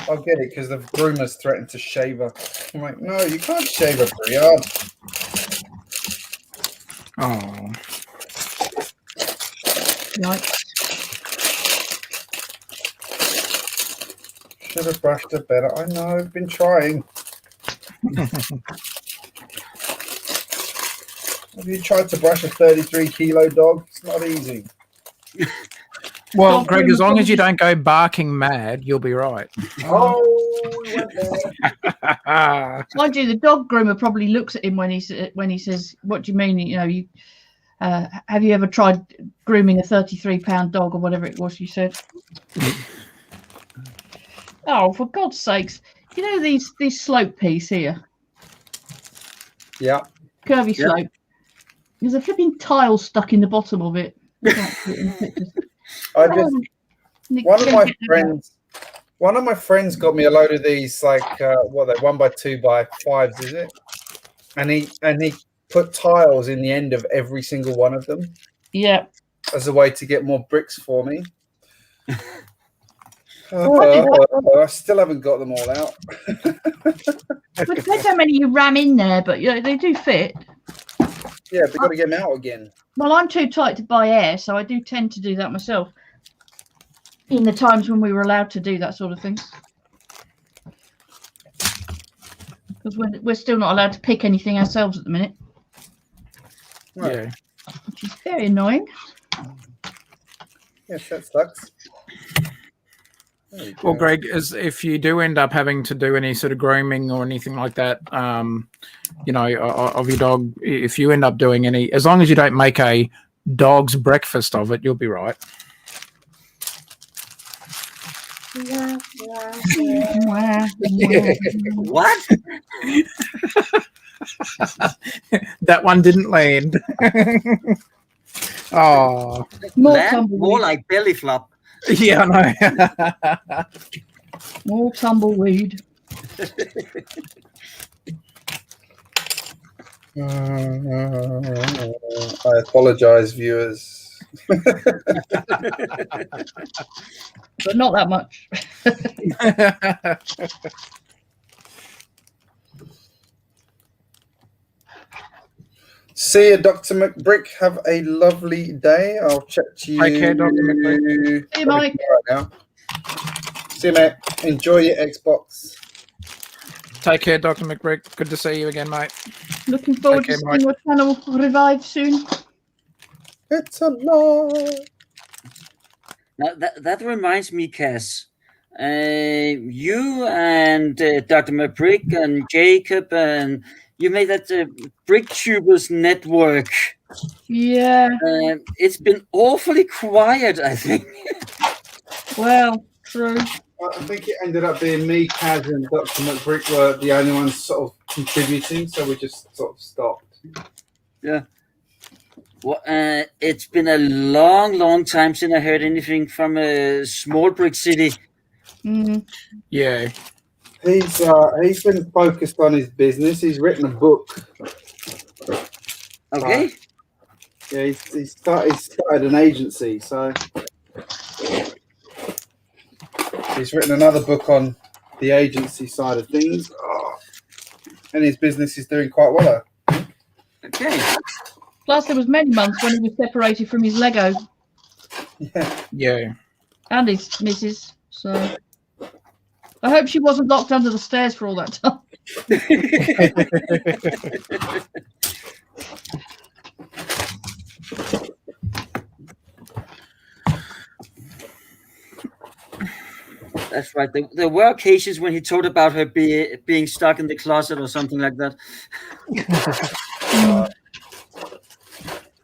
[SPEAKER 6] I'll get it because the groomers threatened to shave her. I'm like, no, you can't shave her pretty hard.
[SPEAKER 2] Oh.
[SPEAKER 4] Yikes.
[SPEAKER 6] Should have brushed her better. I know, I've been trying. Have you tried to brush a 33-kilo dog? It's not easy.
[SPEAKER 2] Well, Greg, as long as you don't go barking mad, you'll be right.
[SPEAKER 6] Oh, we went there.
[SPEAKER 4] Mind you, the dog groomer probably looks at him when he says, "What do you mean? You know, you have you ever tried grooming a 33-pound dog or whatever it was you said?" Oh, for God's sakes! You know these slope peas here,
[SPEAKER 6] Yeah.
[SPEAKER 4] curvy slope. There's a flipping tile stuck in the bottom of it.
[SPEAKER 6] I just one of my friends got me a load of these, like what are they, 1x2x5s, is it? And he put tiles in the end of every single one of them.
[SPEAKER 4] Yeah.
[SPEAKER 6] As a way to get more bricks for me. I still haven't got them all out.
[SPEAKER 4] It depends how many you ram in there, but yeah, they do fit.
[SPEAKER 6] Yeah, they've got to get them out again.
[SPEAKER 4] Well, I'm too tight to buy air, so I do tend to do that myself. In the times when we were allowed to do that sort of thing. Because we're still not allowed to pick anything ourselves at the minute.
[SPEAKER 6] Right.
[SPEAKER 2] Yeah.
[SPEAKER 4] Which is very annoying.
[SPEAKER 6] Yes, that sucks.
[SPEAKER 2] Well, Greg, if you do end up having to do any sort of grooming or anything like that, you know, of your dog, if you end up doing any, as long as you don't make a dog's breakfast of it, you'll be right.
[SPEAKER 7] what?
[SPEAKER 2] That one didn't land. Oh,
[SPEAKER 7] More like belly flop.
[SPEAKER 2] Yeah, I know.
[SPEAKER 4] More tumbleweed.
[SPEAKER 6] I apologize, viewers.
[SPEAKER 4] But not that much.
[SPEAKER 6] See you, Dr. McBrick. Have a lovely day. I'll chat to you.
[SPEAKER 2] Take care, Dr. McBrick.
[SPEAKER 4] See you, Mike.
[SPEAKER 6] Now. See you, mate. Enjoy your Xbox.
[SPEAKER 2] Take care, Dr. McBrick. Good to see you again, mate.
[SPEAKER 4] Looking forward
[SPEAKER 2] Okay,
[SPEAKER 4] to
[SPEAKER 2] Mike.
[SPEAKER 4] seeing your channel revive soon.
[SPEAKER 6] It's a lie.
[SPEAKER 7] Now that reminds me, Cass. You and Dr. McBrick and Jacob and you made that BrickTubers network.
[SPEAKER 4] Yeah.
[SPEAKER 7] It's been awfully quiet, I think.
[SPEAKER 4] Well, true.
[SPEAKER 6] I think it ended up being me, Kaz, and Dr. McBrick were the only ones sort of contributing, so we just sort of stopped.
[SPEAKER 7] Yeah. Well, it's been a long time since I heard anything from a small brick city.
[SPEAKER 4] Mm.
[SPEAKER 2] Yeah.
[SPEAKER 6] He's been focused on his business. He's written a book.
[SPEAKER 7] Okay.
[SPEAKER 6] Yeah, he started an agency, so he's written another book on the agency side of things, and his business is doing quite well.
[SPEAKER 7] Okay.
[SPEAKER 4] Plus, there was many months when he was separated from his Lego
[SPEAKER 2] Yeah.
[SPEAKER 4] and his missus. So I hope she wasn't locked under the stairs for all that time.
[SPEAKER 7] That's right. There were occasions when he told about her being stuck in the closet or something like that.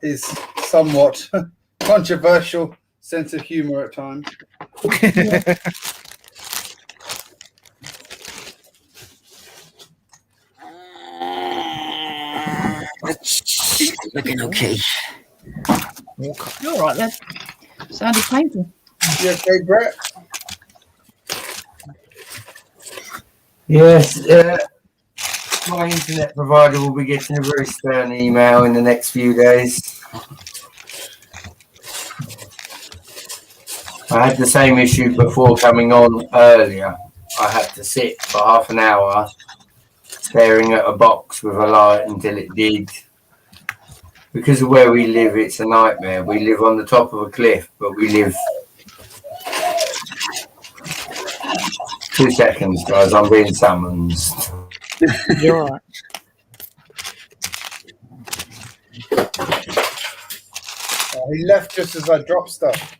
[SPEAKER 6] His somewhat controversial sense of humor at times.
[SPEAKER 7] It's looking okay.
[SPEAKER 4] You're all right there. Sounded painful.
[SPEAKER 6] You okay, Brett?
[SPEAKER 3] Yes, my internet provider will be getting a very stern email in the next few days. I had the same issue before coming on earlier. I had to sit for half an hour staring at a box with a light until it did. Because of where we live, it's a nightmare. We live on the top of a cliff, but we live... 2 seconds, guys, I'm being summoned.
[SPEAKER 2] You're all right.
[SPEAKER 6] He left just as I dropped stuff.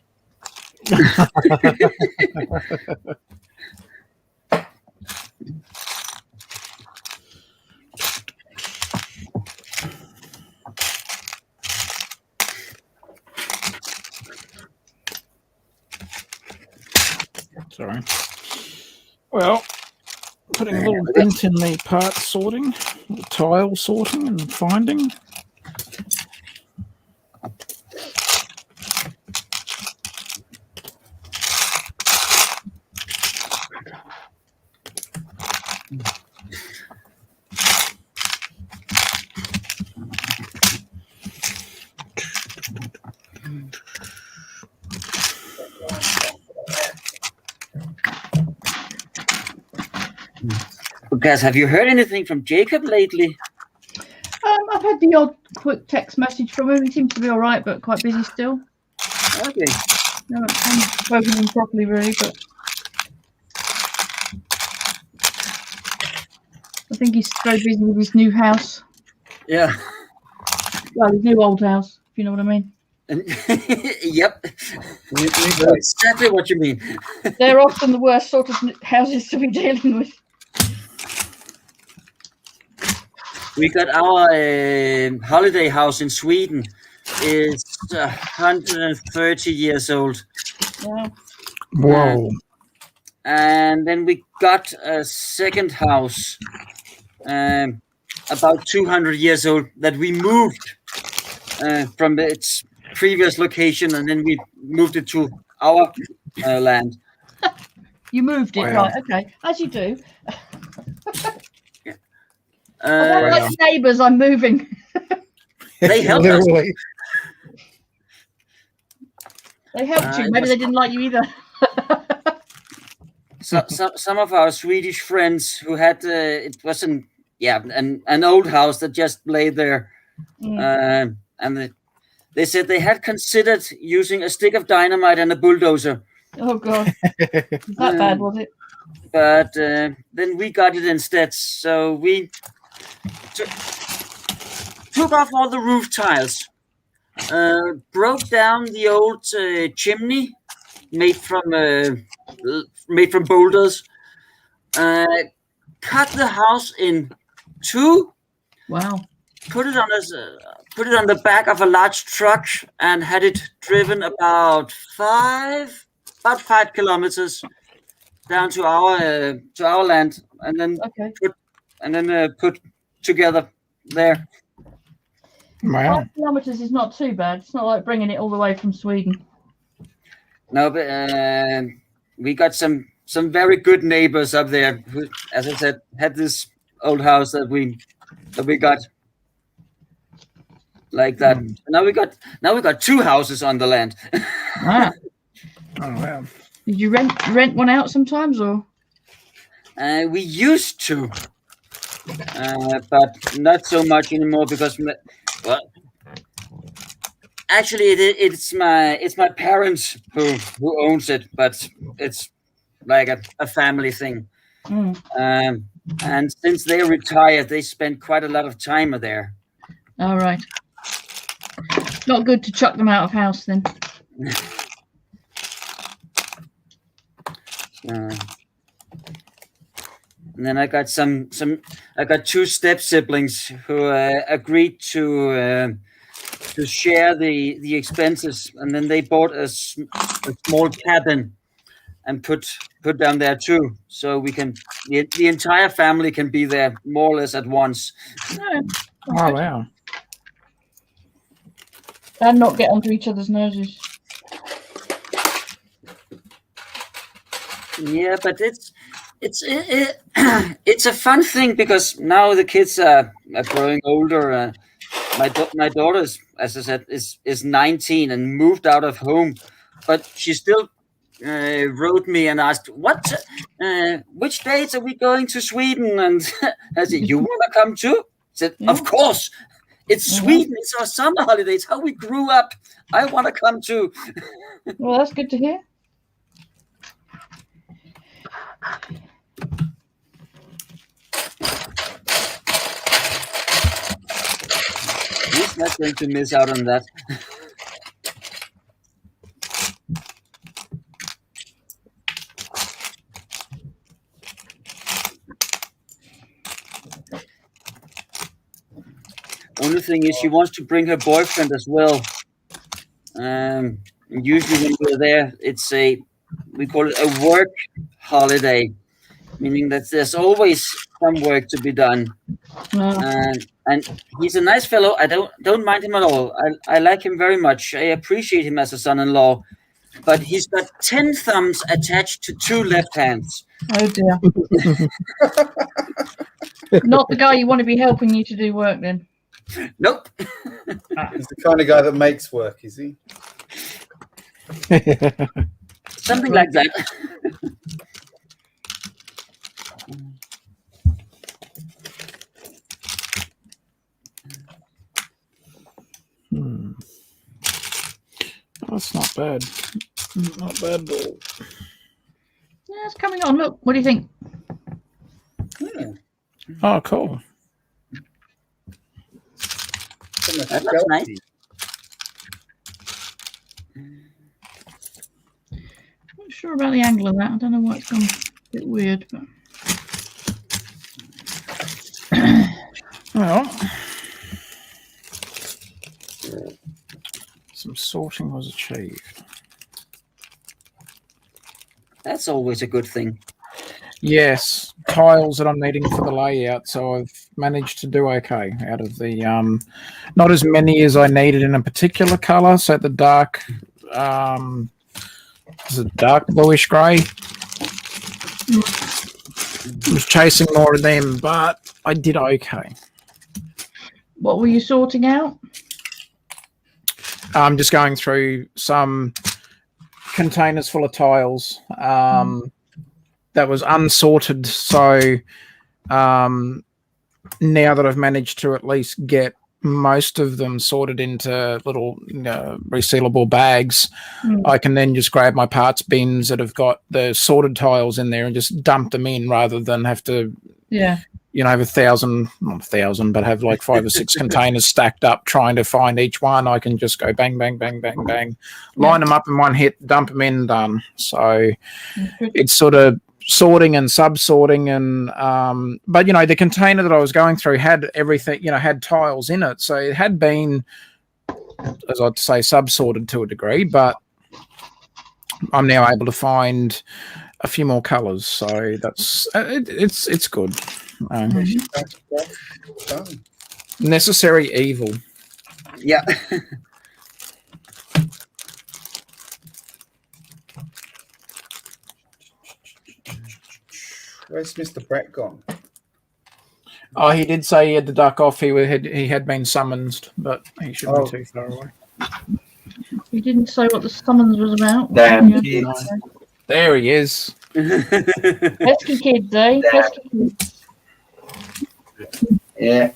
[SPEAKER 2] Sorry. Well, putting a little dent in the part sorting, the tile sorting and finding.
[SPEAKER 7] Guys, have you heard anything from Jacob lately?
[SPEAKER 4] I've had the odd quick text message from him. He seems to be all right, but quite busy still.
[SPEAKER 7] Okay.
[SPEAKER 4] No, I haven't spoken to him properly, really, but I think he's very busy with his new house.
[SPEAKER 7] Yeah.
[SPEAKER 4] Well, his new old house, if you know what I mean.
[SPEAKER 7] Yep. That's exactly what you mean.
[SPEAKER 4] They're often the worst sort of houses to be dealing with.
[SPEAKER 7] We got our holiday house in Sweden. It's 130 years old.
[SPEAKER 4] Yeah.
[SPEAKER 2] Whoa.
[SPEAKER 7] And then we got a second house, about 200 years old, that we moved from its previous location, and then we moved it to our land.
[SPEAKER 4] You moved it,
[SPEAKER 2] Wow.
[SPEAKER 4] right? Okay, as you do. I don't like neighbours. I'm moving.
[SPEAKER 7] They helped us.
[SPEAKER 2] Literally.
[SPEAKER 4] They helped you. Maybe they didn't like you either.
[SPEAKER 7] Some of our Swedish friends who had it was an old house that just lay there, and they said they had considered using a stick of dynamite and a bulldozer
[SPEAKER 4] Oh God, was that bad, was it?
[SPEAKER 7] But then we got it instead. So we took off all the roof tiles, broke down the old chimney made from boulders, cut the house in two,
[SPEAKER 4] Wow.
[SPEAKER 7] put it on the back of a large truck, and had it driven about 5 kilometers down to our land, and then
[SPEAKER 4] Okay.
[SPEAKER 7] put together there.
[SPEAKER 2] Wow.
[SPEAKER 4] 5 kilometers is not too bad. It's not like bringing it all the way from Sweden.
[SPEAKER 7] No, but we got some very good neighbors up there who, as I said, had this old house that we got like that. Now we got 2 houses on the land.
[SPEAKER 4] Wow.
[SPEAKER 2] Oh wow.
[SPEAKER 4] Did you rent one out sometimes, or?
[SPEAKER 7] We used to, but not so much anymore because, well, actually, it's my parents who owns it, but it's like a family thing. And since they're retired, they spend quite a lot of time there.
[SPEAKER 4] All right. Not good to chuck them out of house then.
[SPEAKER 7] And then I got I got 2 step siblings who agreed to share the expenses, and then they bought a small cabin and put down there too, so we can the entire family can be there more or less at once.
[SPEAKER 4] No.
[SPEAKER 2] Oh wow.
[SPEAKER 4] And not get onto each other's noses.
[SPEAKER 7] Yeah, but it's a fun thing because now the kids are growing older. My daughter, as I said, is 19 and moved out of home, but she still wrote me and asked, which dates are we going to Sweden? And I said, you want to come too? I said, of course. It's Sweden. It's our summer holidays. How we grew up. I want to come too.
[SPEAKER 4] Well, that's good to hear.
[SPEAKER 7] He's not going to miss out on that. Only thing is, she wants to bring her boyfriend as well. Usually when we're there, we call it a work holiday, meaning that there's always some work to be done. And he's a nice fellow. I don't mind him at all. I like him very much. I appreciate him as a son-in-law, but he's got 10 thumbs attached to 2 left hands.
[SPEAKER 4] Oh dear. Not the guy you want to be helping you to do work then.
[SPEAKER 7] Nope.
[SPEAKER 6] He's the kind of guy that makes work, is he?
[SPEAKER 7] Something like that.
[SPEAKER 2] That's not bad. Not bad at all.
[SPEAKER 4] Yeah, it's coming on. Look, what do you think?
[SPEAKER 2] Oh, cool.
[SPEAKER 7] That looks nice.
[SPEAKER 4] Not sure about the angle of that. I don't know why it's gone a bit weird, but
[SPEAKER 2] Well, some sorting was achieved.
[SPEAKER 7] That's always a good thing.
[SPEAKER 2] Yes, tiles that I'm needing for the layout, so I've managed to do okay out of the not as many as I needed in a particular color. So the dark is a dark bluish grey. I was chasing more of them, but I did okay.
[SPEAKER 4] what were you sorting out?
[SPEAKER 2] I'm just going through some containers full of tiles that was unsorted. So now that I've managed to at least get most of them sorted into little resealable bags,
[SPEAKER 4] Mm.
[SPEAKER 2] I can then just grab my parts bins that have got the sorted tiles in there and just dump them in rather than have to,
[SPEAKER 4] Yeah.
[SPEAKER 2] have 1,000, not 1,000, but have like 5 or 6 containers stacked up trying to find each one. I can just go bang, bang, bang, bang, bang, line them up in one hit, dump them in, done. So it's sort of sorting and sub-sorting and but the container that I was going through had everything, had tiles in it, so it had been, as I'd say, sub-sorted to a degree, but I'm now able to find a few more colors, so that's it's good. Necessary evil.
[SPEAKER 7] Yeah.
[SPEAKER 6] Where's Mr. Brett gone?
[SPEAKER 2] Oh, he did say he had to duck off. He had been summoned, but he shouldn't be too far away.
[SPEAKER 4] You didn't say what the summons was about.
[SPEAKER 3] Damn
[SPEAKER 4] Yeah.
[SPEAKER 3] kids.
[SPEAKER 2] There he is.
[SPEAKER 4] Pesky kids, eh? Pesky kids.
[SPEAKER 3] Yeah.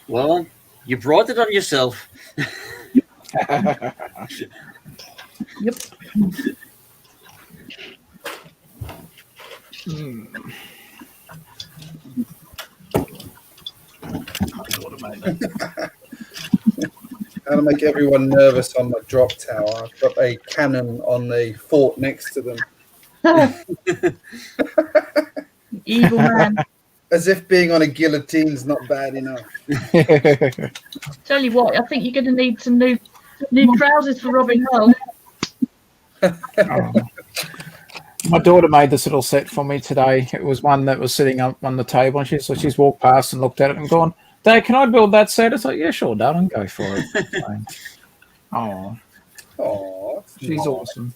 [SPEAKER 7] Well, you brought it on yourself.
[SPEAKER 4] Yep.
[SPEAKER 6] How to make everyone nervous on the drop tower. I've got a cannon on the fort next to them.
[SPEAKER 4] Evil man.
[SPEAKER 6] As if being on a guillotine's not bad enough.
[SPEAKER 4] Tell you what, I think you're going to need some new trousers for Robin Hull.
[SPEAKER 2] Oh. My daughter made this little set for me today. It was one that was sitting up on the table, and she's walked past and looked at it and gone, "Dad, can I build that set?" It's like, "Yeah, sure, darling, go for it." Oh, she's awesome.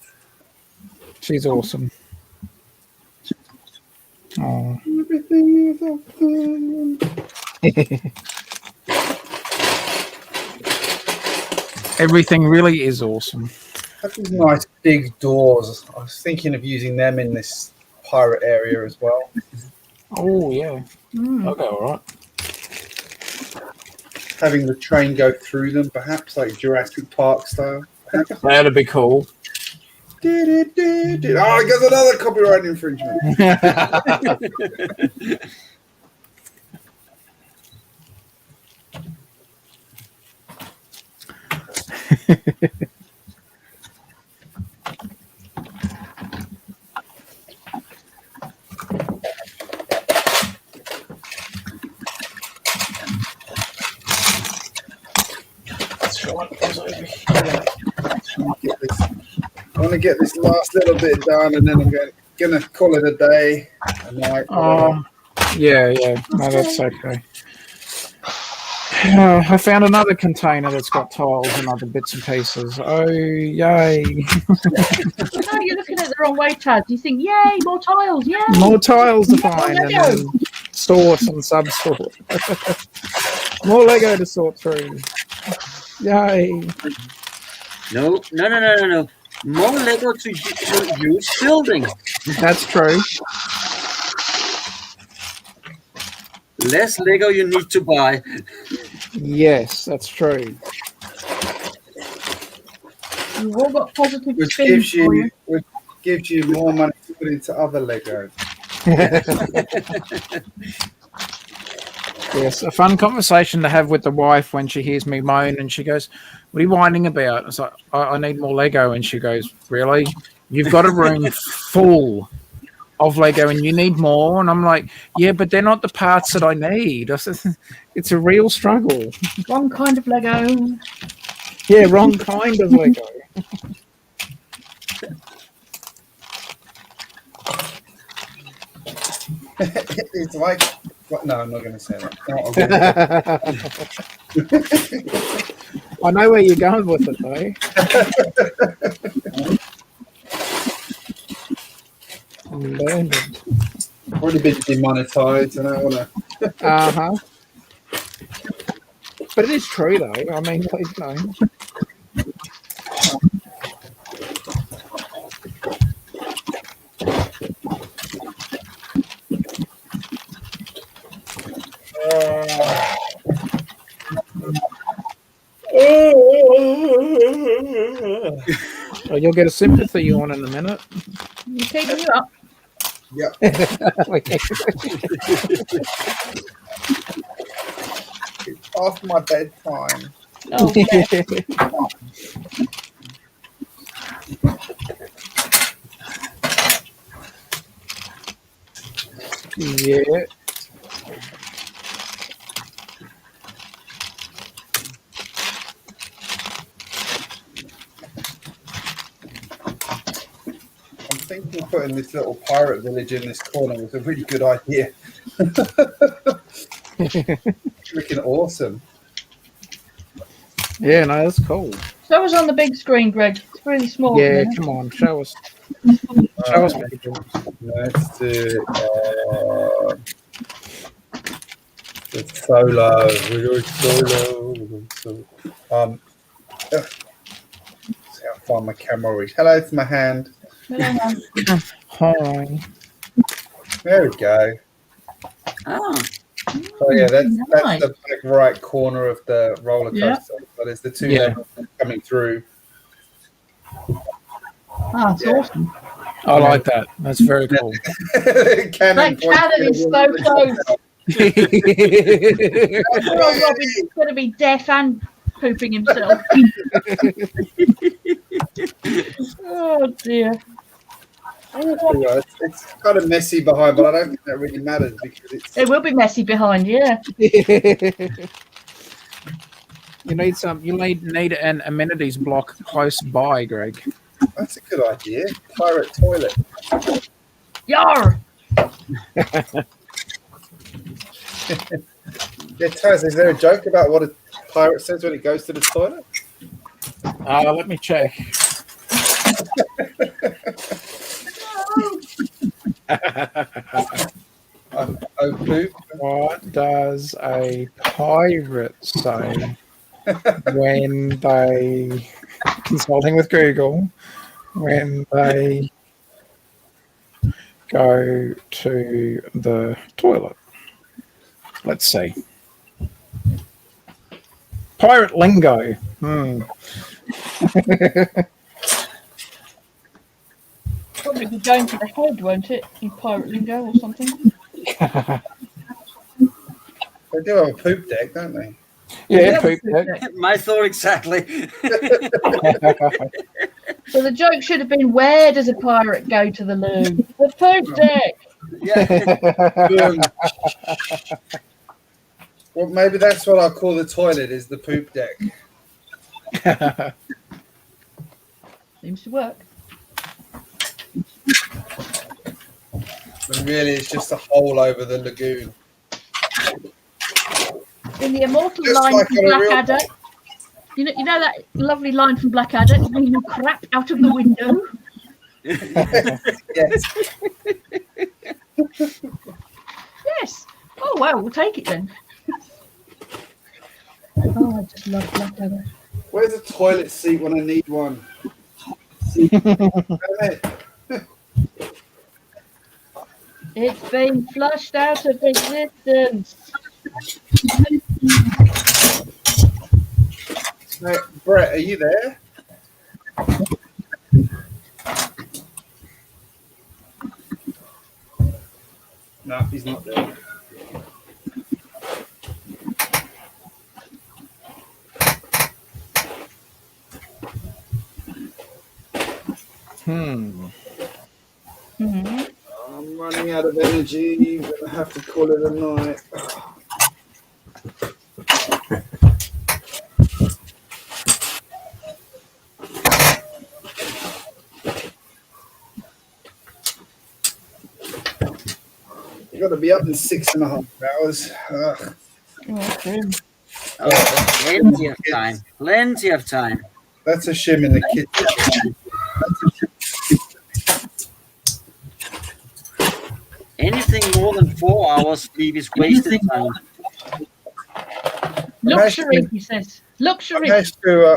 [SPEAKER 2] She's awesome. Oh. Everything really is awesome.
[SPEAKER 6] Have these nice big doors. I was thinking of using them in this pirate area as well.
[SPEAKER 2] Oh yeah, okay, all right.
[SPEAKER 6] Having the train go through them, perhaps like Jurassic Park style.
[SPEAKER 2] That'd be cool.
[SPEAKER 6] Oh, I got another copyright infringement. I want to get this last little bit done, and then I'm gonna call it a day. A night.
[SPEAKER 2] Yeah. No, that's okay. I found another container that's got tiles and other bits and pieces. Oh, yay.
[SPEAKER 4] No, you're looking at the wrong way, Chad. You think, yay, more tiles, yay.
[SPEAKER 2] More tiles to find and then sort and sub-sort. More Lego to sort through. Yay.
[SPEAKER 7] No. More Lego to use building.
[SPEAKER 2] That's true.
[SPEAKER 7] Less Lego you need to buy.
[SPEAKER 2] Yes, that's true.
[SPEAKER 4] You've all got positive
[SPEAKER 6] Which
[SPEAKER 4] spins for you.
[SPEAKER 6] gives you more money to put into other Lego.
[SPEAKER 2] Yes, a fun conversation to have with the wife when she hears me moan and she goes, "What are you whining about?" It's like, I need more Lego. And she goes, "Really? You've got a room full of Lego and you need more?" And I'm like, "Yeah, but they're not the parts that I need." I said, it's a real struggle.
[SPEAKER 4] Wrong kind of Lego.
[SPEAKER 2] Yeah, wrong kind of Lego.
[SPEAKER 6] It's like, no, I'm not going to say that. No,
[SPEAKER 2] I know where you're going with it, though. Learned it.
[SPEAKER 6] Already been demonetized, and I want to.
[SPEAKER 2] Uh-huh. But it is true, though. I mean, like, you know. Oh, you'll get a sympathy yawn in a minute.
[SPEAKER 4] You keeping you up?
[SPEAKER 6] Yep. It's past my bedtime.
[SPEAKER 4] Oh, yeah.
[SPEAKER 2] Yeah.
[SPEAKER 6] I'm thinking putting this little pirate village in this corner was a really good idea. Freaking awesome.
[SPEAKER 2] Yeah, no, that's cool.
[SPEAKER 4] Show us on the big screen, Greg. It's really small.
[SPEAKER 2] Yeah,
[SPEAKER 4] Isn't it?
[SPEAKER 2] come on, show us. Show us, people.
[SPEAKER 6] Let's do the solo. We're doing solo. See how far my camera reach. Hello, it's my hand.
[SPEAKER 2] Hi.
[SPEAKER 6] There we go.
[SPEAKER 7] Oh,
[SPEAKER 6] So yeah, that's
[SPEAKER 4] Nice.
[SPEAKER 6] the back right corner of the roller coaster.
[SPEAKER 4] Yeah.
[SPEAKER 6] So there's the two
[SPEAKER 2] Yeah.
[SPEAKER 6] levels coming through.
[SPEAKER 4] Ah, it's awesome.
[SPEAKER 2] I like that. That's very cool.
[SPEAKER 4] That cannon is so close. Poor old Robin's going to be deaf and pooping himself. Oh, dear.
[SPEAKER 6] It's kind of messy behind, but I don't think that really matters because it's
[SPEAKER 4] It will be messy behind, yeah.
[SPEAKER 2] You need an amenities block close by, Greg.
[SPEAKER 6] that's a good idea. Pirate toilet.
[SPEAKER 4] Yar!
[SPEAKER 6] Yeah, Taz, is there a joke about what a pirate says when it goes to the toilet?
[SPEAKER 2] Let me check.
[SPEAKER 6] Oh, poop.
[SPEAKER 2] What does a pirate say when they, consulting with Google, when they go to the toilet? Let's see. Pirate lingo.
[SPEAKER 4] Probably be going to the head, won't it? In pirate lingo or something.
[SPEAKER 6] They do have a poop deck, don't they?
[SPEAKER 2] Yeah, poop deck.
[SPEAKER 7] my thought exactly.
[SPEAKER 4] So the joke should have been, where does a pirate go to the loo? The poop deck!
[SPEAKER 7] Yeah.
[SPEAKER 6] Well, maybe that's what I'll call the toilet, is the poop deck.
[SPEAKER 4] Seems to work.
[SPEAKER 6] And really, it's just a hole over the lagoon.
[SPEAKER 4] In the immortal
[SPEAKER 6] Just
[SPEAKER 4] line
[SPEAKER 6] like
[SPEAKER 4] from
[SPEAKER 6] on a real-
[SPEAKER 4] Blackadder, you know that lovely line from Blackadder, clean the crap out of the window.
[SPEAKER 6] Yes.
[SPEAKER 4] Yes. Oh wow, we'll take it then. Oh, I just love Blackadder.
[SPEAKER 6] Where's a toilet seat when I need one? Damn it.
[SPEAKER 4] It's been flushed out of existence.
[SPEAKER 6] Hey, Brett, are you there? No, he's not there.
[SPEAKER 4] Mm-hmm.
[SPEAKER 6] I'm running out of energy. I'm gonna have to call it a night. You gotta be up in 6.5 hours. Ugh.
[SPEAKER 4] Okay.
[SPEAKER 7] Oh, plenty of time. Plenty of time.
[SPEAKER 6] That's a shim in the kitchen.
[SPEAKER 7] Anything more than 4 hours sleep is wasted time.
[SPEAKER 4] Luxury, he says. Luxury.
[SPEAKER 6] I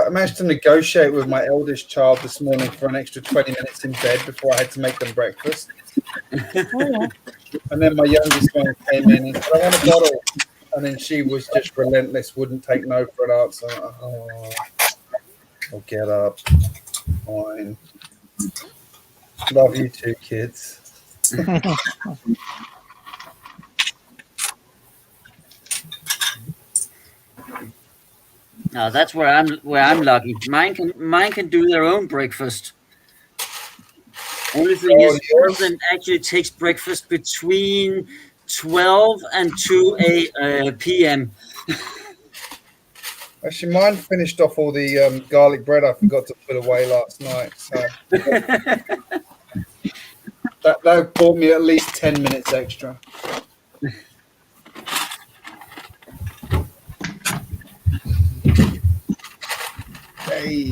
[SPEAKER 6] managed to negotiate with my eldest child this morning for an extra 20 minutes in bed before I had to make them breakfast.
[SPEAKER 4] Oh, yeah.
[SPEAKER 6] And then my youngest one came in and said, I want a bottle. And then she was just relentless, wouldn't take no for an answer. Oh, I'll get up. Fine. Love you too, kids.
[SPEAKER 7] Now that's where I'm lucky. Mine can do their own breakfast. Only thing is, one of them actually takes breakfast between 12 and 2 p.m.
[SPEAKER 6] Actually, mine finished off all the garlic bread I forgot to put away last night. So that bought me at least 10 minutes extra. Hey,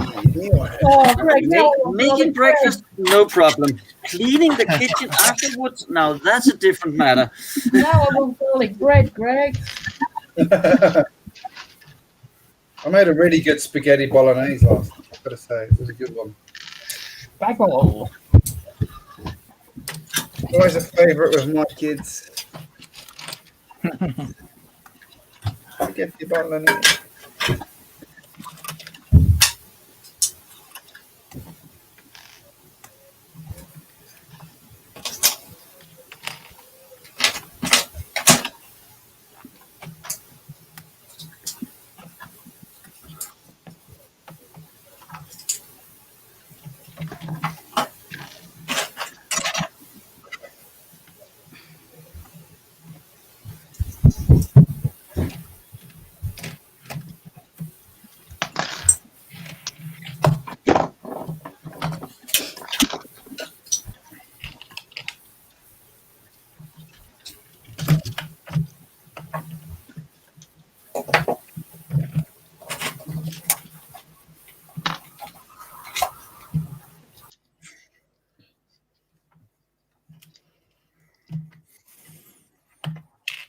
[SPEAKER 4] Oh, Greg, now I want
[SPEAKER 7] Making
[SPEAKER 4] garlic
[SPEAKER 7] breakfast, no problem. Cleaning the kitchen afterwards, now that's a different matter.
[SPEAKER 4] bread. Now I want garlic bread, Greg.
[SPEAKER 6] I made a really good spaghetti bolognese last night, I've got to say. It was a good one.
[SPEAKER 4] Bagel.
[SPEAKER 6] Always a favourite with my kids. Spaghetti bolognese.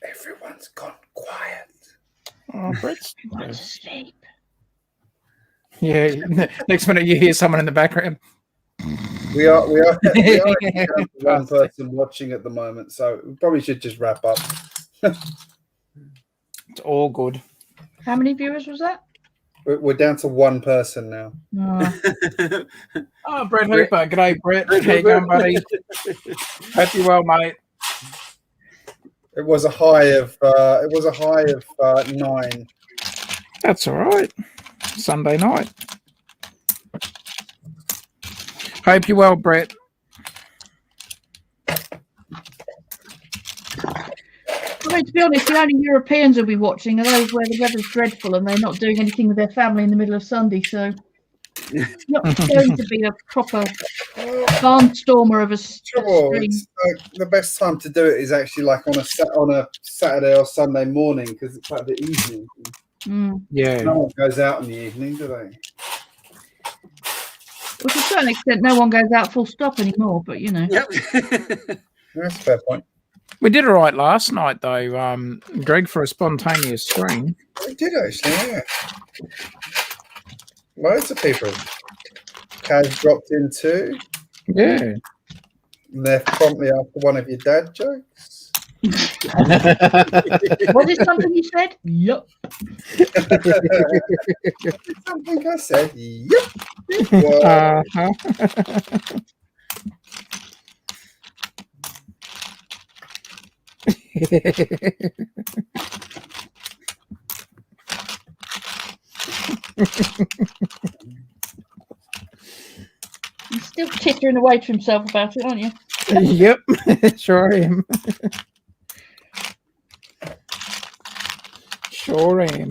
[SPEAKER 6] Everyone's gone quiet.
[SPEAKER 2] Oh, Brett's
[SPEAKER 4] Sleep.
[SPEAKER 2] yeah. Next minute you hear someone in the background.
[SPEAKER 6] We are down to one person watching at the moment, so we probably should just wrap up.
[SPEAKER 2] It's all good.
[SPEAKER 4] How many viewers was that?
[SPEAKER 6] We're down to one person now.
[SPEAKER 4] Oh,
[SPEAKER 2] Oh, Brett Hooper. G'day, Brett. How you going, buddy? Hope you're well, mate.
[SPEAKER 6] It was a high of 9.
[SPEAKER 2] That's all right. Sunday night. Hope you're well, Brett.
[SPEAKER 4] I mean, to be honest, the only Europeans will be watching are those where the weather's dreadful and they're not doing anything with their family in the middle of Sunday. So it's not going to be a proper barnstormer of a
[SPEAKER 6] Trouble,
[SPEAKER 4] stream.
[SPEAKER 6] it's like the best time to do it is actually like on a Saturday or Sunday morning because it's like the evening.
[SPEAKER 4] Mm.
[SPEAKER 2] Yeah.
[SPEAKER 6] No one goes out in the evening, do they?
[SPEAKER 4] Well, to a certain extent, no one goes out full stop anymore, but you know.
[SPEAKER 7] Yep.
[SPEAKER 6] That's a fair point.
[SPEAKER 2] We did all right last night, though, Greg, for a spontaneous stream.
[SPEAKER 6] We did actually, yeah. Loads of people. Kaz dropped in too.
[SPEAKER 2] Yeah.
[SPEAKER 6] Left promptly after one of your dad jokes.
[SPEAKER 4] Was it something you said? Yup.
[SPEAKER 6] Something I said. Yep. Well,
[SPEAKER 2] Uh-huh.
[SPEAKER 4] He's still tittering away to himself about it, aren't you?
[SPEAKER 2] Yep, sure am. Sure am.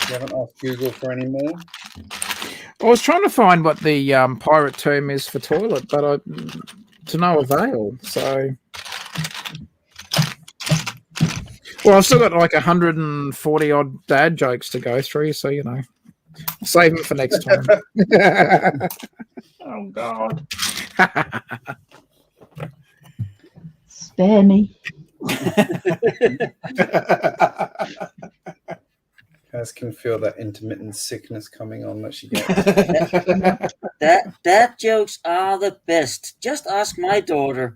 [SPEAKER 6] you haven't asked Google for any more.
[SPEAKER 2] I was trying to find what the pirate term is for toilet, but to no avail. So, well, I've still got like 140 odd dad jokes to go through, so you know, save them for next time.
[SPEAKER 4] Oh God. Spare me.
[SPEAKER 6] Kaz can feel that intermittent sickness coming on that she gets.
[SPEAKER 7] Dad jokes are the best. Just ask my daughter.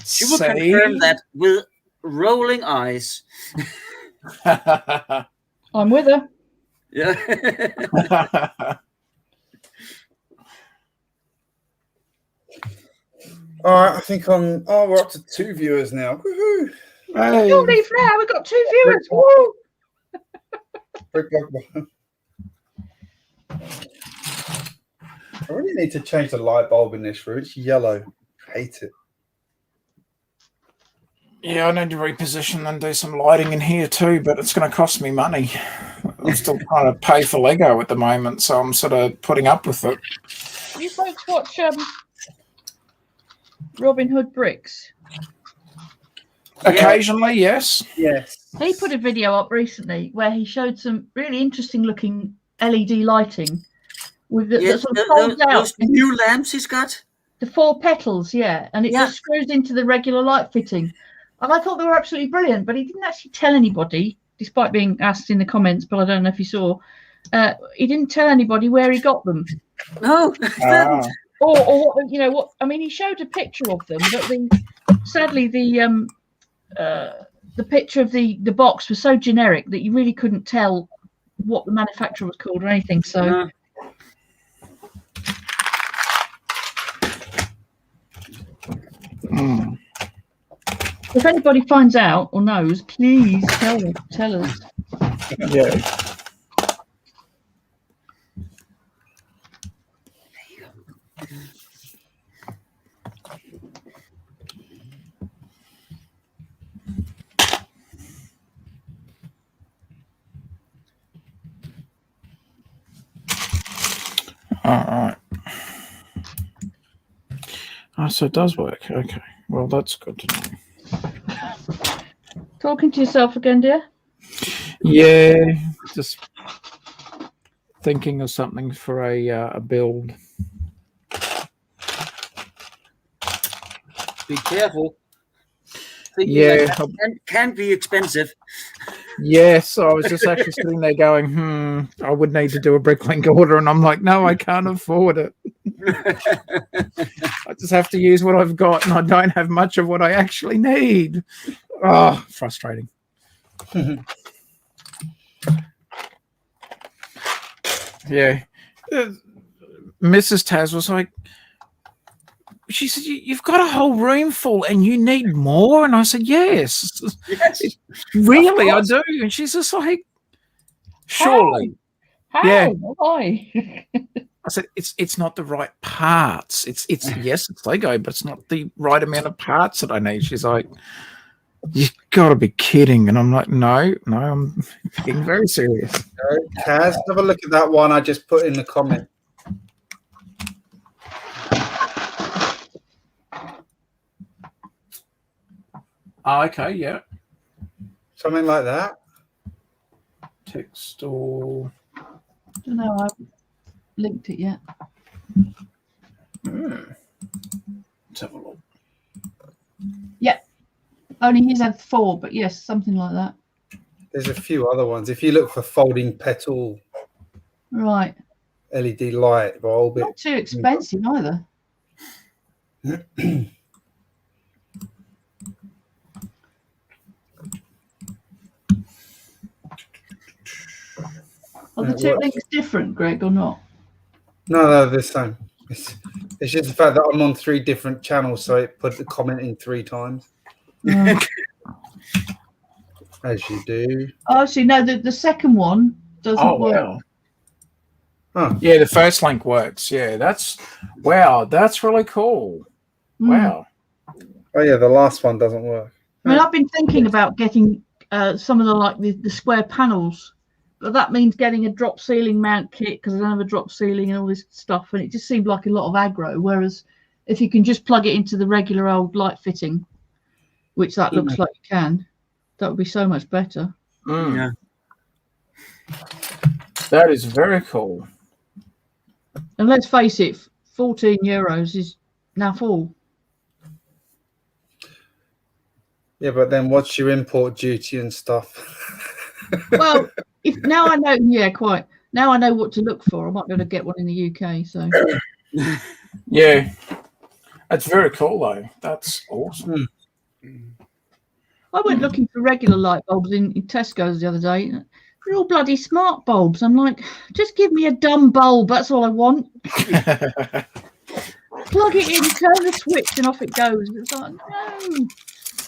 [SPEAKER 7] She will confirm that with rolling eyes.
[SPEAKER 4] I'm with her.
[SPEAKER 7] Yeah.
[SPEAKER 6] All right, I think we're up to 2 viewers now. Woohoo!
[SPEAKER 2] Hey.
[SPEAKER 4] Don't leave now. We've got 2 viewers. Woo!
[SPEAKER 6] Brick block. I really need to change the light bulb in this room. It's yellow. I hate it.
[SPEAKER 2] Yeah, I need to reposition and do some lighting in here too, but it's going to cost me money. I'm still trying to pay for Lego at the moment, so I'm sort of putting up with it.
[SPEAKER 4] You folks watch Robin Hood Bricks?
[SPEAKER 2] Occasionally, yes.
[SPEAKER 6] Yes.
[SPEAKER 4] He put a video up recently where he showed some really interesting looking LED lighting with the sort of folds out.
[SPEAKER 7] Those new lamps he's got.
[SPEAKER 4] The 4 petals, and it just screws into the regular light fitting. And I thought they were absolutely brilliant, but he didn't actually tell anybody, despite being asked in the comments, but I don't know if you saw. He didn't tell anybody where he got them.
[SPEAKER 7] No.
[SPEAKER 4] Or what, I mean, he showed a picture of them, but sadly the picture of the box was so generic that you really couldn't tell what the manufacturer was called or anything. So if anybody finds out or knows, please tell us.
[SPEAKER 2] Yeah. All right. Oh, so it does work. Okay. Well, that's good to know.
[SPEAKER 4] Talking to yourself again, dear?
[SPEAKER 2] Yeah, just thinking of something for a build.
[SPEAKER 7] Be careful.
[SPEAKER 2] Yeah.
[SPEAKER 7] Can be expensive.
[SPEAKER 2] Yes, I was just actually sitting there going, I would need to do a bricklink order, and I'm like, no, I can't afford it. I just have to use what I've got, and I don't have much of what I actually need. Oh, frustrating. Yeah. Mrs. Taz was like, she said, you've got a whole room full and you need more? And I said, yes. Really, I do. And she's just like, surely.
[SPEAKER 4] How?
[SPEAKER 2] Yeah.
[SPEAKER 4] Why?
[SPEAKER 2] I said, it's not the right parts. It's yes, it's Lego, but it's not the right amount of parts that I need. She's like, you've got to be kidding. And I'm like, no, I'm being very serious.
[SPEAKER 6] Kaz, have a look at that one I just put in the comment.
[SPEAKER 2] Oh, okay, yeah.
[SPEAKER 6] Something like that.
[SPEAKER 2] Text or...
[SPEAKER 4] I don't know, I haven't linked it yet.
[SPEAKER 2] Let's have a look.
[SPEAKER 4] Yeah. Only he's had 4, but yes, something like that.
[SPEAKER 6] There's a few other ones. If you look for folding petal
[SPEAKER 4] Right.
[SPEAKER 6] LED light bulb,
[SPEAKER 4] Not too expensive either. Are the 2 links different, Greg, or not?
[SPEAKER 6] No, they're the same. It's just the fact that I'm on 3 different channels, so it put the comment in 3 times. As you do.
[SPEAKER 4] Oh, actually, no, the second one doesn't work.
[SPEAKER 2] Wow.
[SPEAKER 6] Huh.
[SPEAKER 2] Yeah, the first link works. Yeah, that's really cool. Wow.
[SPEAKER 6] Oh yeah, the last one doesn't work.
[SPEAKER 4] I mean, I've been thinking about getting some of the square panels, but that means getting a drop ceiling mount kit because I don't have a drop ceiling and all this stuff, and it just seemed like a lot of aggro. Whereas if you can just plug it into the regular old light fitting, which that looks like you can, that would be so much better.
[SPEAKER 7] Yeah.
[SPEAKER 2] That is very cool.
[SPEAKER 4] And let's face it, €14 is now full.
[SPEAKER 6] Yeah, but then what's your import duty and stuff?
[SPEAKER 4] Well, now I know, quite. Now I know what to look for. I might be able to get one in the UK. So,
[SPEAKER 2] Yeah, that's very cool though. That's awesome.
[SPEAKER 4] I went looking for regular light bulbs in Tesco's the other day. They're all bloody smart bulbs. I'm like, just give me a dumb bulb. That's all I want. Plug it in, turn the switch, and off it goes. It's like, no.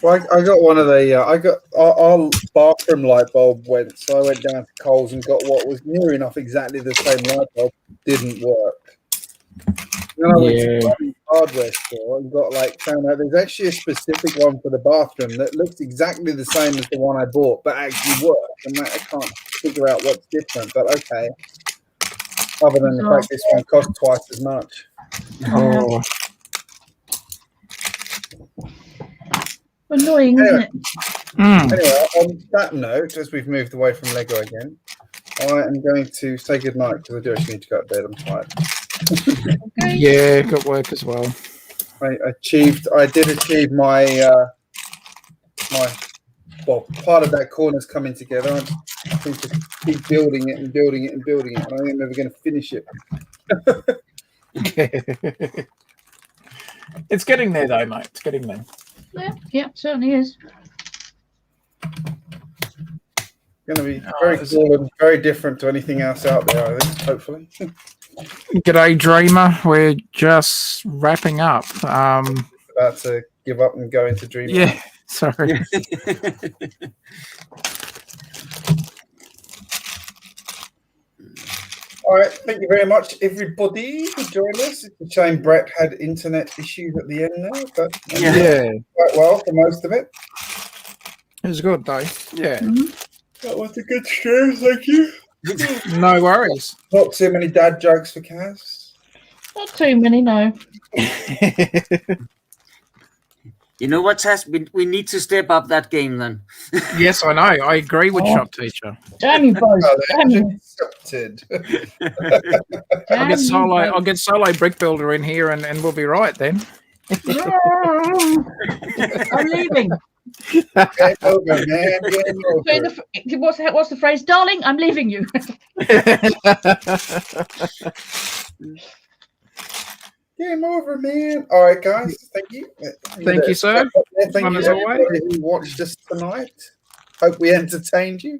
[SPEAKER 6] Well, I got one of the. I got our bathroom light bulb went, so I went down to Coles and got what was near enough exactly the same light bulb. Didn't work. Then I went to the hardware store and got found out there's actually a specific one for the bathroom that looks exactly the same as the one I bought, but actually works. And I can't figure out what's different. But okay, other than the fact this one costs twice as much.
[SPEAKER 2] Oh.
[SPEAKER 4] Annoying, isn't it?
[SPEAKER 6] Anyway, on that note, as we've moved away from Lego again, I am going to say goodnight because I do actually need to go to bed. I'm tired.
[SPEAKER 4] Okay.
[SPEAKER 2] Yeah, got work as well.
[SPEAKER 6] I did achieve my part of that corner's coming together. I think to keep building it and building it and building it, and I think I'm never going to finish it.
[SPEAKER 2] It's getting there though, mate. It's getting there.
[SPEAKER 4] Yeah, certainly is.
[SPEAKER 6] Going to be very cool and very different to anything else out there, I think, hopefully.
[SPEAKER 2] G'day, Dreamer. We're just wrapping up.
[SPEAKER 6] About to give up and go into Dreamer.
[SPEAKER 2] Yeah, sorry.
[SPEAKER 6] All right, thank you very much, everybody, for joining us. It's a shame Brett had internet issues at the end there, but
[SPEAKER 2] Yeah.
[SPEAKER 6] quite well for most of it.
[SPEAKER 2] It was good though. Yeah.
[SPEAKER 6] That was a good stream, thank you.
[SPEAKER 2] No worries.
[SPEAKER 6] Not too many dad jokes for Kaz.
[SPEAKER 4] Not too many, no.
[SPEAKER 7] You know what, Tess? We need to step up that game then.
[SPEAKER 2] Yes, I know. I agree with Shop Teacher.
[SPEAKER 4] Damn you both. Damn you.
[SPEAKER 6] Accepted.
[SPEAKER 2] I'll get solo brick builder in here and we'll be right then.
[SPEAKER 4] I'm leaving.
[SPEAKER 6] Game over, man. Game over.
[SPEAKER 4] What's the phrase? Darling, I'm leaving you.
[SPEAKER 6] Game over, man. All right, guys. Thank you.
[SPEAKER 2] Thank you, sir.
[SPEAKER 6] Thank
[SPEAKER 2] Fun
[SPEAKER 6] you
[SPEAKER 2] as always.
[SPEAKER 6] everybody who watched us tonight. Hope we entertained you.